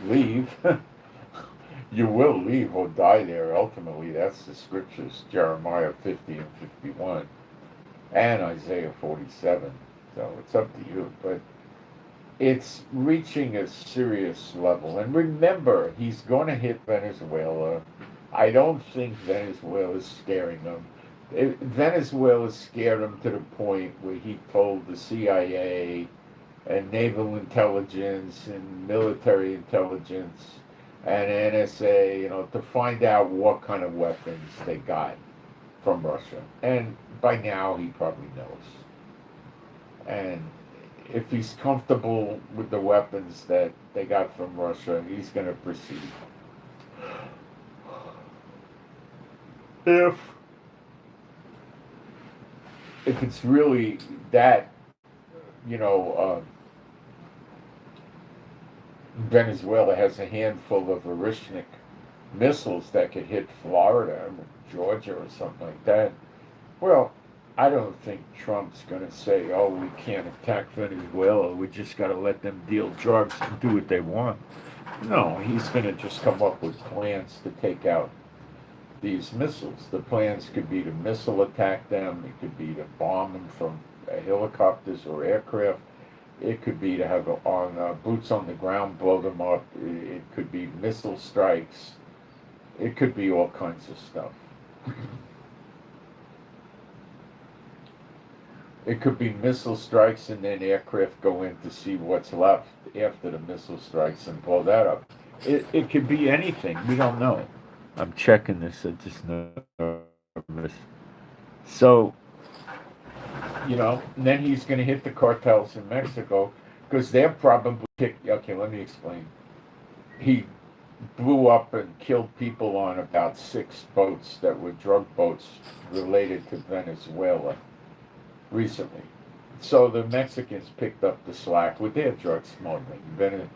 Leave. You will leave or die there ultimately. That's the scriptures, Jeremiah 50 and 51. And Isaiah 47, so it's up to you. But it's reaching a serious level. And remember, he's going to hit Venezuela. I don't think Venezuela is scaring him. Venezuela scared him to the point where he told the CIA and naval intelligence and military intelligence and NSA, to find out what kind of weapons they got from Russia. And by now he probably knows. And if he's comfortable with the weapons that they got from Russia, he's going to proceed. If it's really that, Venezuela has a handful of Orishnik missiles that could hit Florida or Georgia or something like that. Well, I don't think Trump's going to say, oh, we can't attack Venezuela. We just got to let them deal drugs and do what they want. No, he's going to just come up with plans to take out these missiles. The plans could be to missile attack them. It could be to bomb them from helicopters or aircraft. It could be to have boots on the ground, blow them up. It could be missile strikes. It could be all kinds of stuff. It could be missile strikes and then aircraft go in to see what's left after the missile strikes and blow that up. It could be anything. We don't know. I'm checking this. I just nervous. So, and then he's going to hit the cartels in Mexico because they're probably okay, let me explain. He blew up and killed people on about 6 boats that were drug boats related to Venezuela recently. So the Mexicans picked up the slack with their drug smuggling.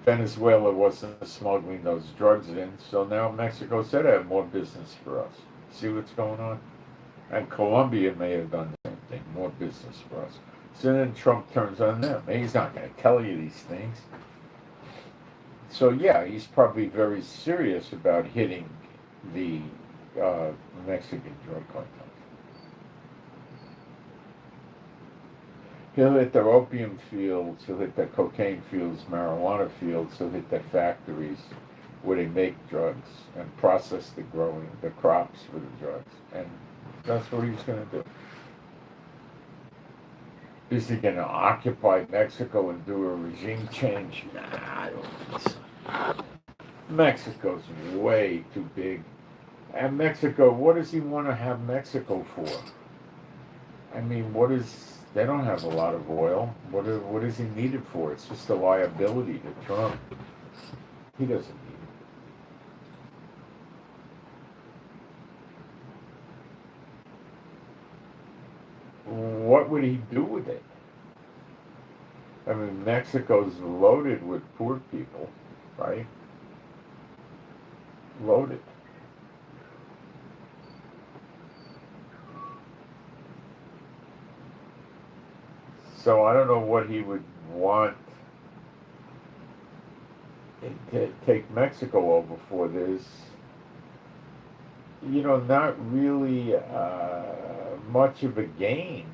Venezuela wasn't smuggling those drugs in, so now Mexico said they have more business for us. See what's going on? And Colombia may have done the same thing, more business for us. So then Trump turns on them. He's not going to tell you these things. So yeah, he's probably very serious about hitting the Mexican drug cartels. He'll hit their opium fields, he'll hit their cocaine fields, marijuana fields, he'll hit their factories where they make drugs and process the crops for the drugs. And that's what he's going to do. Is he going to occupy Mexico and do a regime change? Nah, I don't think so. Mexico's way too big. And Mexico, what does he want to have Mexico for? I mean, what is They don't have a lot of oil. What is he needed for? It's just a liability to Trump. He doesn't need it. What would he do with it? I mean, Mexico's loaded with poor people, right? Loaded. So I don't know what he would want to take Mexico over for. There's, not really much of a gain.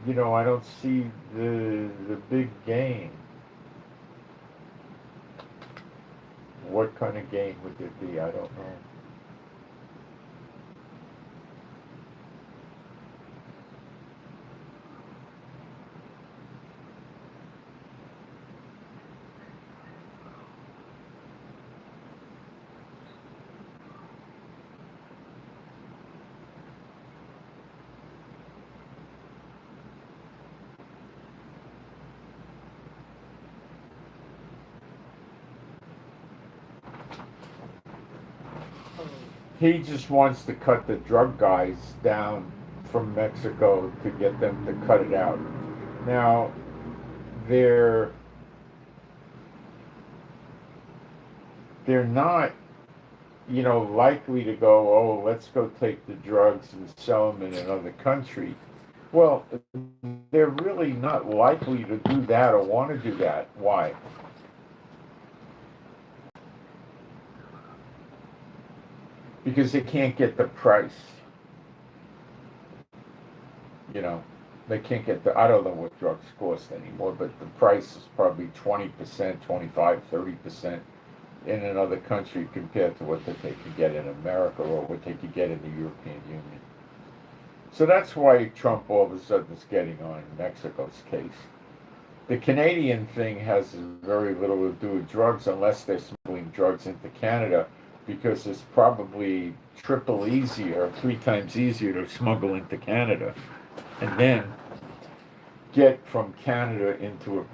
I don't see the big gain. What kind of gain would it be? I don't know. He just wants to cut the drug guys down from Mexico to get them to cut it out. Now, they're not, likely to go, oh, let's go take the drugs and sell them in another country. Well, they're really not likely to do that or want to do that. Why? Because they can't get the price. They can't get I don't know what drugs cost anymore, but the price is probably 20%, 25, 30% in another country compared to what they could get in America or what they could get in the European Union. So that's why Trump all of a sudden is getting on Mexico's case. The Canadian thing has very little to do with drugs unless they're smuggling drugs into Canada, because it's probably triple easier, 3 times easier to smuggle into Canada and then get from Canada into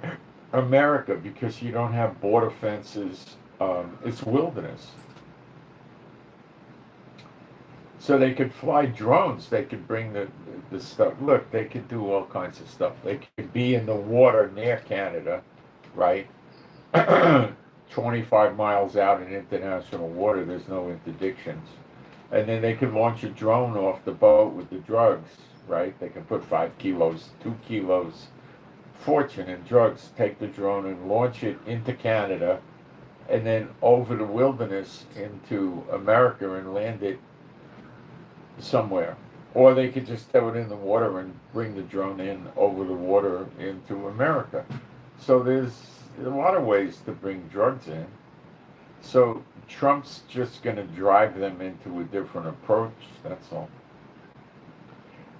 America, because you don't have border fences. It's wilderness. So they could fly drones. They could bring the stuff. Look, they could do all kinds of stuff. They could be in the water near Canada, right? 25 miles out in international water, there's no interdictions. And then they could launch a drone off the boat with the drugs, right? They can put 5 kilos, 2 kilos, fortune in drugs, take the drone and launch it into Canada, and then over the wilderness into America and land it somewhere. Or they could just throw it in the water and bring the drone in over the water into America. So there's a lot of ways to bring drugs in. So Trump's just going to drive them into a different approach, that's all.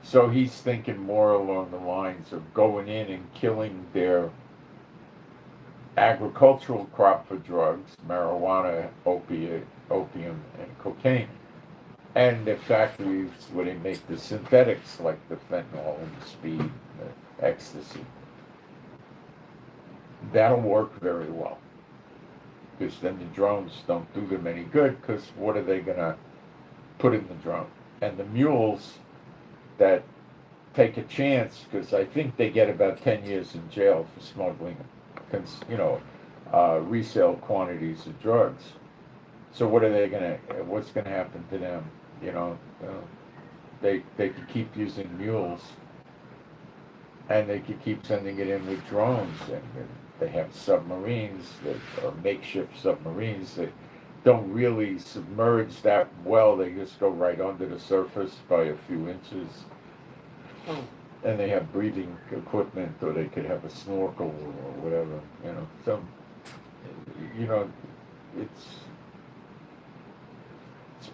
So he's thinking more along the lines of going in and killing their agricultural crop for drugs, marijuana, opium, and cocaine. And the factories where they make the synthetics like the fentanyl and the speed, the ecstasy. That'll work very well, because then the drones don't do them any good, because what are they going to put in the drone? And the mules that take a chance, because I think they get about 10 years in jail for smuggling, resale quantities of drugs. So what are they going to, what's going to happen to them? They could keep using mules, and they could keep sending it in with drones, and they have submarines that are makeshift submarines that don't really submerge that well. They just go right under the surface by a few inches. And they have breathing equipment, or they could have a snorkel or whatever, So, it's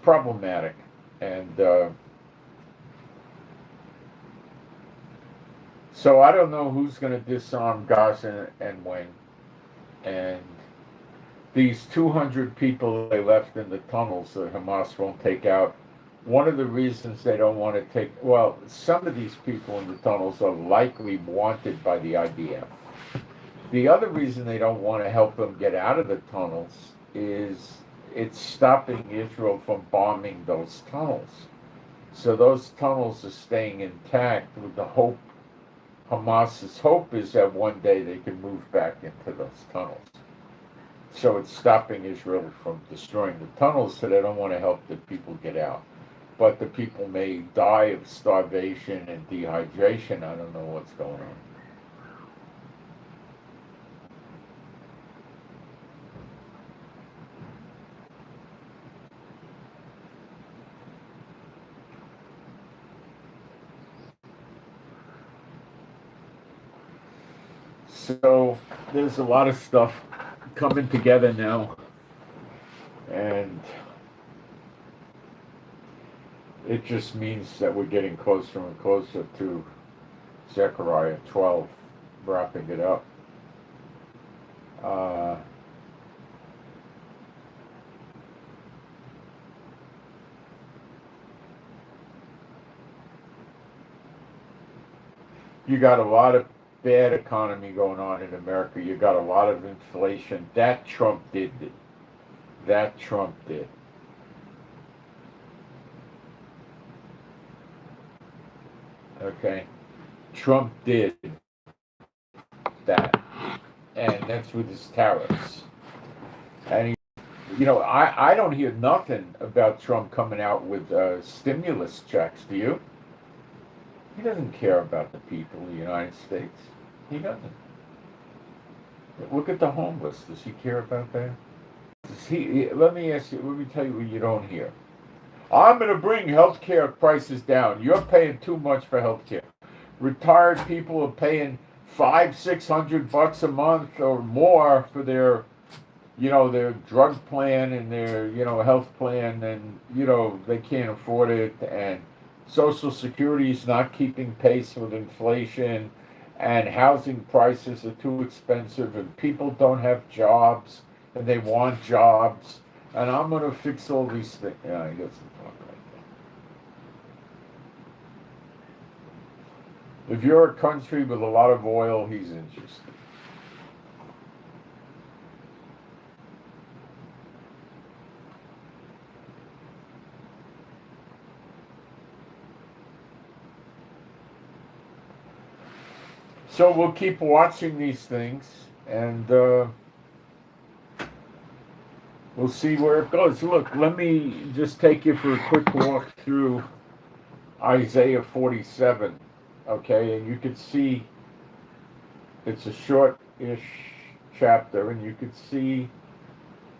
problematic. And so I don't know who's going to disarm Gaza and when. And these 200 people they left in the tunnels that Hamas won't take out, one of the reasons they don't want to take, well, some of these people in the tunnels are likely wanted by the IDF. The other reason they don't want to help them get out of the tunnels is it's stopping Israel from bombing those tunnels. So those tunnels are staying intact with the hope, Hamas's hope is that one day they can move back into those tunnels. So it's stopping Israel from destroying the tunnels, so they don't want to help the people get out. But the people may die of starvation and dehydration. I don't know what's going on. So there's a lot of stuff coming together now, and it just means that we're getting closer and closer to Zechariah 12, wrapping it up. You got a lot of bad economy going on in America. You got a lot of inflation. That Trump did. That Trump did. Okay? Trump did that. And that's with his tariffs. And I don't hear nothing about Trump coming out with stimulus checks, do you? He doesn't care about the people of the United States. He doesn't. Look at the homeless. Does he care about that? Let me tell you what you don't hear. I'm going to bring healthcare prices down. You're paying too much for healthcare. Retired people are paying $500-600 a month or more for their drug plan and their, health plan, and, they can't afford it, and Social Security is not keeping pace with inflation, and housing prices are too expensive, and people don't have jobs, and they want jobs, and I'm going to fix all these things. Yeah, he doesn't talk like that. If you're a country with a lot of oil, he's interested. So we'll keep watching these things, and we'll see where it goes. Look, let me just take you for a quick walk through Isaiah 47, okay? And you can see it's a short-ish chapter, and you can see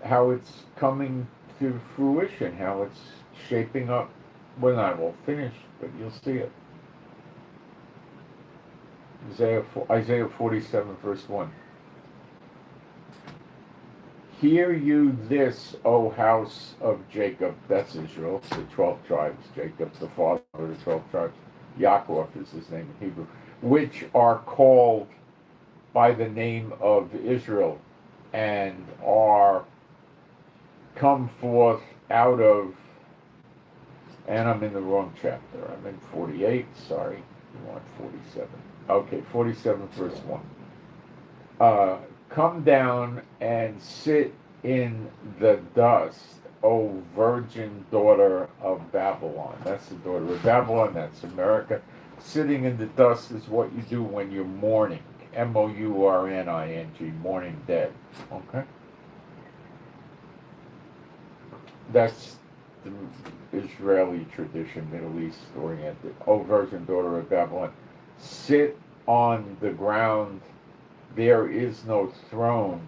how it's coming to fruition, how it's shaping up. Well, not all finished, but you'll see it. Isaiah 47, verse 1. Hear you this, O house of Jacob. That's Israel, the 12 tribes. Jacob, the father of the 12 tribes. Yaakov is his name in Hebrew. Which are called by the name of Israel, and are come forth out of, and I'm in the wrong chapter. I'm in 48, sorry. You want 47. Okay, 47 verse 1. Come down and sit in the dust, O virgin daughter of Babylon. That's the daughter of Babylon, that's America. Sitting in the dust is what you do when you're mourning. mourning, mourning dead. Okay? That's the Israeli tradition, Middle East oriented. O virgin daughter of Babylon, sit on the ground, there is no throne,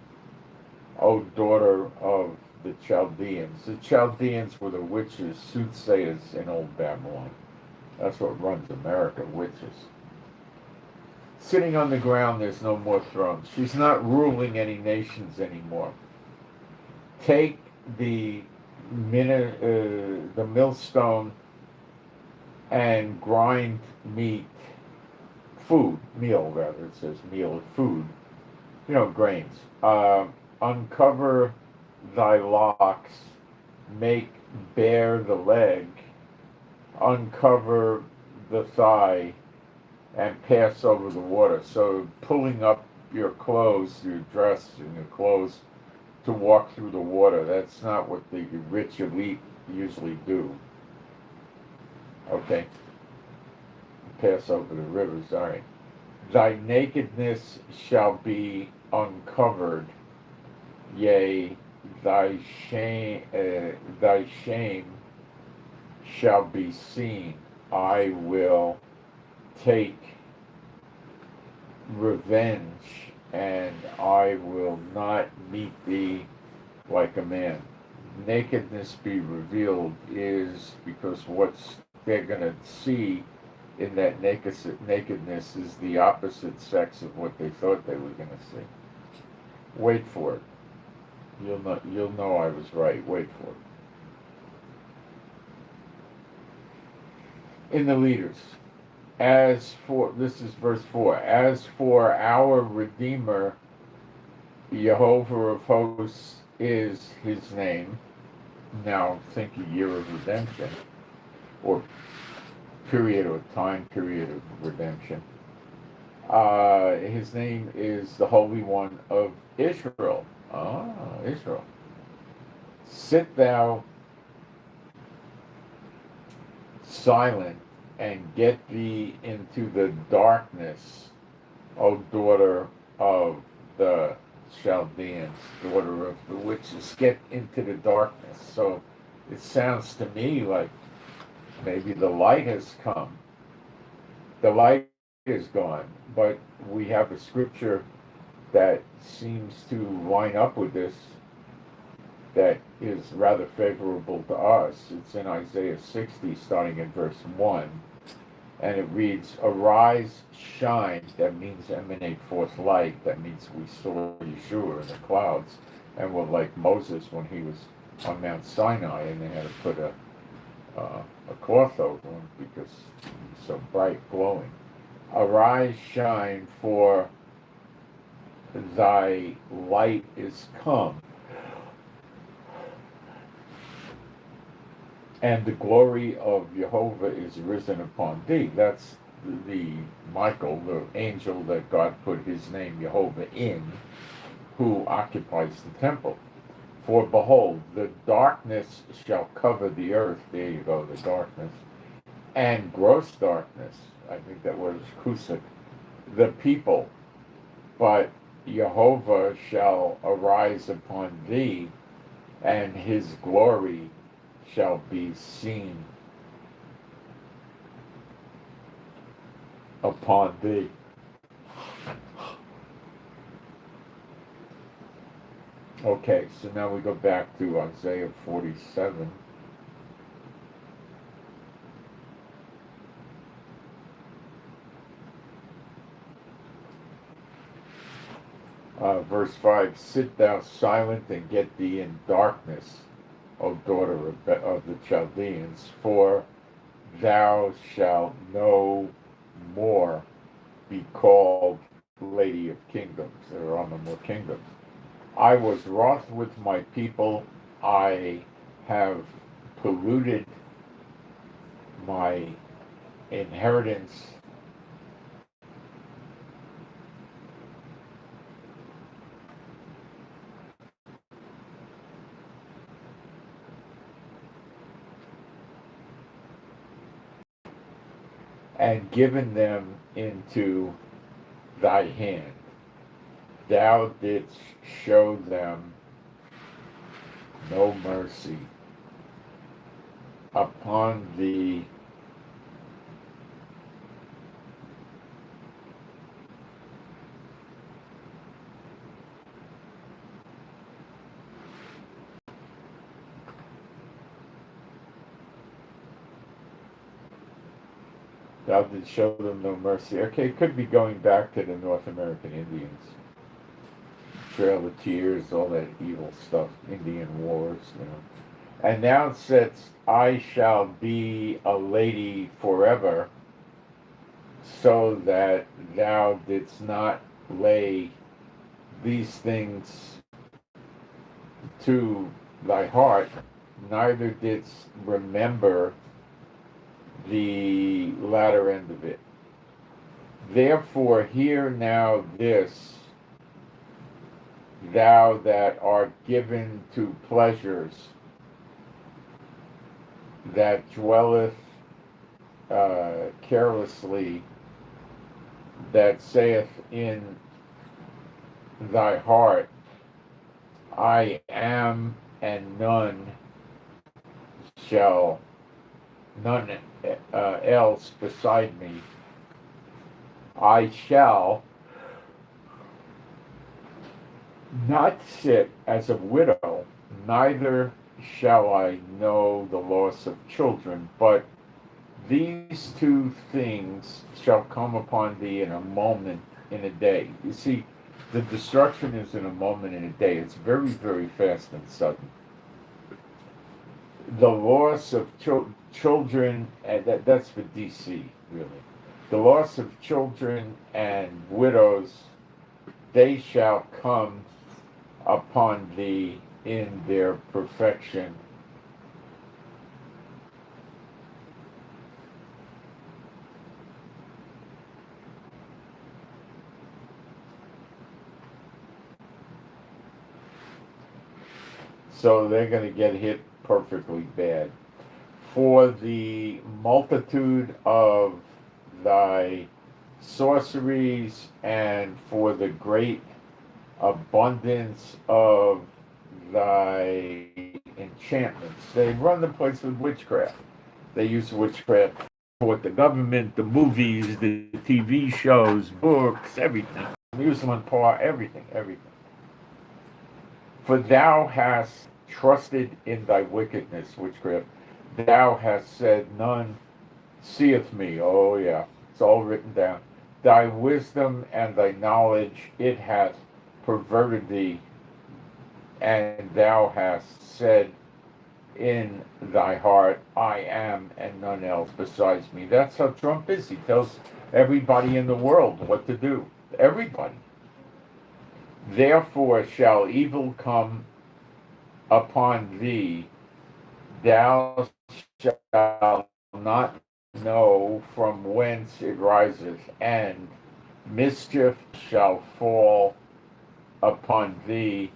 O daughter of the Chaldeans. The Chaldeans were the witches, soothsayers in old Babylon. That's what runs America, witches. Sitting on the ground, there's no more thrones. She's not ruling any nations anymore. Take the millstone and grind meal, it says meal, food, grains. Uncover thy locks, make bare the leg, uncover the thigh and pass over the water. So pulling up your clothes, your dress and your clothes to walk through the water, that's not what the rich elite usually do. Okay, pass over the rivers, all right. Thy nakedness shall be uncovered, yea, thy shame shall be seen. I will take revenge, and I will not meet thee like a man. Nakedness be revealed is because what's they're going to see in that nakedness is the opposite sex of what they thought they were going to see. Wait for it. You'll know I was right. Wait for it. In the leaders, this is verse 4, as for our Redeemer, Jehovah of hosts is his name. Now think a year of redemption, or period or time period of redemption. His name is the Holy One of Israel. Ah, Israel. Sit thou silent and get thee into the darkness, O daughter of the Chaldeans, daughter of the witches. Get into the darkness. So it sounds to me like maybe the light has come. The light is gone, but we have a scripture that seems to line up with this that is rather favorable to us. It's in Isaiah 60, starting in verse 1, and it reads, arise, shine, that means emanate forth light, that means we saw Yeshua in the clouds, and we're like Moses when he was on Mount Sinai, and they had to put a cloth over him because he was so bright, glowing. Arise, shine, for thy light is come, and the glory of Jehovah is risen upon thee. That's the Michael, the angel that God put his name Jehovah in, who occupies the temple. For behold, the darkness shall cover the earth. There you go, the darkness. And gross darkness, I think that word is kusik, the people. But Jehovah shall arise upon thee, and his glory shall be seen upon thee. Okay, so now we go back to Isaiah 47. Verse 5, sit thou silent and get thee in darkness, O daughter of the Chaldeans, for thou shalt no more be called Lady of Kingdoms. There are no more kingdoms. I was wroth with my people. I have polluted my inheritance. And given them into thy hand. Thou didst show them no mercy. Upon thee thou didst show them no mercy. Okay, it could be going back to the North American Indians. Trail of Tears, all that evil stuff, Indian wars, you know. And thou saidst, I shall be a lady forever, so that thou didst not lay these things to thy heart, neither didst remember the latter end of it. Therefore, hear now this, thou that art given to pleasures, that dwelleth carelessly, that saith in thy heart, I am, and none else beside me. I shall not sit as a widow, neither shall I know the loss of children, but these two things shall come upon thee in a moment, in a day. You see, the destruction is in a moment, in a day. It's very, very fast and sudden. The loss of children, and that's for DC, really. The loss of children and widows, they shall come upon thee in their perfection. So they're going to get hit perfectly bad. For the multitude of thy sorceries, and for the great abundance of thy enchantments. They run the place with witchcraft. They use witchcraft for the government, the movies, the TV shows, books, everything. Amusement park, everything. For thou hast trusted in thy wickedness, witchcraft. Thou hast said, none seeth me. Oh yeah, it's all written down. Thy wisdom and thy knowledge, it hath perverted thee, and thou hast said in thy heart, I am, and none else besides me. That's how Trump is. He tells everybody in the world what to do. Everybody. Therefore shall evil come upon thee, thou shalt not know from whence it riseth, and mischief shall fall upon thee,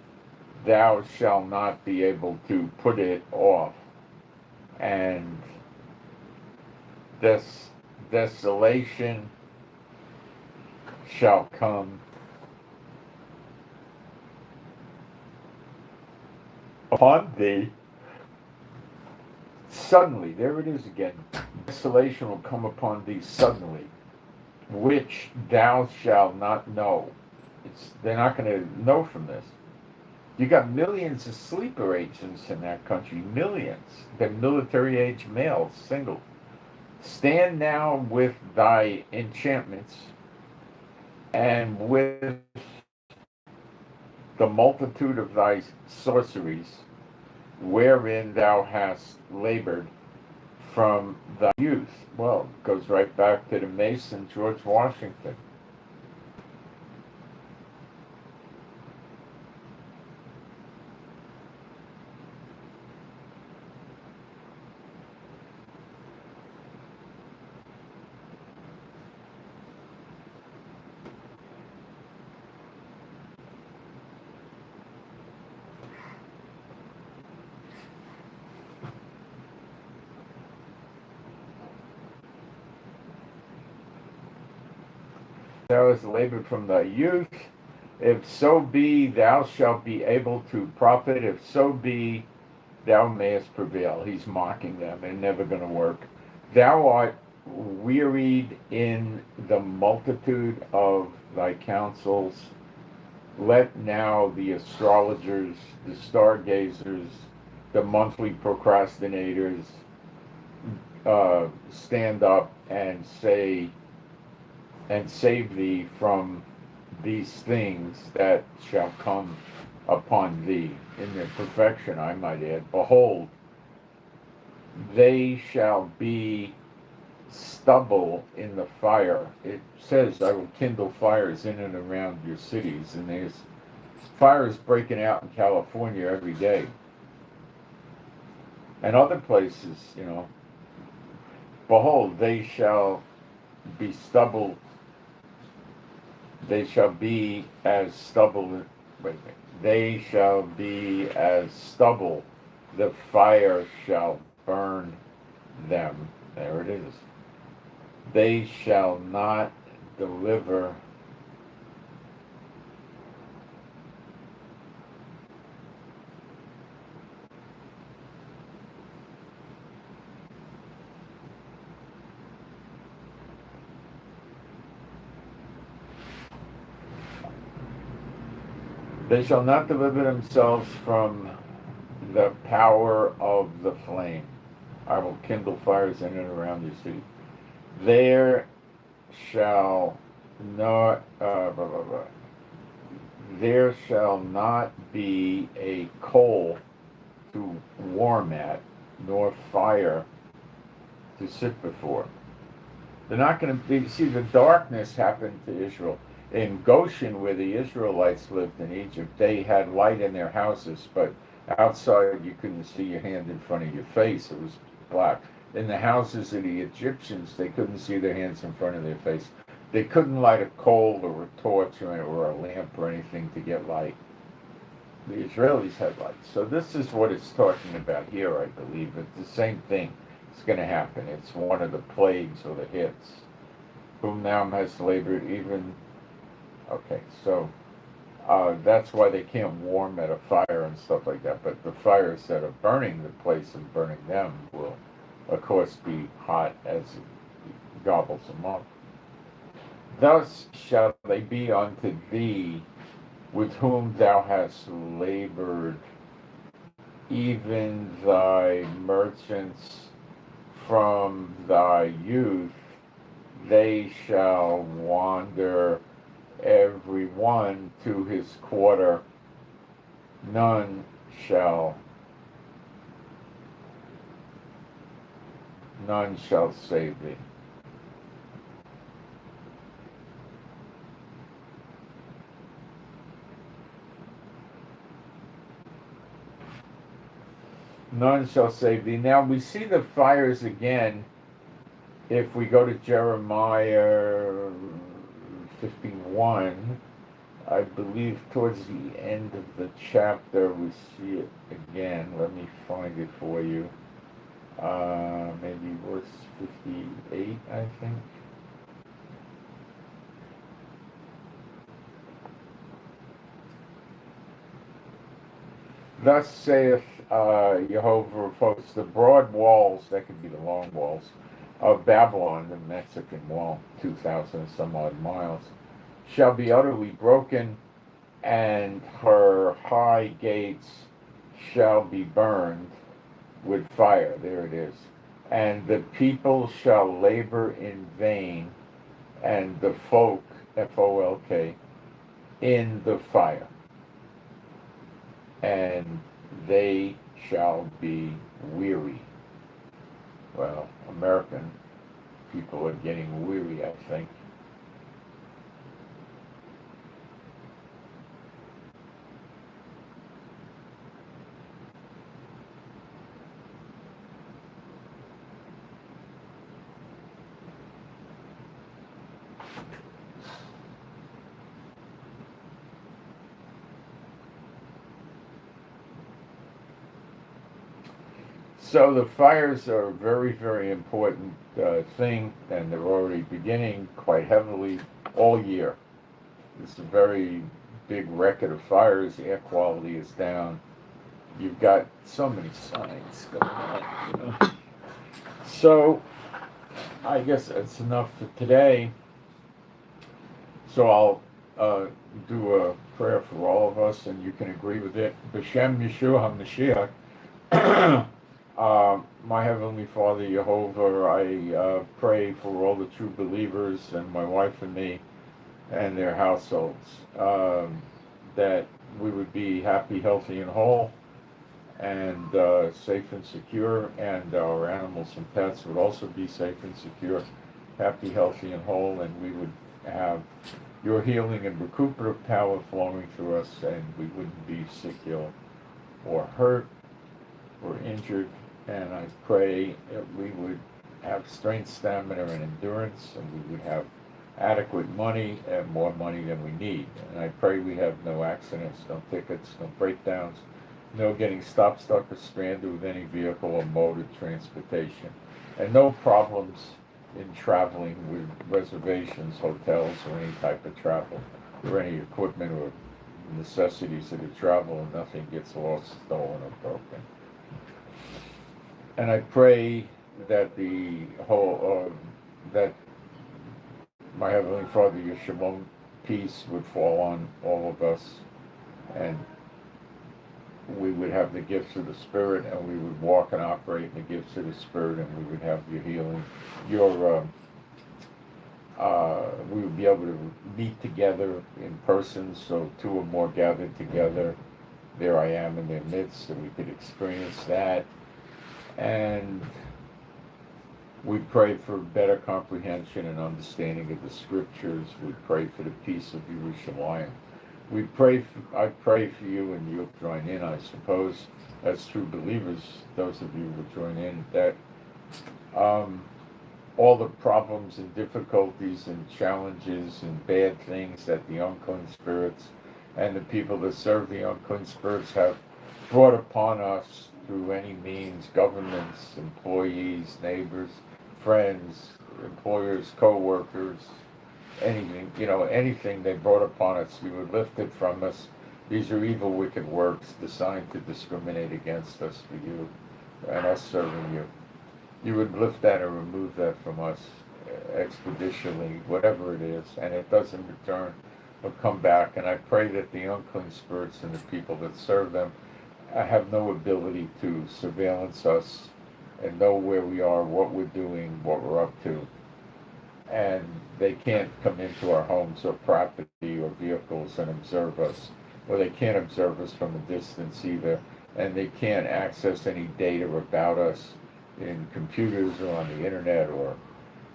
thou shalt not be able to put it off, and this desolation shall come upon thee suddenly. There it is again. Desolation will come upon thee suddenly, which thou shalt not know. They're not going to know from this. You got millions of sleeper agents in that country, millions. They're military age males, single. Stand now with thy enchantments, and with the multitude of thy sorceries, wherein thou hast labored from thy youth. Well, it goes right back to the Mason, George Washington. Thou hast labored from thy youth. If so be thou shalt be able to profit, if so be thou mayest prevail. He's mocking them. They're never going to work. Thou art wearied in the multitude of thy counsels. Let now the astrologers, the stargazers, the monthly procrastinators stand up and say, and save thee from these things that shall come upon thee in their perfection, I might add. Behold, they shall be stubble in the fire. It says, I will kindle fires in and around your cities, and there's fires breaking out in California every day. And other places, behold, they shall be stubble. They shall be as stubble. Wait a minute. They shall be as stubble. The fire shall burn them. There it is. They shall not deliver. They shall not deliver themselves from the power of the flame. I will kindle fires in and around your city. There shall not blah, blah, blah. There shall not be a coal to warm at, nor fire to sit before. They're not going to be. See, the darkness happened to Israel. In Goshen, where the Israelites lived in Egypt, they had light in their houses, but outside you couldn't see your hand in front of your face. It was black. In the houses of the Egyptians, they couldn't see their hands in front of their face. They couldn't light a coal or a torch or a lamp or anything to get light. The Israelis had light. So this is what it's talking about here, I believe. It's the same thing. It's going to happen. It's one of the plagues or the hits. Whom now has labored even... Okay, so that's why they can't warm at a fire and stuff like that. But the fires that are burning the place and burning them will, of course, be hot as it gobbles them up. Thus shall they be unto thee with whom thou hast labored, even thy merchants from thy youth. They shall wander every one to his quarter. None shall save thee. None shall save thee. Now we see the fires again if we go to Jeremiah 51. I believe towards the end of the chapter we see it again. Let me find it for you. Maybe verse 58, I think. Thus saith Jehovah of hosts, the broad walls, that could be the long walls, of Babylon, the Mexican wall, 2,000 some odd miles, shall be utterly broken, and her high gates shall be burned with fire. There it is. And the people shall labor in vain, and the folk, F-O-L-K, in the fire. And they shall be weary. Well, American people are getting weary, I think. So the fires are a very, very important thing, and they're already beginning quite heavily all year. It's a very big record of fires. Air quality is down. You've got so many signs going on, So I guess that's enough for today. So I'll do a prayer for all of us, and you can agree with it. B'Shem Yeshua HaMashiach. My Heavenly Father, Jehovah, I pray for all the true believers and my wife and me and their households, that we would be happy, healthy, and whole, and safe and secure, and our animals and pets would also be safe and secure, happy, healthy, and whole, and we would have your healing and recuperative power flowing through us, and we wouldn't be sick, ill, or hurt, or injured. And I pray that we would have strength, stamina, and endurance, and we would have adequate money and more money than we need. And I pray we have no accidents, no tickets, no breakdowns, no getting stopped, stuck, or stranded with any vehicle or mode of transportation, and no problems in traveling with reservations, hotels, or any type of travel, or any equipment or necessities of the travel, and nothing gets lost, stolen, or broken. And I pray that that my Heavenly Father, your shalom peace would fall on all of us, and we would have the gifts of the Spirit, and we would walk and operate in the gifts of the Spirit, and we would have your healing, we would be able to meet together in person, so two or more gathered together, there I am in their midst, and we could experience that. And we pray for better comprehension and understanding of the scriptures. We pray for the peace of Jerusalem. I pray for you, and you'll join in, I suppose, as true believers, those of you who will join in, that all the problems and difficulties and challenges and bad things that the unclean spirits and the people that serve the unclean spirits have brought upon us through any means, governments, employees, neighbors, friends, employers, co-workers, anything, anything they brought upon us, you would lift it from us. These are evil, wicked works designed to discriminate against us for you and us serving you. You would lift that or remove that from us expeditiously, whatever it is, and it doesn't return or come back. And I pray that the unclean spirits and the people that serve them have no ability to surveillance us and know where we are, what we're doing, what we're up to. And they can't come into our homes or property or vehicles and observe us, or they can't observe us from a distance either, and they can't access any data about us in computers or on the internet or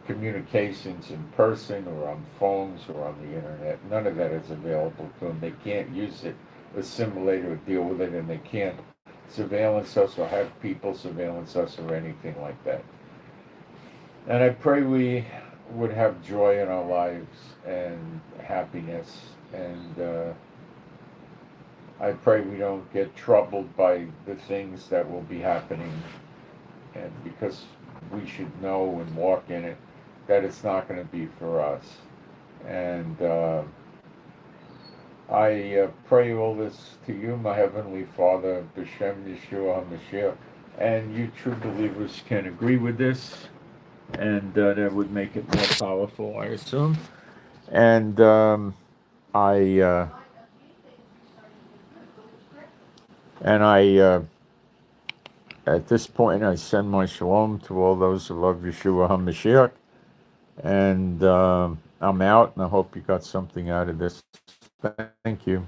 communications in person or on phones or on the internet. None of that is available to them. They can't use it, assimilate or deal with it, and they can't surveillance us or have people surveillance us or anything like that. And I pray we would have joy in our lives and happiness, and I pray we don't get troubled by the things that will be happening, and because we should know and walk in it, that it's not going to be for us. And I pray all this to you, my Heavenly Father, B'Shem Yeshua HaMashiach, and you true believers can agree with this, and that would make it more powerful, I assume. And I at this point, I send my shalom to all those who love Yeshua HaMashiach, and I'm out, and I hope you got something out of this. Thank you.